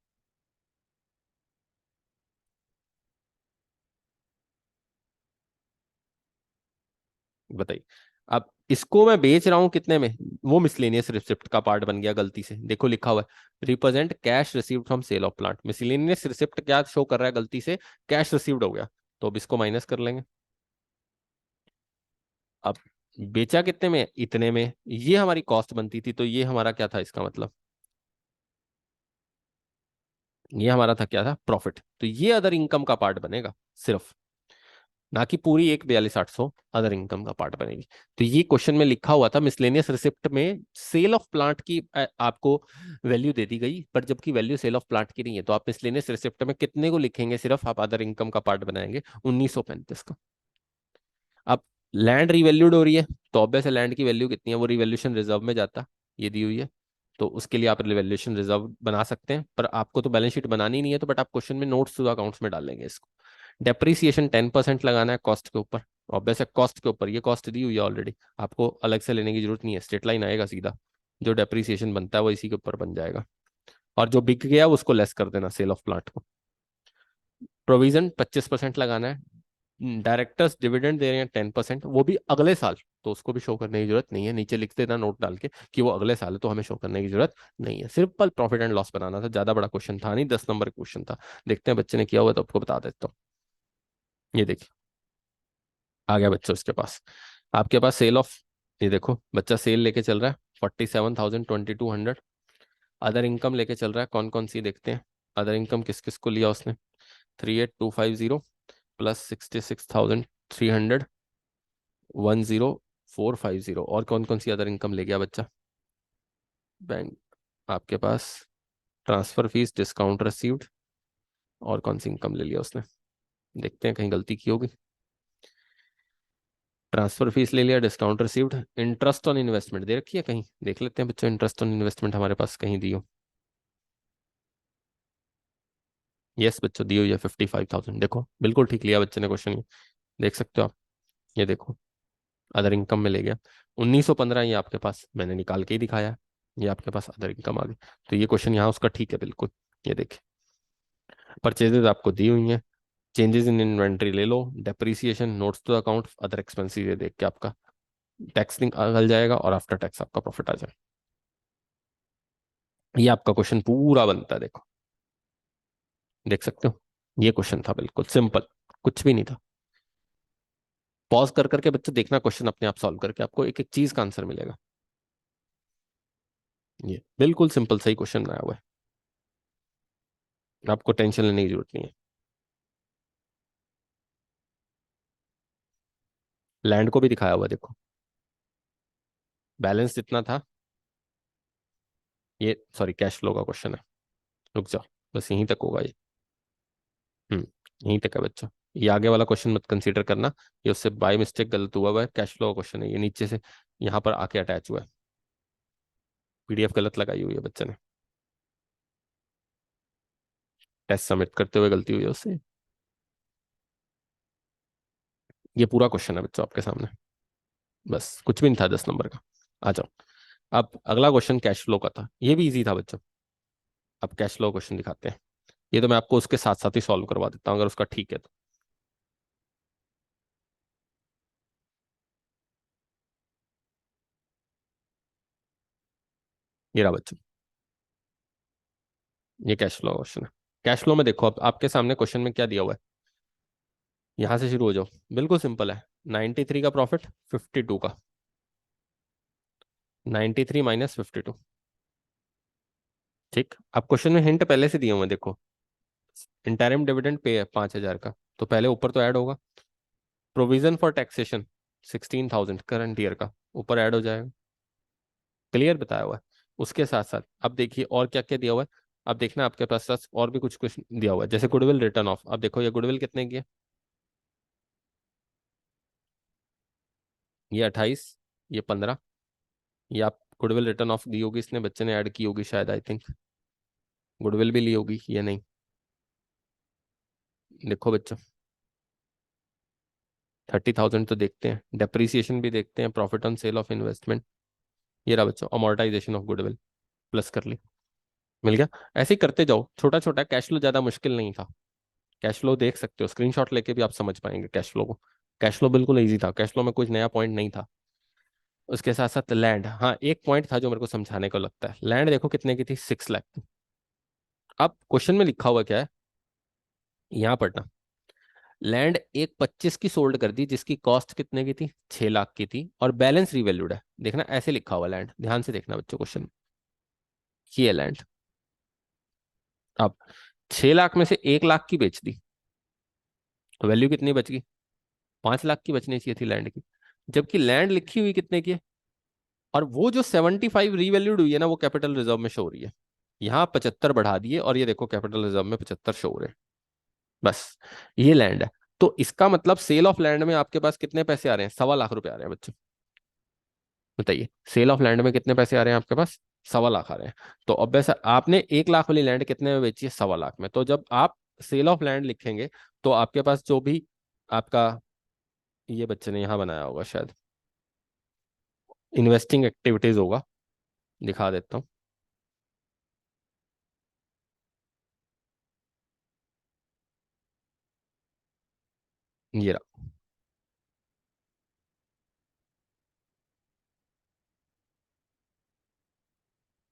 बताइए। अब इसको मैं बेच रहा हूं कितने में, वो मिसलेनियस रिसिप्ट का पार्ट बन गया गलती से, देखो लिखा हुआ है represent cash received from sale of plant, miscellaneous receipt क्या शो कर रहा है गलती से, कैश रिसीव्ड हो गया, तो अब इसको माइनस कर लेंगे। अब बेचा कितने में, इतने में, ये हमारी कॉस्ट बनती थी, तो ये हमारा क्या था, इसका मतलब ये हमारा था क्या था, प्रॉफिट, तो ये अदर इनकम का पार्ट बनेगा सिर्फ, ना कि पूरी 1,42,800 अदर इनकम का पार्ट बनेगी। तो ये क्वेश्चन में लिखा हुआ था मिसलेनियस रिसिप्ट में सेल ऑफ प्लांट की आपको वैल्यू दे दी गई, पर जबकि वैल्यू सेल ऑफ प्लांट की नहीं है, तो आप मिसलेनियस रिसिप्ट में कितने को लिखेंगे, सिर्फ आप अदर इनकम का पार्ट बनाएंगे, 1,935 का। अब लैंड रिवैल्यूड हो रही है, तो ऑब्वियस है लैंड की वैल्यू कितनी है, वो रिवैल्यूएशन रिजर्व में जाता, ये दी हुई है, तो उसके लिए आप रिवैल्यूएशन रिजर्व बना सकते हैं, पर आपको तो बैलेंस शीट बनानी नहीं है, तो बट आप क्वेश्चन में नोट्स टू अकाउंट्स में डालेंगे इसको। डेप्रीसिएशन 10% लगाना है कॉस्ट के ऊपर, ऑब्वियस है कॉस्ट के ऊपर, ये कॉस्ट दी हुई है ऑलरेडी, आपको अलग से लेने की जरूरत नहीं है, स्ट्रेट लाइन आएगा सीधा, जो डेप्रीसिएशन बनता है वो इसी के ऊपर बन जाएगा, और जो बिक गया उसको लेस कर देना सेल ऑफ प्लांट को। प्रोविजन 25% लगाना है, डायरेक्टर्स डिविडेंड दे रहे हैं 10%, वो भी अगले साल, तो उसको भी शो करने की जरूरत नहीं है, नीचे लिख देना नोट डाल के कि वो अगले साल है, तो हमें शो करने की जरूरत नहीं है, सिंपल प्रॉफिट एंड लॉस बनाना था, ज्यादा बड़ा क्वेश्चन था नहीं, 10 नंबर क्वेश्चन था। देखते हैं बच्चे ने किया हुआ तो आपको बता देता हूँ। ये देखिए आ गया बच्चों इसके पास, आपके पास सेल ऑफ, ये देखो बच्चा सेल लेके चल रहा है 47,2200, अदर इनकम लेके चल रहा है, कौन कौन सी देखते हैं, अदर इनकम किस किस को लिया उसने, 38,250 प्लस 66,300, 10,450, और कौन कौन सी अदर इनकम ले गया बच्चा, बैंक, आपके पास ट्रांसफर फीस, डिस्काउंट रिसीव्ड, और कौन सी इनकम ले लिया उसने, देखते हैं कहीं गलती की होगी, ट्रांसफर फीस ले लिया, discount received, interest on investment दे रखी है कहीं, देख लेते हैं बच्चों, इंटरेस्ट ऑन इन्वेस्टमेंट हमारे पास कहीं दी हो, यस बच्चों दी हुई है 55,000, देखो बिल्कुल ठीक लिया बच्चे ने क्वेश्चन, देख सकते हो आप, ये देखो अदर इनकम में ले गया, 1,915, ये आपके पास मैंने निकाल के ही दिखाया है, ये आपके पास अदर इनकम आ गई, तो ये क्वेश्चन यहाँ उसका ठीक है बिल्कुल। ये देखिए परचेजेस आपको दी हुई हैं, चेंजेस इन इन्वेंट्री ले लो, depreciation, notes to account, other expenses, ये देख के आपका टैक्स निकल जाएगा और आफ्टर टैक्स आपका प्रॉफिट आ जाएगा, ये आपका क्वेश्चन पूरा बनता है, देखो देख सकते हो, ये क्वेश्चन था बिल्कुल सिंपल, कुछ भी नहीं था। पॉज कर करके बच्चे देखना क्वेश्चन अपने आप सॉल्व करके, आपको एक एक चीज का आंसर मिलेगा, ये बिल्कुल सिंपल सही क्वेश्चन बनाया हुआ है, आपको टेंशन लेने की जरूरत नहीं है। लैंड को भी दिखाया हुआ है, देखो बैलेंस जितना था, ये सॉरी कैश फ्लो का क्वेश्चन है, रुक जाओ, बस यहीं तक होगा ये, हम्म, यहीं तक है बच्चों, ये आगे वाला क्वेश्चन मत कंसीडर करना, ये उससे बाय मिस्टेक गलत हुआ है, कैश फ्लो का क्वेश्चन है, ये नीचे से यहाँ पर आके अटैच हुआ है, पीडीएफ गलत लगाई हुई है बच्चे ने, टेस्ट सबमिट करते हुए गलती हुई है उससे, ये पूरा क्वेश्चन है बच्चों आपके सामने, बस कुछ भी नहीं था 10 नंबर का। आ जाओ, अब अगला क्वेश्चन कैश फ्लो का था, ये भी इजी था बच्चों, अब कैश फ्लो क्वेश्चन दिखाते हैं, ये तो मैं आपको उसके साथ साथ ही सॉल्व करवा देता हूँ अगर उसका ठीक है तो, ये रहा बच्चों, ये कैश फ्लो क्वेश्चन है, कैश फ्लो में देखो, अब आपके सामने क्वेश्चन में क्या दिया हुआ है, यहां से शुरू हो जाओ। बिल्कुल सिंपल है, 93 का प्रॉफिट 52 का, 93 माइनस 52। ठीक, अब क्वेश्चन में हिंट पहले से दिए हुए हैं, देखो इंटरिम डिविडेंड पे है 5,000 का, तो पहले ऊपर तो ऐड होगा। Provision for taxation 16,000 current year का, ऊपर ऐड हो जाएगा। क्लियर बताया हुआ है। उसके साथ साथ अब देखिए और क्या क्या दिया हुआ है। अब देखना आपके पास पास और भी कुछ कुछ दिया हुआ है, जैसे गुडविल रिटर्न ऑफ। अब देखो ये गुडविल कितने की है, ये 28, ये 15। ये आप गुडविल रिटर्न ऑफ दी होगी, इसने बच्चे ने ऐड की होगी शायद, आई थिंक। गुडविल भी ली होगी या नहीं, देखो बच्चों। 30,000 तो देखते हैं, डेप्रिसिएशन भी देखते हैं, profit on sale of investment. ये रहा बच्चों अमोर्टाइजेशन ऑफ गुडविल, प्लस कर ली, मिल गया। ऐसे ही करते जाओ, छोटा छोटा। कैश फ्लो ज्यादा मुश्किल नहीं था। कैश फ्लो देख सकते हो, स्क्रीनशॉट लेके भी आप समझ पाएंगे कैश फ्लो को। कैश फ्लो बिल्कुल इजी था, कैश फ्लो में कुछ नया पॉइंट नहीं था। उसके साथ साथ लैंड, हाँ एक पॉइंट था जो मेरे को समझाने को लगता है। लैंड देखो कितने की थी, 6 लाख की। अब क्वेश्चन में लिखा हुआ क्या है, यहाँ पढ़ना। लैंड एक 25 की सोल्ड कर दी, जिसकी कॉस्ट कितने की थी, 6 लाख की थी, और बैलेंस रिवैल्यूड है। देखना ऐसे लिखा हुआ लैंड, ध्यान से देखना बच्चों क्वेश्चन। ये है लैंड। अब 6 लाख में से 1 लाख की बेच दी, तो वैल्यू कितनी बच गई, 5 लाख की बचनी चाहिए थी लैंड की। जबकि लैंड लिखी हुई कितने की है, और वो जो 75 रीवैल्यूड हुई है ना, वो कैपिटल रिजर्व में शो हो रही है। यहाँ 75 बढ़ा दिए, और ये देखो कैपिटल रिजर्व में 75 शो हो रहे हैं। बस ये लैंड है। तो इसका मतलब सेल ऑफ लैंड में आपके पास कितने पैसे आ रहे हैं, 1.25 लाख रुपए आ रहे हैं बच्चों। बताइए, सेल ऑफ लैंड में कितने पैसे आ रहे हैं आपके पास, 1.25 लाख आ रहे हैं। तो ऑब्वियस है, आपने 1 लाख वाली लैंड कितने में बेची है, 1.25 लाख में। तो जब आप सेल ऑफ लैंड लिखेंगे, तो आपके पास जो भी आपका, ये बच्चे ने यहाँ बनाया होगा शायद, इन्वेस्टिंग एक्टिविटीज होगा, दिखा देता हूँ। ये रहा,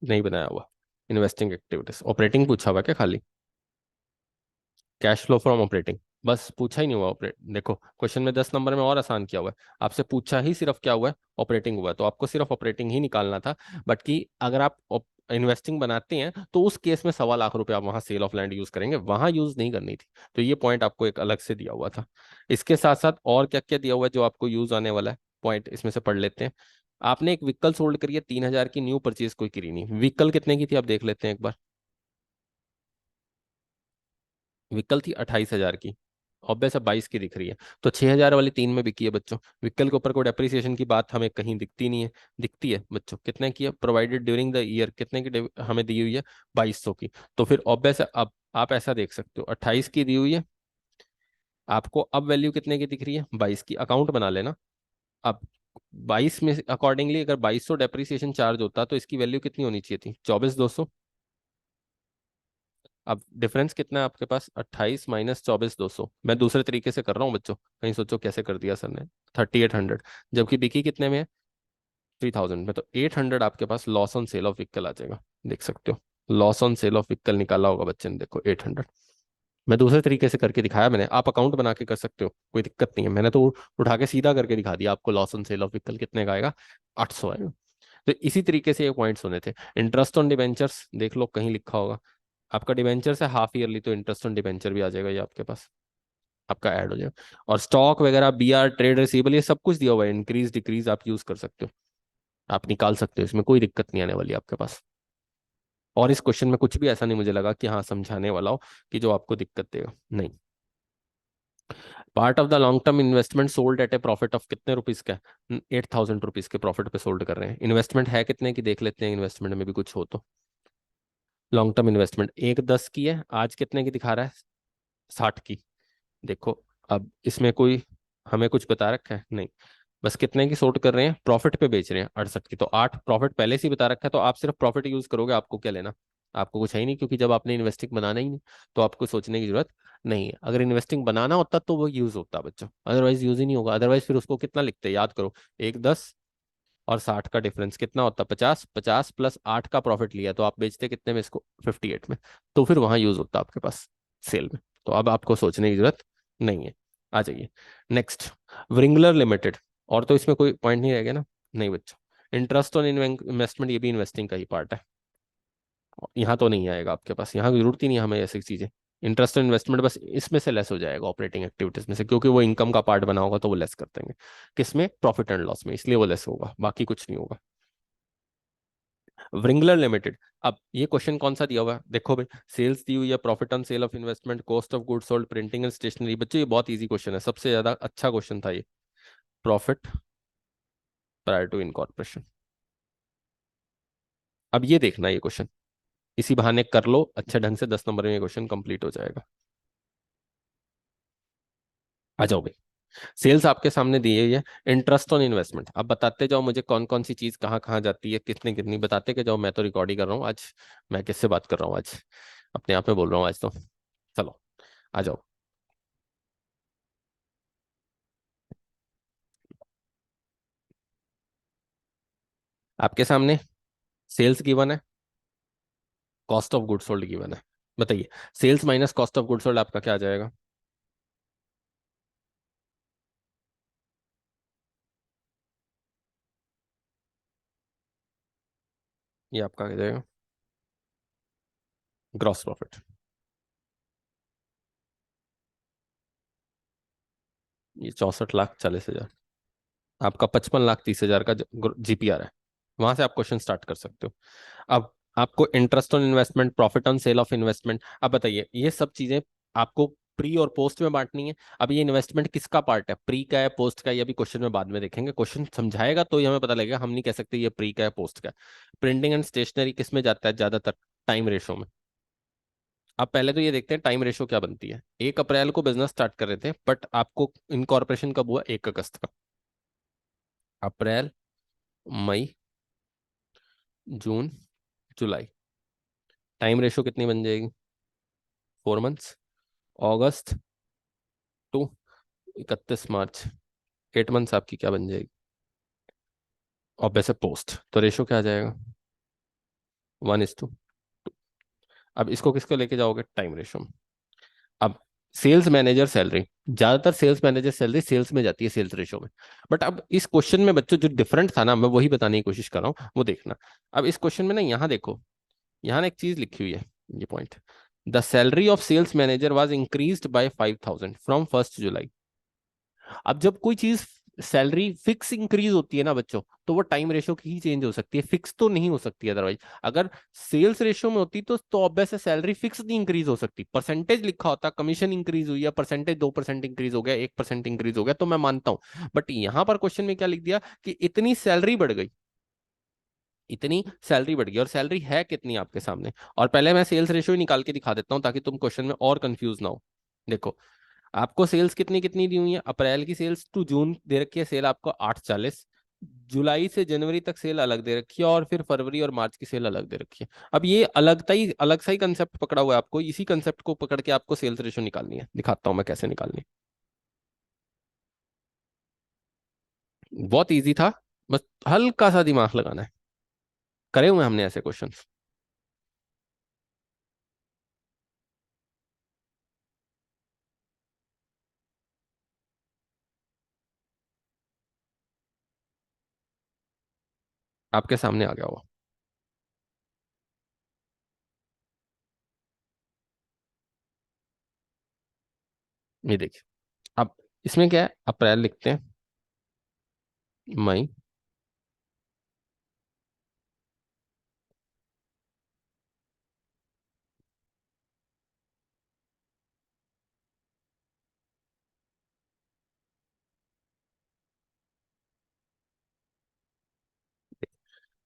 नहीं बनाया हुआ। इन्वेस्टिंग एक्टिविटीज, ऑपरेटिंग पूछा हुआ क्या खाली, कैश फ्लो फ्रॉम ऑपरेटिंग, बस पूछा ही नहीं हुआ ऑपरेट। देखो क्वेश्चन में 10 नंबर में और आसान किया हुआ है, आपसे पूछा ही सिर्फ क्या हुआ है, ऑपरेटिंग हुआ है, तो आपको सिर्फ ऑपरेटिंग ही निकालना था। बट कि अगर आप इन्वेस्टिंग बनाते हैं, तो उस केस में 1.25 लाख रुपए आप वहां सेल ऑफ लैंड यूज करेंगे, वहां यूज नहीं करनी थी। तो ये पॉइंट आपको एक अलग से दिया हुआ था। इसके साथ साथ और क्या क्या दिया हुआ है जो आपको यूज आने वाला है, पॉइंट इसमें से पढ़ लेते हैं। आपने एक व्हीकल सोल्ड करी है 3,000 की, न्यू परचेज कोई करी नहीं। व्हीकल कितने की थी आप देख लेते हैं एक बार। व्हीकल थी 28,000 की, ऑब्वियस है 22 की दिख रही है। तो 6,000 वाली 3 में बिकी है बच्चों। व्हीकल के ऊपर कोई डेप्रिसिएशन की बात हमें कहीं दिखती नहीं है। दिखती है बच्चों, कितने की है, प्रोवाइडेड ड्यूरिंग द ईयर, कितने की हमें दी हुई है, 2200 की। तो फिर ऑब्वियस है, अब आप ऐसा देख सकते हो, 28 की दी हुई है आपको, अब वैल्यू कितने की दिख रही है, 22 की। अकाउंट बना लेना। अब 22 में अकॉर्डिंगली अगर 2200 डेप्रिसिएशन चार्ज होता, तो इसकी वैल्यू कितनी होनी चाहिए थी, 24,200। अब डिफरेंस कितना है आपके पास, 28 माइनस 24,200। मैं दूसरे तरीके से कर रहा हूँ बच्चों, कहीं सोचो कैसे कर दिया सर ने, 3,800। जबकि बिकी कितने में है, 3,000 में। तो 800 आपके पास loss on sale of vehicle आ जाएगा, देख सकते हो। Loss on sale of vehicle निकाला होगा बच्चे ने, देखो 800। मैं दूसरे तरीके से करके दिखाया मैंने, आप अकाउंट बना के कर सकते हो, कोई दिक्कत नहीं है। मैंने तो उठा के सीधा करके दिखा दिया आपको, loss on sale of vehicle कितने का आएगा, 800 आएगा। तो इसी तरीके से ये पॉइंट्स होने थे। इंटरेस्ट ऑन डिबेंचर्स देख लो, कहीं लिखा होगा आपका, डिबेंचर से हाफ ईयरली, तो इंटरेस्ट ऑन डिबेंचर भी आ जाएगा ये आपके पास, आपका ऐड हो जाएगा। और स्टॉक वगैरह, बीआर, ट्रेड रिसीवेबल, ये सब कुछ दिया हुआ है, इंक्रीज डिक्रीज आप यूज कर सकते हो, आप निकाल सकते हो, इसमें कोई दिक्कत नहीं आने वाली आपके पास। और इस क्वेश्चन में कुछ भी ऐसा नहीं मुझे लगा कि हाँ समझाने वाला हो कि जो आपको दिक्कत देगा, नहीं। Part of the long term investment sold at A profit of कितने रुपीज का, 8,000 रुपीज के प्रॉफिट पे सोल्ड कर रहे हैं। इन्वेस्टमेंट है कितने की देख लेते हैं, इन्वेस्टमेंट में भी कुछ हो तो। लॉन्ग टर्म इन्वेस्टमेंट 1,10 की है, आज कितने की दिखा रहा है, 60 की। देखो अब इसमें कोई हमें कुछ बता रखा है नहीं, बस कितने की सोल्ड कर रहे हैं, प्रॉफिट पे बेच रहे हैं 68 की। तो 8 प्रॉफिट पहले से ही बता रखा है, तो आप सिर्फ प्रॉफिट यूज करोगे, आपको क्या लेना, आपको कुछ है ही नहीं, क्योंकि जब आपने इन्वेस्टिंग बनाना ही नहीं, तो आपको सोचने की जरूरत नहीं है। अगर इन्वेस्टिंग बनाना होता तो वो यूज होता बच्चों, अदरवाइज यूज ही नहीं होगा। अदरवाइज फिर उसको कितना लिखते हैं, याद करो, 1,10 और 60 का डिफरेंस कितना होता है? 50। 50 प्लस 8 का प्रॉफिट लिया तो आप बेचते कितने में इसको? 58 में। तो फिर वहां यूज होता है आपके पास सेल में। तो अब आपको सोचने की जरूरत नहीं है। आ जाइए नेक्स्ट, व्रिंगलर लिमिटेड। और तो इसमें कोई पॉइंट नहीं रह गया ना? नहीं बच्चों, इंटरेस्ट ऑन इन्वेस्टमेंट ये भी इन्वेस्टिंग का ही पार्ट है। यहाँ तो नहीं आएगा आपके पास, यहाँ की जरूरत ही नहीं है हमें ऐसी चीजें। इंटरेस्ट ऑन इन्वेस्टमेंट बस इसमें से लेस हो जाएगा ऑपरेटिंग एक्टिविटीज में से, क्योंकि वो इनकम का पार्ट बना होगा तो वो लेस कर देंगे। किसमें? प्रॉफिट एंड लॉस में, इसलिए वो लेस होगा, बाकी कुछ नहीं होगा। व्रिंगलर लिमिटेड। अब ये क्वेश्चन कौन सा दिया हुआ है देखो भाई, सेल्स दी हुई है, profit on sale of investment, cost of goods sold, printing and stationery. बच्चों ये बहुत इजी क्वेश्चन है, सबसे ज्यादा अच्छा क्वेश्चन था ये। Profit prior to incorporation. अब ये देखना ये क्वेश्चन, इसी बहाने कर लो अच्छे ढंग से, 10 नंबर में ये क्वेश्चन कंप्लीट हो जाएगा। आ जाओ भाई, सेल्स आपके सामने दी हुई है, इंटरेस्ट ऑन इन्वेस्टमेंट। अब बताते जाओ मुझे कौन कौन सी चीज कहाँ कहाँ जाती है, कितनी कितनी, बताते के जाओ। मैं तो रिकॉर्ड ही कर रहा हूँ आज। मैं किससे बात कर रहा हूँ आज? अपने आप में बोल रहा हूँ आज तो। चलो आ जाओ। आपके सामने सेल्स गिवन है, cost of good sold given है। बताइए, sales minus cost of good sold आपका क्या आ जाएगा? ये आपका आ जाएगा ग्रॉस प्रॉफिट। ये 64,40,000। आपका 55,30,000 का जीपीआर है। वहां से आप क्वेश्चन स्टार्ट कर सकते हो। अब आपको interest on investment, profit on sale of investment, अब बताइए ये सब चीजें आपको प्री और पोस्ट में बांटनी है। अब ये इन्वेस्टमेंट किसका पार्ट है, प्री का है पोस्ट का है, ये भी क्वेश्चन में बाद में देखेंगे, क्वेश्चन समझाएगा तो ही हमें पता लगेगा, हम नहीं कह सकते ये प्री का है पोस्ट का है। प्रिंटिंग एंड स्टेशनरी किस में जाता है ज्यादातर? टाइम रेशो में। अब पहले तो ये देखते हैं टाइम रेशो क्या बनती है। 1 अप्रैल को बिजनेस स्टार्ट कर रहे थे, बट आपको इनकॉर्पोरेशन कब हुआ? 1 अगस्त का। अप्रैल, मई, जून, जुलाई। टाइम रेशो कितनी बन जाएगी? 4 months. August to 31 March, 8 months आपकी क्या बन जाएगी? और वैसे पोस्ट तो रेशो क्या आ जाएगा? 1:2। अब इसको किसको लेके जाओगे? टाइम रेशो में। अब सेल्स मैनेजर सैलरी, ज्यादातर सेल्स मैनेजर सैलरी सेल्स में जाती है, सेल्स रेशो में। बट अब इस क्वेश्चन में बच्चों जो डिफरेंट था ना, मैं वही बताने की कोशिश कर रहा हूँ, वो देखना। अब इस क्वेश्चन में ना, यहाँ देखो, यहाँ ना एक चीज लिखी हुई है, ये point. The salary of sales manager was increase by 5,000 from 1 July. अब जब कोई चीज सैलरी फिक्स इंक्रीज होती है ना बच्चों, तो वो टाइम रेशो की ही चेंज हो सकती है, फिक्स तो नहीं हो सकती अदरवाइज। अगर सेल्स रेशो में होती तो ऑब्वियस है सैलरी फिक्स नहीं इंक्रीज हो सकती। परसेंटेज लिखा होता, कमीशन इंक्रीज हुई है, परसेंटेज 2% इंक्रीज हो गया, 1% इंक्रीज हो गया, तो मैं मानता हूं। बट यहां पर क्वेश्चन में क्या लिख दिया कि इतनी सैलरी बढ़ गई, इतनी सैलरी बढ़ गई, और सैलरी है कितनी आपके सामने। और पहले मैं सेल्स रेशो ही निकाल के दिखा देता हूं ताकि तुम क्वेश्चन में और कंफ्यूज ना हो। देखो, आपको सेल्स कितनी कितनी दी हुई है? अप्रैल की सेल्स टू जून दे रखी है सेल आपको 840। जुलाई से जनवरी तक सेल अलग दे रखी है, और फिर फरवरी और मार्च की सेल अलग दे रखी है। अब ये अलग सा ही कंसेप्ट पकड़ा हुआ है, आपको इसी कंसेप्ट को पकड़ के आपको सेल्स रेशो निकालनी है। दिखाता हूं मैं कैसे निकालनी है। बहुत इजी था, बस हल्का सा दिमाग लगाना है। करे हुए हमने ऐसे क्वेश्चन। आपके सामने आ गया हुआ, ये देखिए। अब इसमें क्या है, अप्रैल लिखते हैं, मई,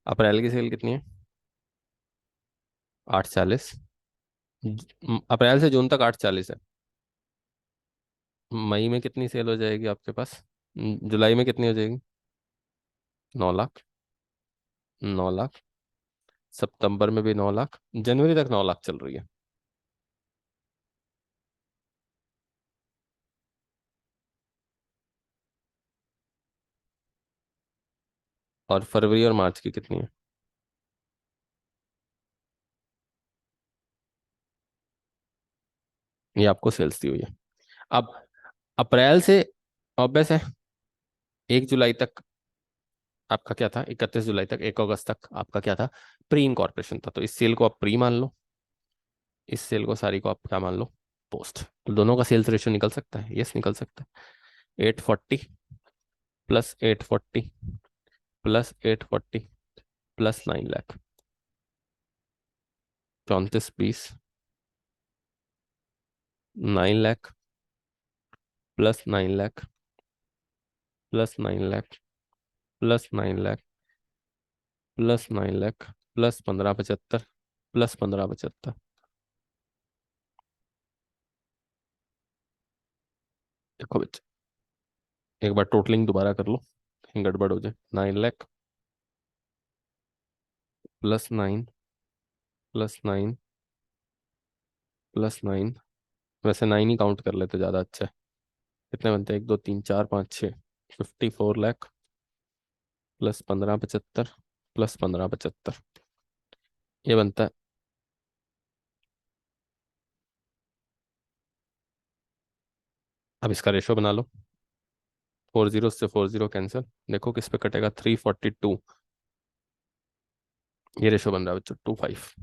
अप्रैल की सेल कितनी है? 840। अप्रैल से जून तक 840 है। मई में कितनी सेल हो जाएगी आपके पास? जुलाई में कितनी हो जाएगी? 9 लाख। 9 लाख। सितंबर में भी 9 लाख, जनवरी तक 9 लाख चल रही है। और फरवरी और मार्च की कितनी है? ये आपको सेल्स दी हुई है। अब अप्रैल से ऑब्वियस है 1 जुलाई तक आपका क्या था, 31 जुलाई तक, 1 अगस्त तक आपका क्या था, प्री इनकॉर्पोरेशन था। तो इस सेल को आप प्री मान लो, इस सेल को सारी को आप क्या मान लो, पोस्ट। तो दोनों का सेल्स रेशियो निकल सकता है, यस निकल सकता है। 840 plus 840 plus 840 plus 9 lakh, 3420, 9 lakh plus 9 lakh plus 9 lakh plus 9 lakh plus 9 lakh plus 1575 plus 1575। देखो बच्चे, एक बार टोटलिंग दोबारा कर लो, कहीं गड़बड़ हो जाए। 9 लाख प्लस 9 प्लस 9 प्लस 9, वैसे 9 ही काउंट कर लेते ज़्यादा अच्छा है। कितने बनते हैं, 1 2 3 4 5 6, 54 लाख प्लस 1575 प्लस 1575, ये बनता है। अब इसका रेशो बना लो, 40 से 40 कैंसिल, देखो किस पे कटेगा, 342। ये रेशो बन रहा है बच्चों 25।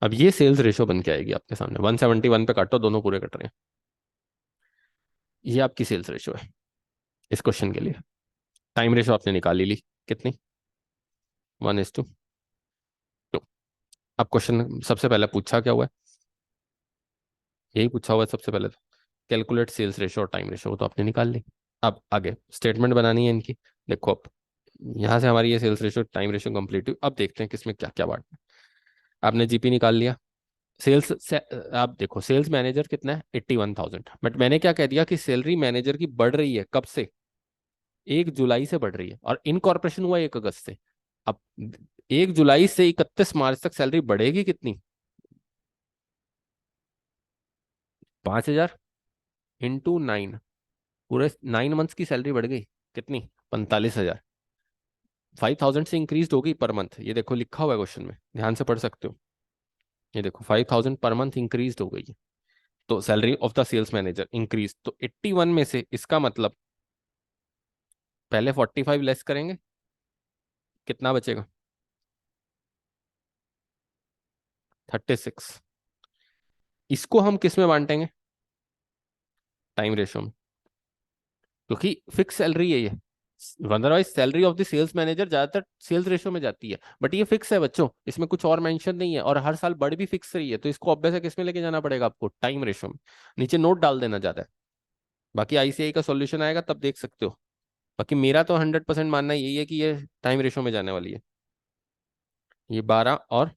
अब ये सेल्स रेशो बन के आएगी आपके सामने, 171 पे काटो, दोनों पूरे कट रहे हैं। ये आपकी सेल्स रेशो है इस क्वेश्चन के लिए। टाइम रेशो आपने निकाल ही ली, कितनी, 1:2। अब क्वेश्चन सबसे पहले पूछा क्या हुआ है, यही पूछा हुआ है सबसे पहले तो, कैलकुलेट सेल्स रेशो और टाइम रेशो, वो तो आपने निकाल ली। अब आगे स्टेटमेंट बनानी है इनकी। देखो अब यहाँ से हमारी ये sales ratio time ratio complete हुई। अब देखते हैं किसमें क्या क्या बांटना है। आपने जीपी निकाल लिया, सेल्स से, आप देखो सेल्स मैनेजर कितना है, 81,000, बट मैंने क्या कह दिया कि सैलरी मैनेजर की बढ़ रही है, कब से, 1 जुलाई से बढ़ रही है, और इनकॉर्पोरेशन हुआ 1 अगस्त से। अब 1 जुलाई से 31 मार्च तक सैलरी बढ़ेगी कितनी, 5,000 इंटू 9, पूरे 9 मंथ्स की सैलरी बढ़ गई, कितनी, 45,000। 5,000 से इंक्रीज होगी पर मंथ, ये देखो लिखा हुआ है क्वेश्चन में, ध्यान से पढ़ सकते हो। ये देखो 5,000 पर मंथ इंक्रीज हो गई है। तो salary of the sales manager increase, तो 81 में से इसका मतलब पहले 45 लेस करेंगे, कितना बचेगा, 36। इसको हम किस में बांटेंगे, टाइम रेशो में, क्योंकि फिक्स सैलरी है ये। Otherwise salary of the sales manager ज्यादातर सेल्स रेशो में जाती है, बट ये फिक्स है बच्चों, इसमें कुछ और मेंशन नहीं है, और हर साल बढ़ भी फिक्स रही है, तो इसको ऑब्वियस है किस में लेके जाना पड़ेगा आपको, टाइम रेशो में। नीचे नोट डाल देना ज्यादा है, बाकी आईसीआई का सॉल्यूशन आएगा तब देख सकते हो। बाकी मेरा तो 100% मानना यही है कि ये टाइम रेशो में जाने वाली है। ये 12 और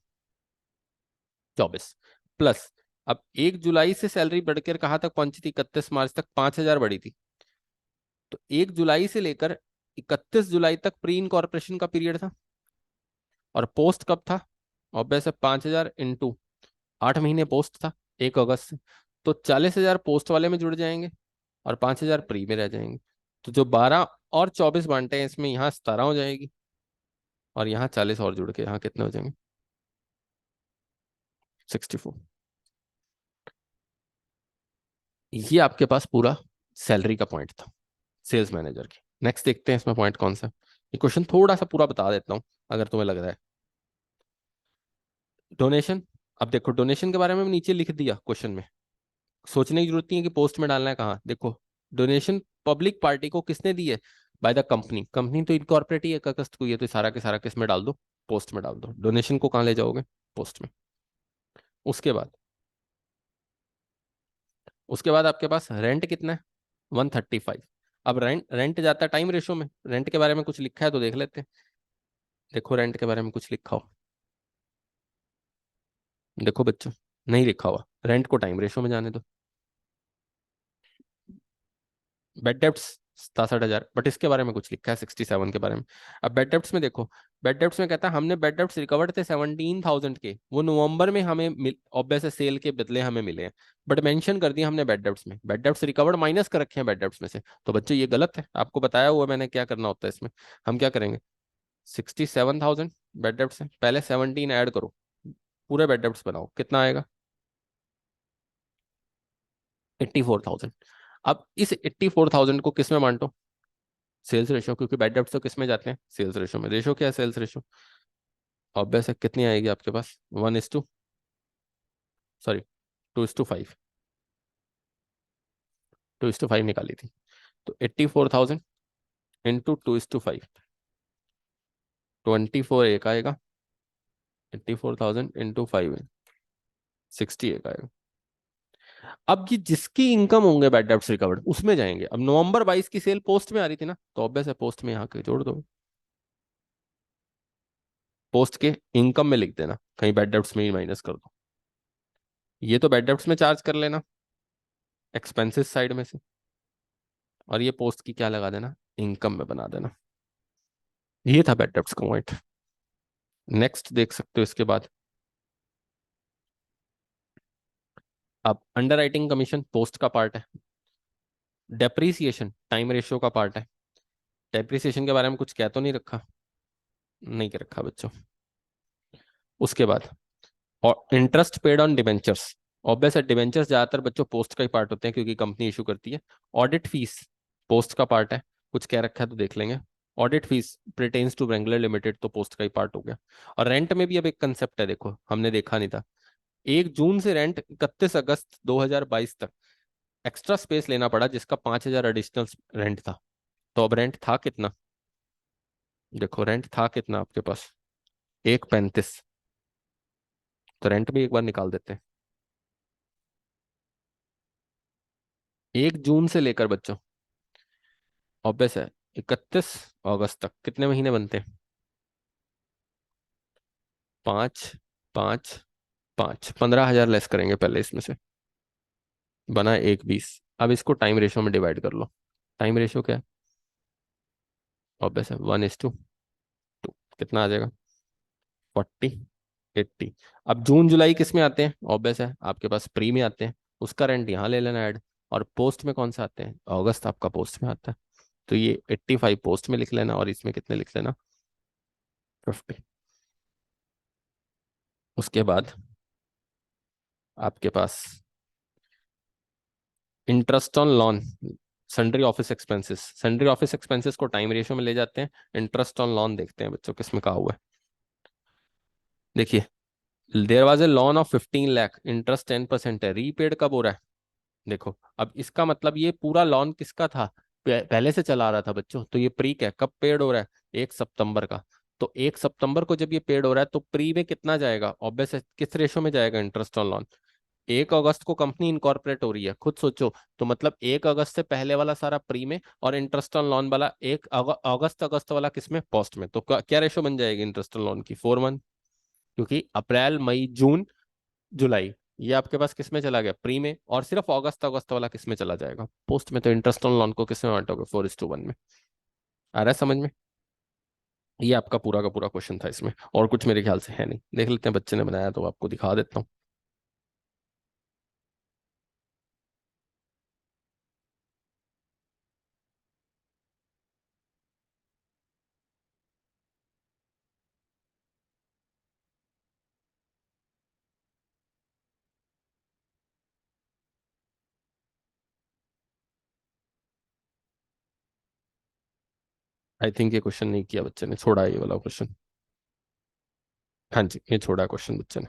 24 प्लस, अब 1 जुलाई से सैलरी बढ़कर कहाँ तक पहुंची थी, 31 मार्च तक 5,000 बढ़ी थी। तो 1 जुलाई से लेकर 31 जुलाई तक प्री इनकॉर्पोरेशन का पीरियड था, और पोस्ट कब था, ऑब्वियस है 5,000 इंटू 8 महीने पोस्ट था, 1 अगस्त से। तो 40,000 पोस्ट वाले में जुड़ जाएंगे, और 5,000 प्री में रह जाएंगे। तो जो 12 और 24 बांटे हैं इसमें, यहाँ 17 हो जाएगी, और यहाँ 40 और जुड़ के यहाँ कितने हो जाएंगे, 64। ये आपके पास पूरा सैलरी का पॉइंट था सेल्स मैनेजर की। नेक्स्ट देखते हैं इसमें पॉइंट कौन सा है। ये क्वेश्चन थोड़ा सा पूरा बता देता हूँ अगर तुम्हें लग रहा है। डोनेशन, अब देखो डोनेशन के बारे में नीचे लिख दिया क्वेश्चन में, सोचने की जरूरत नहीं है कि पोस्ट में डालना है कहाँ। देखो डोनेशन पब्लिक पार्टी को किसने दी है, बाय द कंपनी, कंपनी तो इनकॉर्पोरेट ही है, 1 अगस्त को, ये तो सारा के सारा किस में डाल दो, पोस्ट में डाल दो। डोनेशन को कहाँ ले जाओगे, पोस्ट में। उसके बाद, उसके बाद आपके पास रेंट कितना है, 135। अब रेंट रेंट जाता है टाइम रेशो में, रेंट के बारे में कुछ लिखा है तो देख लेते हैं। देखो रेंट के बारे में कुछ लिखा हो, देखो बच्चों, नहीं लिखा हुआ, रेंट को टाइम रेशो में जाने दो। बेड डेप्ट्स, 67,000, बट इसके बारे में कुछ लिखा है 67 के बारे में। अब बेड डेप्ट्स में देखो, बेड डेप्ट्स में कहता है हमने बेड डेप्ट्स रिकवर्ड थे 17,000 के, वो नवंबर में हमें ऑब्वियस सेल के बदले हमें मिले हैं, बट मेंशन कर दिया हमने बेड डेप्ट्स में, बेड डेप्ट्स रिकवर्ड माइनस कर रखे हैं बेड डेप्ट्स में से। तो बच्चों ये गलत है, आपको बताया हुआ मैंने क्या करना होता है इसमें। हम क्या करेंगे, 67,000 बेड डेप्ट्स है, पहले 17 ऐड करो, पूरे बेड डेप्ट्स बनाओ, कितना आएगा, 84,000। अब इस 84,000 को किस में बांटो, सेल्स रेशो, क्योंकि बैड डेब्ट्स तो किस में जाते हैं, सेल्स रेशो में। रेशो क्या है, सेल्स रेशो, ऑब्वियस है, कितनी आएगी आपके पास, 1:, सॉरी 2:5, 2:5 निकाली थी। तो 84,000 इंटू 2:5, 24 एक आएगा, 84,000 इंटू 5 60 एक आएगा। अब ये जिसकी इनकम होंगे बैड डेब्ट्स रिकवर्ड उसमें जाएंगे। अब नवंबर 22 की सेल पोस्ट में आ रही थी ना, तो ऑब्वियस है पोस्ट में यहाँ के जोड़ दो, पोस्ट के इनकम में लिख देना, कहीं बैड डेब्ट्स में ही माइनस कर दो, ये तो बैड डेब्ट्स में चार्ज कर लेना एक्सपेंसेस साइड में से, और ये पोस्ट की क्या लगा देना, इनकम में बना देना। ये था बैड डेब्ट्स का पॉइंट। नेक्स्ट देख सकते हो इसके बाद, अब अंडर राइटिंग कमीशन पोस्ट का पार्ट है, डेप्रीसिएशन टाइम रेशियो का पार्ट है। डेप्रीसिएशन के बारे में कुछ कह तो नहीं रखा, नहीं कह रखा बच्चों। उसके बाद और interest paid on debentures, obvious है डिबेंचर्स ज्यादातर बच्चों पोस्ट का ही पार्ट होते हैं क्योंकि कंपनी इशू करती है। ऑडिट फीस पोस्ट का पार्ट है, कुछ कह रखा है तो देख लेंगे। Audit fees प्रिटेन्स to Bangalore limited, तो पोस्ट का ही पार्ट हो गया। और रेंट में भी अब एक कंसेप्ट है, देखो हमने देखा नहीं था, 1 जून से रेंट 31 अगस्त 2022 तक एक्स्ट्रा स्पेस लेना पड़ा जिसका 5,000 एडिशनल रेंट था। तो अब रेंट था कितना, देखो रेंट था कितना आपके पास, 1,35, तो रेंट भी एक बार निकाल देते हैं। 1 जून से लेकर बच्चों, ऑब्वियस है 31 अगस्त तक कितने महीने बनते हैं, 5, 5, 5, 15,000 लेस करेंगे पहले इसमें से, बना 1,20। अब इसको टाइम रेशियो में डिवाइड कर लो, टाइम रेशियो क्या है, ऑब्वियस है 1:2, कितना आ जाएगा, 40, 80। अब जून जुलाई किस में आते हैं, ऑब्वियस है आपके पास प्री में आते हैं, उसका रेंट यहाँ ले लेना ऐड। और पोस्ट में कौन सा आते हैं, अगस्त आपका पोस्ट में आता है, तो ये 85 पोस्ट में लिख लेना और इसमें कितने लिख लेना, 50। उसके बाद आपके पास interest on loan, sundry office expenses, sundry office expenses को टाइम रेशियो में ले जाते हैं। इंटरेस्ट ऑन लोन देखते हैं बच्चों किसमें कहा हुआ है, देखिए there was a loan of 15 lakh, interest 10% है, रीपेड कब हो रहा है, देखो अब इसका मतलब ये पूरा लोन किसका था, पहले से चला आ रहा था बच्चों, तो ये प्री क्या कब पेड हो रहा है, 1 सितंबर का। तो 1 सितंबर को जब ये पेड हो रहा है तो प्री में कितना जाएगा, ऑब्वियस है किस रेशो में जाएगा, इंटरेस्ट ऑन लोन। 1 अगस्त को कंपनी इनकॉर्पोरेट हो रही है, खुद सोचो, तो मतलब 1 अगस्त से पहले वाला सारा प्री में और इंटरेस्ट ऑन लोन वाला 1 अगस्त अगस्त वाला किसमें, पोस्ट में। तो क्या रेशो बन जाएगी इंटरेस्ट ऑन लोन की, 4:1, क्योंकि अप्रैल मई जून जुलाई ये आपके पास किस में चला गया, प्री में, और सिर्फ अगस्त अगस्त वाला किस में चला जाएगा, पोस्ट में। तो इंटरेस्ट ऑन लोन को किस में बांटोगे, 4:1 में। आ रहा है समझ में, ये आपका पूरा का पूरा क्वेश्चन था, इसमें और कुछ मेरे ख्याल से है नहीं, देख लेते हैं बच्चे ने बनाया तो आपको दिखा देता हूँ। आई थिंक ये क्वेश्चन नहीं किया बच्चे ने, छोड़ा है ये वाला क्वेश्चन। हाँ जी ये छोड़ा क्वेश्चन बच्चे ने।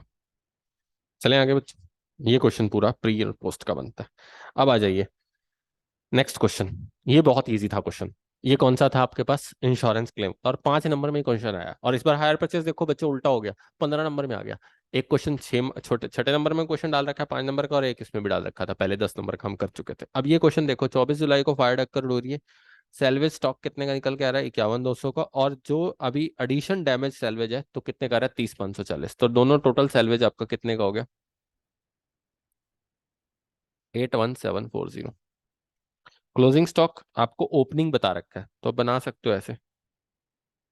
चलें आगे बच्चे, ये क्वेश्चन पूरा प्री और पोस्ट का बनता है। अब आ जाइए नेक्स्ट क्वेश्चन, ये बहुत इजी था क्वेश्चन। ये कौन सा था आपके पास, इंश्योरेंस क्लेम, और 5 नंबर में क्वेश्चन आया, और इस बार हायर परचेस देखो बच्चों उल्टा हो गया, 15 नंबर में आ गया। एक क्वेश्चन छह छोटे छठे नंबर में क्वेश्चन डाल रखा है 5 नंबर का, और एक इसमें भी डाल रखा था, पहले 10 नंबर का हम कर चुके थे। अब ये क्वेश्चन देखो, 24 जुलाई को फायर डक्कर हो रही है, सैलवेज स्टॉक कितने का निकल के आ रहा है, 51,200 का, और जो अभी एडिशन डैमेज सैलवेज है तो कितने का आ रहा है, 30,540। तो दोनों टोटल सैलवेज आपका कितने का हो गया, 81,740। क्लोजिंग स्टॉक आपको ओपनिंग बता रखा है तो आप बना सकते हो ऐसे।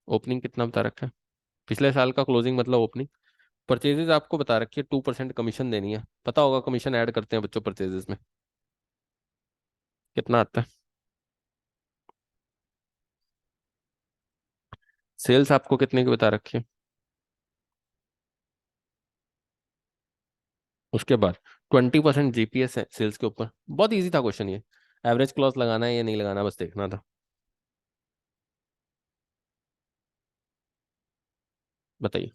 ओपनिंग कितना बता रखा है, पिछले साल का क्लोजिंग मतलब ओपनिंग। परचेजेस आपको बता रखी है 2% कमीशन देनी है, पता होगा कमीशन ऐड करते हैं बच्चों परचेजेस में, कितना आता है। सेल्स आपको कितने की बता रखी है। उसके बाद 20% जीपीएस है सेल्स के ऊपर। बहुत इजी था क्वेश्चन ये। एवरेज क्लॉज लगाना है या नहीं लगाना, बस देखना था। बताइए।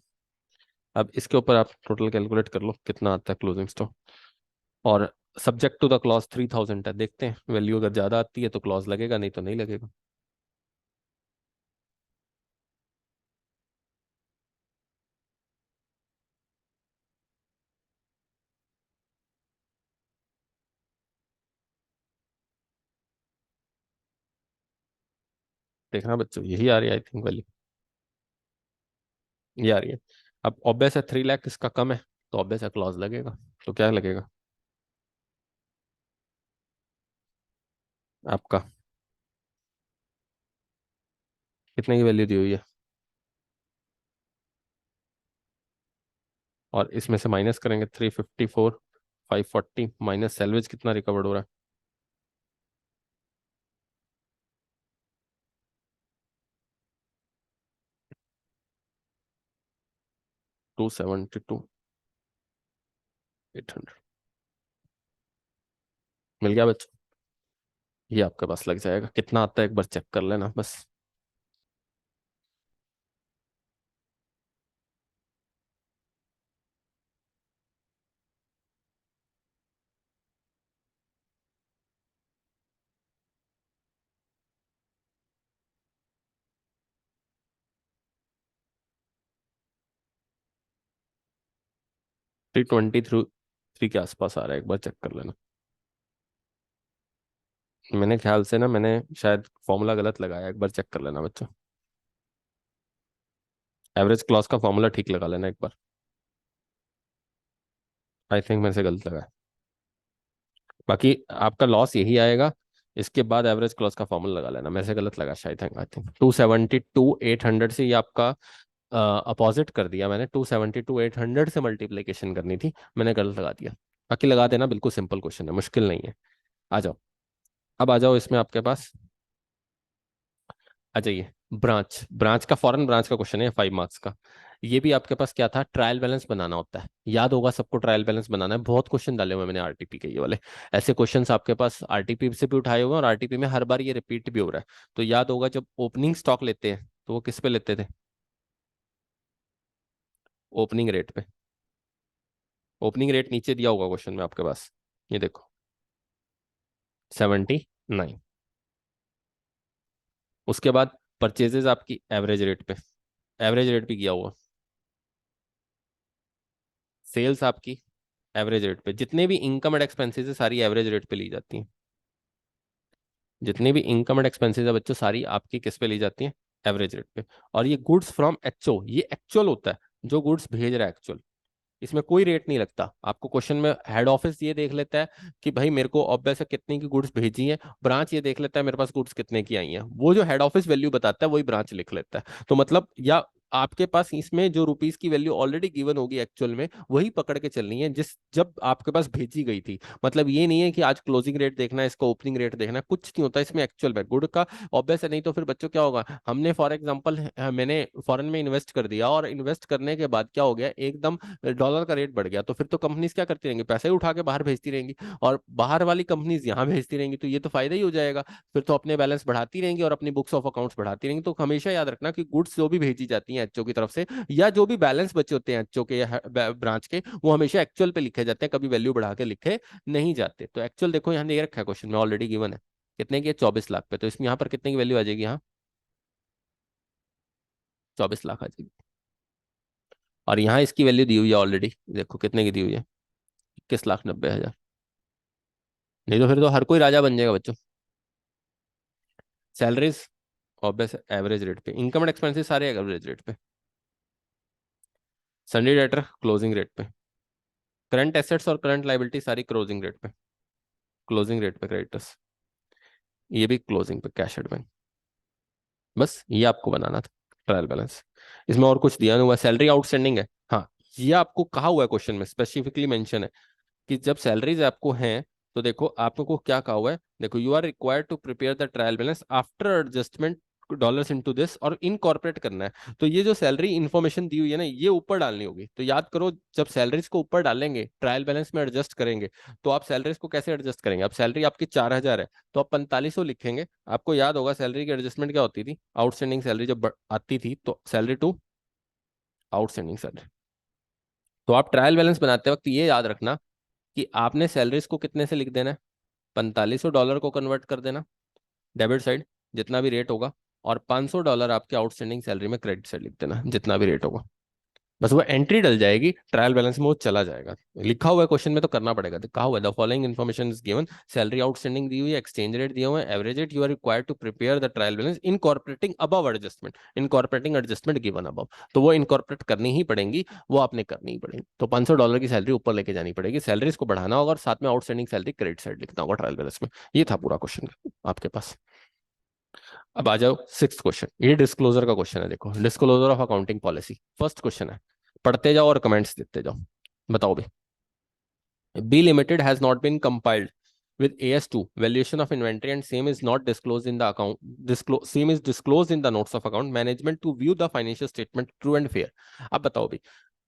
अब इसके ऊपर आप टोटल कैलकुलेट कर लो कितना आता है क्लोजिंग स्टॉक। और सब्जेक्ट टू द क्लॉज 3000 है, देखते हैं वैल्यू अगर ज्यादा आती है तो क्लॉज लगेगा, नहीं तो नहीं लगेगा। देखना बच्चों, यही आ रही है आई थिंक वैल्यू, ये आ रही है। अब ऑब्वियस है 3 लाख इसका कम है, तो ऑब्वियस है क्लॉज लगेगा। तो क्या लगेगा आपका, कितने की वैल्यू दी हुई है। और इसमें से माइनस करेंगे 354, 540 माइनस सैलवेज कितना रिकवर्ड हो रहा है। 272,800 मिल गया बच्चों। ये आपके पास लग जाएगा, कितना आता है एक बार चेक कर लेना बस। 323 के आसपास आ रहा है, एक बार चेक कर लेना। मैंने ख्याल से ना, मैंने शायद फॉर्मूला गलत लगाया, एक बार चेक कर लेना बच्चों। एवरेज क्लॉज का फॉर्मूला ठीक लगा लेना एक बार। आई थिंक मेरे से गलत लगा है। बाकी आपका लॉस यही आएगा। इसके बाद एवरेज क्लॉज का फॉर्मूला लगा लेना, मेरे से गलत लगा शायद। आई थिंक 272,800 से ये आपका अपोजिट कर दिया मैंने। 272,800 से मल्टीप्लीकेशन करनी थी, मैंने गलत लगा दिया। बाकी लगा देना, बिल्कुल सिंपल क्वेश्चन है, मुश्किल नहीं है। आ जाओ। अब आ जाओ इसमें आपके पास। आ जाइए। ब्रांच ब्रांच का, फॉरेन ब्रांच का क्वेश्चन है 5 मार्क्स का। ये भी आपके पास क्या था, ट्रायल बैलेंस बनाना होता है, याद होगा सबको। ट्रायल बैलेंस बनाना है, बहुत क्वेश्चन डाले हुए हैं मैंने आरटीपी के ये वाले। ऐसे क्वेश्चंस आपके पास आरटीपी से भी उठाए हुए हैं, और आरटीपी में हर बार ये रिपीट भी हो रहा है। तो याद होगा जब ओपनिंग स्टॉक लेते हैं तो वो किस पे लेते थे, ओपनिंग रेट पे। ओपनिंग रेट नीचे दिया होगा क्वेश्चन में आपके पास, ये देखो, 79। उसके बाद परचेजेज आपकी एवरेज रेट पे, एवरेज रेट पे किया हुआ। सेल्स आपकी एवरेज रेट पे, जितने भी इनकम एंड एक्सपेंसेस है सारी एवरेज रेट पे ली जाती हैं। जितनी भी इनकम एंड एक्सपेंसेस है बच्चों, सारी आपकी किस पे ली जाती हैं, एवरेज रेट पे। और ये गुड्स फ्रॉम एचओ, ये एक्चुअल होता है, जो गुड्स भेज रहा है एक्चुअल। इसमें कोई रेट नहीं लगता आपको। क्वेश्चन में हेड ऑफिस ये देख लेता है कि भाई मेरे को ऑब्वियस है कितने की गुड्स भेजी है, ब्रांच ये देख लेता है मेरे पास गुड्स कितने की आई हैं, वो जो हेड ऑफिस वैल्यू बताता है वही ब्रांच लिख लेता है। तो मतलब, या आपके पास इसमें जो रुपीस की वैल्यू ऑलरेडी गिवन होगी एक्चुअल में, वही पकड़ के चलनी है जिस जब आपके पास भेजी गई थी। मतलब ये नहीं है कि आज क्लोजिंग रेट देखना है, इसका ओपनिंग रेट देखना है, कुछ नहीं होता इसमें एक्चुअल में गुड का। ऑब्वियस है, नहीं तो फिर बच्चों क्या होगा, हमने फॉर एग्जांपल मैंने फॉरेन में इन्वेस्ट कर दिया, और इन्वेस्ट करने के बाद क्या हो गया एकदम, डॉलर का रेट बढ़ गया, तो फिर तो कंपनीज क्या करती रहेंगी, पैसे ही उठा के बाहर भेजती रहेंगी, और बाहर वाली कंपनीज यहाँ भेजती रहेंगी, तो ये तो फायदा ही हो जाएगा। फिर तो अपने बैलेंस बढ़ाती रहेंगी और अपनी बुक्स ऑफ अकाउंट्स बढ़ाती रहेंगी। तो हमेशा याद रखना कि गुड्स जो भी भेजी जाती हैं एचओ की तरफ से, या जो भी बैलेंस बचे होते हैं एचओ के या ब्रांच के, वो हमेशा एक्चुअल पे लिखे जाते हैं, कभी वैल्यू बढ़ा के लिखे नहीं जाते। तो एक्चुअल देखो यहाँ दे रखा है क्वेश्चन में, ऑलरेडी गिवन है कितने की, 24 लाख पे। तो इसमें यहाँ पर कितने की वैल्यू आ जाएगी, यहाँ 24 लाख आ जाएगी। और यहाँ इसकी वैल्यू दी हुई है ऑलरेडी, देखो कितने की दी हुई है, 21,90,000। नहीं तो फिर तो हर कोई राजा बन जाएगा बच्चों। सैलरीज ऑब्वियस एवरेज रेट पे, इनकम एंड एक्सपेंसेस सारे एवरेज रेट पे। सन्डी डेटर क्लोजिंग रेट पे। करंट एसेट्स और करंट लाइबिलिटी सारी क्लोजिंग रेट पे, क्लोजिंग रेट पे क्रेडिटर्स। ये भी क्लोजिंग पे कैश एट बैंक। बस ये आपको बनाना था ट्रायल बैलेंस। इसमें और कुछ दिया नहीं हुआ। सैलरी आउटस्टैंडिंग है, हाँ, ये आपको कहा हुआ है क्वेश्चन में, स्पेसिफिकली मेंशन है कि जब सैलरीज आपको हैं तो देखो आपको क्या कहा हुआ है, देखो you are required to prepare the trial balance after adjustment dollars into this, और इनकॉर्पोरेट करना है। तो ये जो सैलरी इन्फॉर्मेशन दी हुई है ना, ये ऊपर डालनी होगी। तो याद करो, जब सैलरीज को ऊपर डालेंगे ट्रायल बैलेंस में एडजस्ट करेंगे, तो आप सैलरीज को कैसे एडजस्ट करेंगे? अब सैलरी आपकी 4,000 है तो आप 4500 लिखेंगे। आपको याद होगा सैलरी की एडजस्टमेंट क्या होती थी, आउटस्टैंडिंग सैलरी जब आती थी तो सैलरी टू आउटस्टैंडिंग सैलरी। तो आप ट्रायल बैलेंस बनाते वक्त ये याद रखना कि आपने सैलरीज को कितने से लिख देना है, $4500 को कन्वर्ट कर देना डेबिट साइड, जितना भी रेट होगा, और $500 आपके आउटस्टैंडिंग सैलरी में क्रेडिट साइड लिख देना जितना भी रेट होगा। बस वो एंट्री डल जाएगी ट्रायल बैलेंस में, वो चला जाएगा। लिखा हुआ है क्वेश्चन में तो करना पड़ेगा। तो कहा हुआ है the following information is given, salary outstanding दी हुई है, एक्सचेंज रेट दिया हुआ है, average rate, you are required to prepare the trial balance incorporating above adjustment, incorporating adjustment given above. तो वो इनकॉर्पोरेट करनी ही पड़ेंगी, वो आपने करनी ही पड़ेगी। तो $500 की सैलरी ऊपर लेके जानी पड़ेगी, सैलरीज को बढ़ाना होगा और साथ में आउटस्टैंडिंग सैलरी क्रेडिट साइड लिखना होगा ट्रायल बैलेंस में। ये था पूरा क्वेश्चन आपके पास। अब आ जाओ सिक्स क्वेश्चन, ये डिस्क्लोजर का क्वेश्चन है। देखो, disclosure of accounting policy first question है, पढ़ते जाओ और कमेंट्स देते जाओ। बताओ भाई। B Limited has not been compiled with AS2 valuation of inventory and same is not disclosed in the account, same is disclosed in the notes of account management to view the financial statement true and fair। अब बताओ भाई,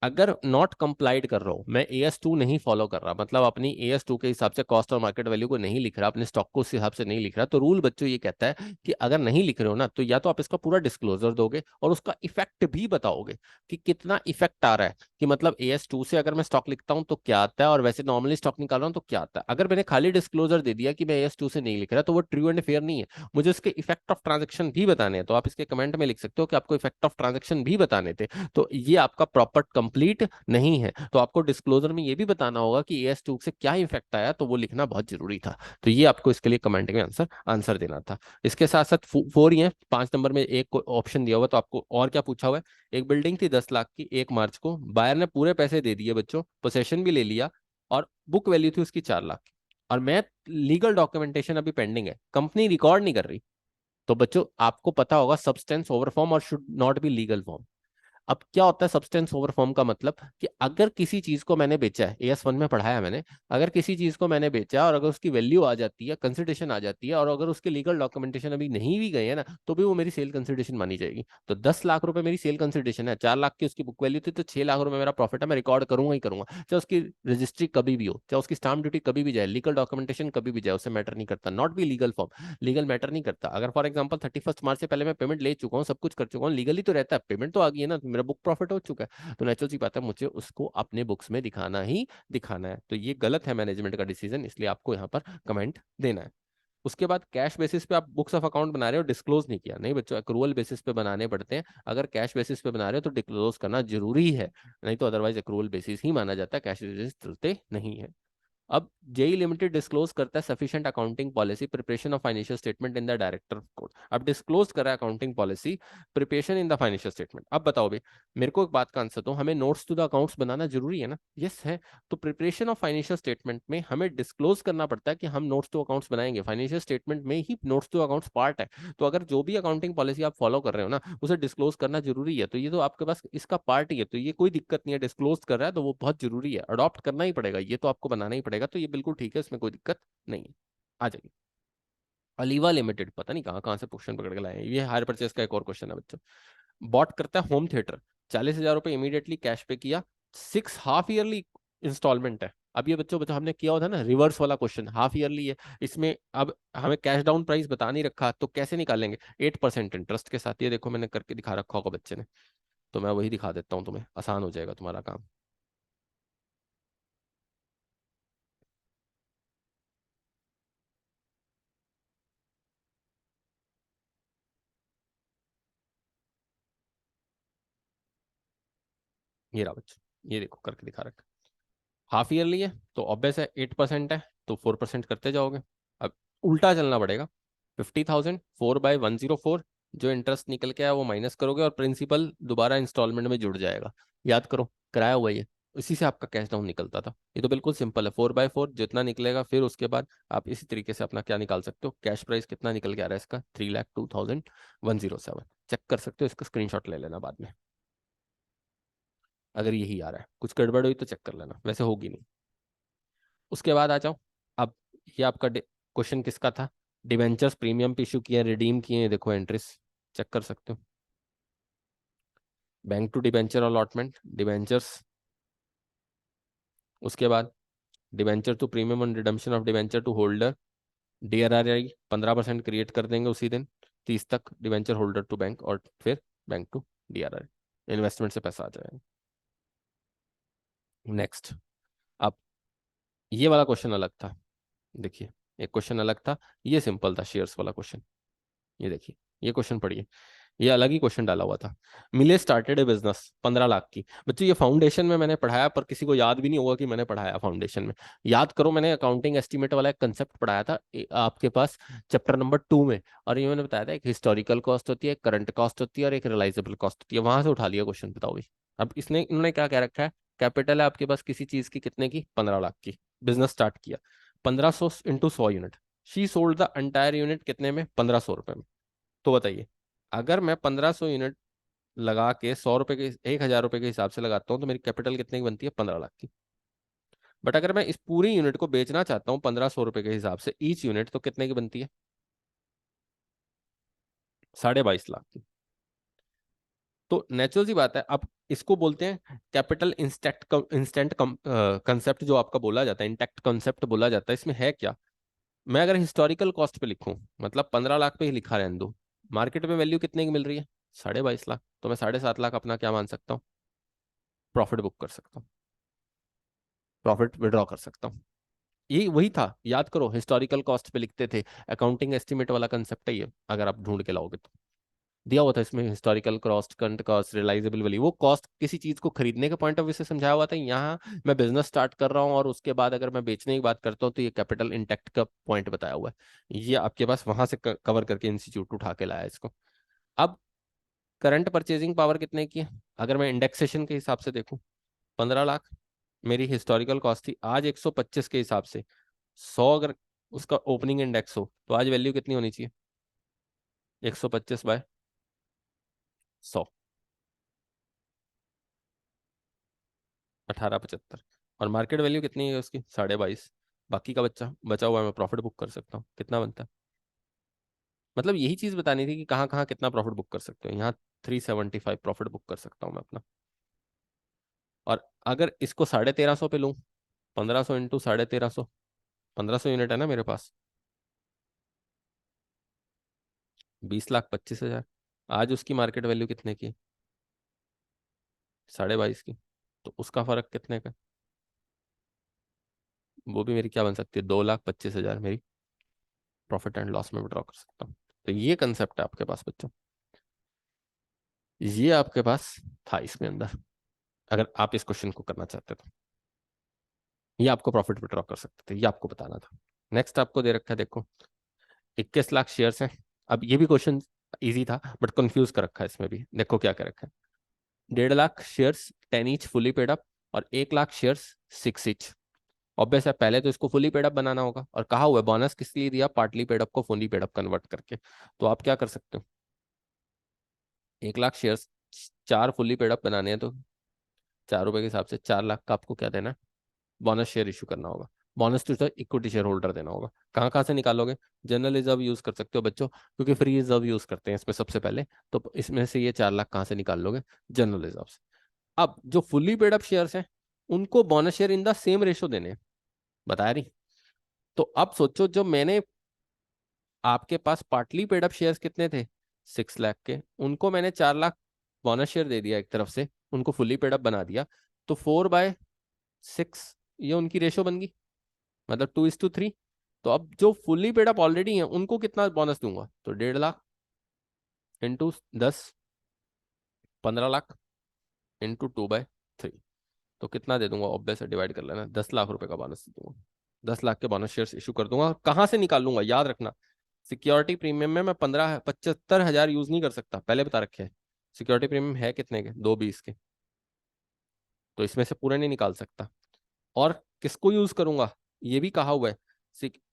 अगर not complied कर रहा हूं मैं, AS2 नहीं follow कर रहा, मतलब अपनी AS2 के हिसाब से कॉस्ट और मार्केट वैल्यू को नहीं लिख रहा, अपने स्टॉक को उस हिसाब से नहीं लिख रहा, तो रूल बच्चों ये कहता है कि अगर नहीं लिख रहे हो ना, तो या तो आप इसका पूरा डिस्क्लोजर दोगे और उसका इफेक्ट भी बताओगे कि कितना इफेक्ट आ रहा है, कि मतलब AS2 से अगर मैं स्टॉक लिखता हूं तो क्या आता है, और वैसे नॉर्मली स्टॉक निकाल रहा हूं तो क्या आता है। अगर मैंने खाली डिस्क्लोजर दे दिया कि मैं AS2 से नहीं लिख रहा, तो वो ट्रू एंड फेयर नहीं है। मुझे उसके इफेक्ट ऑफ ट्रांजेक्शन भी बताने हैं, तो आप इसके कमेंट में लिख सकते हो कि आपको इफेक्ट ऑफ ट्रांजेक्शन भी बताने थे। तो ये आपका प्रॉपर कंप्लीट नहीं है। तो आपको डिस्क्लोजर में ये भी बताना होगा कि AS2 से क्या इफेक्ट आया, तो वो लिखना बहुत जरूरी था। तो ये आपको इसके लिए कमेंट में आंसर आंसर देना था। इसके साथ साथ फोर ही है, 5 नंबर में एक ऑप्शन दिया हुआ, तो आपको और क्या पूछा हुआ है। एक बिल्डिंग थी 10 लाख की 1 मार्च को, बायर ने पूरे पैसे दे दिए बच्चों, पोसेशन भी ले लिया, और बुक वैल्यू थी उसकी 4 लाख की, और मैं लीगल डॉक्यूमेंटेशन अभी पेंडिंग है, कंपनी रिकॉर्ड नहीं कर रही। तो बच्चों आपको पता होगा सब्सटेंस ओवर फॉर्म और should not be legal form. अब क्या होता है सब्सटेंस ओवर फॉर्म का मतलब, कि अगर किसी चीज को मैंने बेचा है, AS1 में पढ़ाया मैंने, अगर किसी चीज को मैंने बेचा और अगर उसकी वैल्यू आ जाती है, कंसिडरेशन आ जाती है, और अगर उसके लीगल डॉक्यूमेंटेशन अभी नहीं भी गए हैं ना, तो भी वो मेरी सेल कंसिडरेशन मानी जाएगी। तो 10 लाख रुपए मेरी सेल कंसिडरेशन है, 4 लाख की उसकी बुक वैल्यू थी, तो 6 लाख रुपए मेरा प्रॉफिट है, मैं रिकॉर्ड करूंगा ही करूंगा, चाहे उसकी रजिस्ट्री कभी भी हो, चाहे उसकी स्टाम्प ड्यूटी कभी भी जाए, लीगल डॉक्यूमेंटेशन कभी भी जाए, उससे मैटर नहीं करता, नॉट भी लीगल फॉर्म, लीगल मैटर नहीं करता। अगर फॉर एग्जाम्पल 31 मार्च से पहले मैं पेमेंट ले चुका हूँ, सब कुछ कर चुका हूँ, लीगली तो रहता है, पेमेंट तो आ गई है ना, तो मेरा बुक प्रॉफिट हो चुका है। तो नेचुरल सी बात है, मुझे उसको अपने बुक्स में दिखाना ही दिखाना है। तो ये गलत है मैनेजमेंट का डिसीजन, इसलिए आपको यहाँ पर कमेंट देना है। उसके बाद कैश बेसिस पे आप बुक्स ऑफ अकाउंट बना रहे हो, डिस्क्लोज नहीं किया, नहीं बच्चों, एक्रूअल बेसिस पे बनाने पड़ते हैं। अगर कैश बेसिस पे बना रहे हो तो डिस्क्लोज करना जरूरी है, नहीं तो अदरवाइज एक्रूअल बेसिस ही माना जाता है, कैश बेसिस चलते नहीं है। अब जेई लिमिटेड डिस्क्लोज करता है sufficient accounting policy preparation of financial statement in the director code. अब डिस्क्लोज कर रहा है accounting policy preparation in the financial statement. अब बताओ भाई, मेरे को एक बात का आंसर दो, हमें नोट्स टू द अकाउंट्स बनाना जरूरी है ना? यस है। तो प्रिपरेशन ऑफ फाइनेंशियल स्टेटमेंट में हमें डिस्क्लोज करना पड़ता है कि हम नोट्स टू अकाउंट्स बनाएंगे, फाइनेंशियल स्टेटमेंट में ही नोट्स टू अकाउंट्स पार्ट है। तो अगर जो भी अकाउंटिंग पॉलिसी आप फॉलो कर रहे हो ना, उसे डिस्क्लोज करना जरूरी है। तो ये तो आपके पास इसका पार्ट ही है, तो ये कोई दिक्कत नहीं है, डिस्क्लोज कर रहा है तो वो बहुत जरूरी है, अडॉप्ट करना ही पड़ेगा, ये तो आपको बनाना ही पड़ेगा। तो ये बिल्कुल ठीक है, इसमें कोई दिक्कत नहीं है। आ जाइए। अलीवा लिमिटेड, पता नहीं कहाँ कहाँ से क्वेश्चन पकड़ के लाए हैं। ये हायर परचेज का एक और क्वेश्चन है बच्चों। बॉट करता है होम थिएटर, 40,000 रुपये इमीडिएटली कैश पे किया, 6 हाफ ईयरली इंस्टॉलमेंट है। अब ये बच्चों बच्चों हमने किया होता है ना रिवर्स वाला क्वेश्चन, हाफ ईयरली है, इसमें अब हमें कैश डाउन प्राइस बता नहीं रखा, तो कैसे निकालेंगे? 8% इंटरेस्ट के साथ, ये देखो मैंने करके दिखा रखा होगा बच्चे ने, तो मैं वही दिखा देता हूँ तुम्हें, आसान हो जाएगा तुम्हारा काम। ये रहा बच्चों, ये देखो करके दिखा रखा। हाफ ईयरली है तो ऑब्वियस है 8% है, तो 4% करते जाओगे। अब उल्टा चलना पड़ेगा, 50,000 4/104, जो इंटरेस्ट निकल के आया वो माइनस करोगे, और प्रिंसिपल दोबारा इंस्टॉलमेंट में जुड़ जाएगा। याद करो, कराया हुआ है ये। इसी से आपका कैश डाउन निकलता था। ये तो बिल्कुल सिंपल है, 4/4 जितना निकलेगा, फिर उसके बाद आप इसी तरीके से अपना क्या निकाल सकते हो, कैश प्राइस कितना निकल के आ रहा है इसका, 3,02,107। चेक कर सकते हो, इसका स्क्रीनशॉट ले लेना बाद में, अगर यही आ रहा है। कुछ गड़बड़ हुई तो चेक कर लेना, वैसे होगी नहीं। उसके बाद आ जाओ। अब ये आपका क्वेश्चन किसका था, डिवेंचर्स प्रीमियम पे इशू किए, रिडीम किए, देखो एंट्रीज चेक कर सकते हो। Bank to debenture allotment, debentures, उसके बाद debenture to premium on redemption of debenture to holder, DRRI 15% create कर देंगे उसी दिन, 30 तक डिवेंचर होल्डर टू बैंक, और फिर बैंक टू DRRI, इन्वेस्टमेंट से पैसा आ जाएगा। नेक्स्ट, अब ये वाला क्वेश्चन अलग था, देखिए एक क्वेश्चन अलग था, ये सिंपल था शेयर्स वाला क्वेश्चन। ये देखिए, ये क्वेश्चन पढ़िए, ये अलग ही क्वेश्चन डाला हुआ था। मिले स्टार्टेड ए बिजनेस 15 लाख की। बच्चों ये फाउंडेशन में मैंने पढ़ाया, पर किसी को याद भी नहीं होगा कि मैंने पढ़ाया फाउंडेशन में। याद करो, मैंने अकाउंटिंग एस्टिमेट वाला एक कंसेप्ट पढ़ाया था आपके पास चैप्टर नंबर 2 में, और ये मैंने बताया था एक हिस्टोरिकल कॉस्ट होती है, एक करंट कॉस्ट होती है, और एक रियलाइजेबल कॉस्ट होती है। वहां से उठा लिया क्वेश्चन, बताओ भाई। अब इसने इन्होंने क्या कह रखा है, कैपिटल है आपके पास किसी चीज की, कितने की, 15 लाख की, बिजनेस स्टार्ट किया, 1500 into 100 unit, she sold the entire unit कितने में, 1500 रुपए में। तो बताइए, अगर मैं 1500 यूनिट लगा के 100 रुपए के, 1000 रुपए के हिसाब से लगाता हूँ, तो मेरी कैपिटल कितने की बनती है, 15 लाख की। बट अगर मैं इस पूरी यूनिट को बेचना चाहता हूँ 1500 रुपए के हिसाब से ईच यूनिट, तो कितने की बनती है, 22.5 लाख की। तो नेचुरल सी बात है, अब इसको बोलते हैं कैपिटल इंस्टेंट कंसेप्ट, जो आपका बोला जाता है, इंटैक्ट कंसेप्ट बोला जाता है। इसमें है क्या, मैं अगर हिस्टोरिकल कॉस्ट पे लिखूं, मतलब 15 लाख पे ही लिखा रहने दो, मार्केट में वैल्यू कितने की मिल रही है, 22.5 लाख, तो मैं 7.5 लाख अपना क्या मान सकता हूँ, प्रॉफिट बुक कर सकता हूँ, प्रॉफिट विड्रॉ कर सकता हूँ। यही वही था, याद करो, हिस्टोरिकल कॉस्ट पे लिखते थे, अकाउंटिंग एस्टिमेट वाला कंसेप्ट है ये, अगर आप ढूंढ के लाओगे तो दिया हुआ था इसमें, historical cost, current cost, realisable value. वो कॉस्ट किसी चीज को खरीदने के पॉइंट ऑफ व्यू से समझाया हुआ था, यहाँ मैं बिजनेस स्टार्ट कर रहा हूँ और उसके बाद अगर मैं बेचने की बात करता हूँ, तो ये कैपिटल इंटैक्ट का पॉइंट बताया हुआ है। ये आपके पास वहां से कवर करके इंस्टीट्यूट उठा के लाया इसको। अब करंट परचेजिंग पावर कितने की है, अगर मैं इंडेक्सेशन के हिसाब से देखूं, 15 लाख मेरी हिस्टोरिकल कॉस्ट थी, आज 125 के हिसाब से 100 अगर उसका ओपनिंग इंडेक्स हो, तो आज वैल्यू कितनी होनी चाहिए, 125/100, 1875। और मार्केट वैल्यू कितनी है उसकी, 22.5। बाकी का बच्चा बचा हुआ है, मैं प्रॉफिट बुक कर सकता हूँ, कितना बनता है। मतलब यही चीज बतानी थी कि कहाँ कहाँ कितना प्रॉफिट बुक कर सकते हो। यहाँ 375 प्रॉफिट बुक कर सकता हूँ मैं अपना। और अगर इसको 1350 पे लूँ, 1500 इंटू 1350, 1500 यूनिट है ना मेरे पास, 20,25,000। आज उसकी मार्केट वैल्यू कितने की, 22.5 की। तो उसका फर्क कितने का, वो भी मेरी क्या बन सकती है, 2,25,000 मेरी प्रॉफिट एंड लॉस में विड्रॉ कर सकता हूँ। तो ये कंसेप्ट है आपके पास बच्चों, ये आपके पास था इसमें अंदर, अगर आप इस क्वेश्चन को करना चाहते तो ये आपको प्रॉफिट विड्रॉ कर सकते थे, ये आपको बताना था। नेक्स्ट आपको दे रखा है, देखो 21 लाख शेयर्स हैं। अब ये भी क्वेश्चन इजी था, बट कंफ्यूज कर रखा है इसमें भी, देखो क्या कर रखा है, 1.5 lakh shares 10 each fully paid up, और 1 लाख शेयर्स 6 ईच। ऑब्वियस है, पहले तो इसको फुली पेड अप बनाना होगा, और कहा हुआ है बोनस किस लिए दिया, पार्टली पेड अप को फुली पेड अप कन्वर्ट करके। तो आप क्या कर सकते हो, 1 lakh shares, 4 fully paid up बनाने हैं, तो 4 रुपए के हिसाब से 4 लाख का आपको क्या देना है, बोनस शेयर इशू करना होगा। बोनस तो इक्विटी शेयर होल्डर देना होगा। कहाँ कहाँ से निकालोगे, जनरल रिजर्व यूज कर सकते हो बच्चों, क्योंकि फ्री रिजर्व यूज करते हैं इसमें सबसे पहले। तो इसमें से ये 4 लाख कहाँ से निकाल लोगे, जनरल रिजर्व से। अब जो फुली पेड अप शेयर्स हैं, उनको bonus share in the same ratio देने हैं, बताया नहीं। तो अब सोचो, जो मैंने आपके पास पार्टली पेड अप शेयर्स कितने थे, 6 लाख के, उनको मैंने 4 लाख बोनस शेयर दे दिया एक तरफ से, उनको फुली पेड अप बना दिया, तो 4/6 ये उनकी रेशो बन गई, मतलब 2:3। तो अब जो फुल्ली पेड अप ऑलरेडी हैं, उनको कितना बोनस दूंगा, तो 1.5 लाख इंटू 10, 15 लाख इंटू 2/3, तो कितना दे दूंगा, ऑब्वियस से डिवाइड कर लेना, 10 लाख रुपए का बोनस दे दूंगा। 10 लाख के बोनस शेयर्स इशू कर दूंगा। और कहाँ से निकाल लूंगा, याद रखना, सिक्योरिटी प्रीमियम में मैं 75,000 यूज नहीं कर सकता, पहले बता रखे हैं। सिक्योरिटी प्रीमियम है कितने के, 220 के। तो इसमें से पूरा नहीं निकाल सकता। और किसको यूज करूंगा, ये भी कहा हुआ है।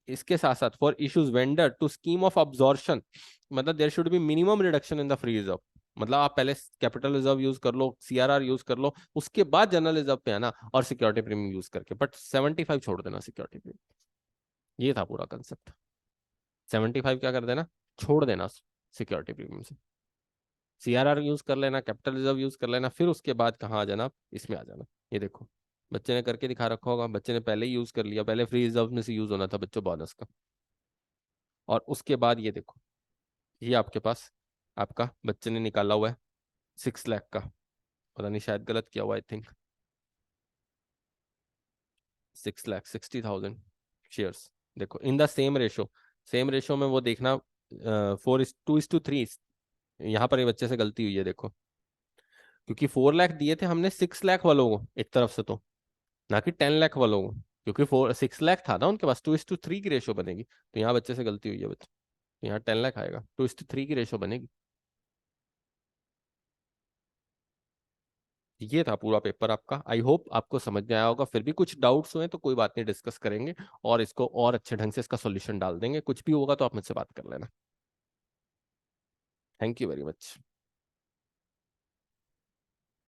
इसके साथ साथ for issues vendor to scheme of absorption, मतलब there should be minimum reduction in the free reserve. मतलब आप पहले कैपिटल रिजर्व यूज कर लो, सीआरआर यूज कर लो, उसके बाद जनरल रिजर्व पे आना और सिक्योरिटी प्रीमियम यूज करके, बट 75 छोड़ देना सिक्योरिटी प्रीमियम। ये था पूरा कंसेप्ट। 75 क्या कर देना, छोड़ देना सिक्योरिटी प्रीमियम से। सीआरआर यूज कर लेना, कैपिटल रिजर्व यूज कर लेना, फिर उसके बाद कहाँ आ जाना आप, इसमें आ जाना। ये देखो, बच्चे ने करके दिखा रखा होगा, बच्चे ने पहले ही यूज कर लिया, पहले फ्री रिजर्व में से यूज होना था बच्चों बोनस का। और उसके बाद ये देखो, ये आपके पास आपका बच्चे ने निकाला हुआ है 6 लाख का, पता नहीं शायद गलत किया हुआ, आई थिंक 6,60,000 शेयर्स। देखो in the same ratio, same ratio में वो देखना 4:2:3। यहाँ पर ये बच्चे से गलती हुई है देखो, क्योंकि 4 लाख दिए थे हमने 6 लाख वालों को एक तरफ से, तो ना कि 10 लाख वालों को, क्योंकि 6 लाख था ना उनके पास, 2:3 की रेशो बनेगी। तो यहाँ बच्चे से गलती हुई है बच्चे, तो यहाँ 10 लाख आएगा, 2:3 की रेशो बनेगी। ये था पूरा पेपर आपका। आई होप आपको समझ में आया होगा। फिर भी कुछ डाउट्स हुए तो कोई बात नहीं, डिस्कस करेंगे और इसको और अच्छे ढंग से इसका सॉल्यूशन डाल देंगे। कुछ भी होगा तो आप मुझसे बात कर लेना। Thank you very much.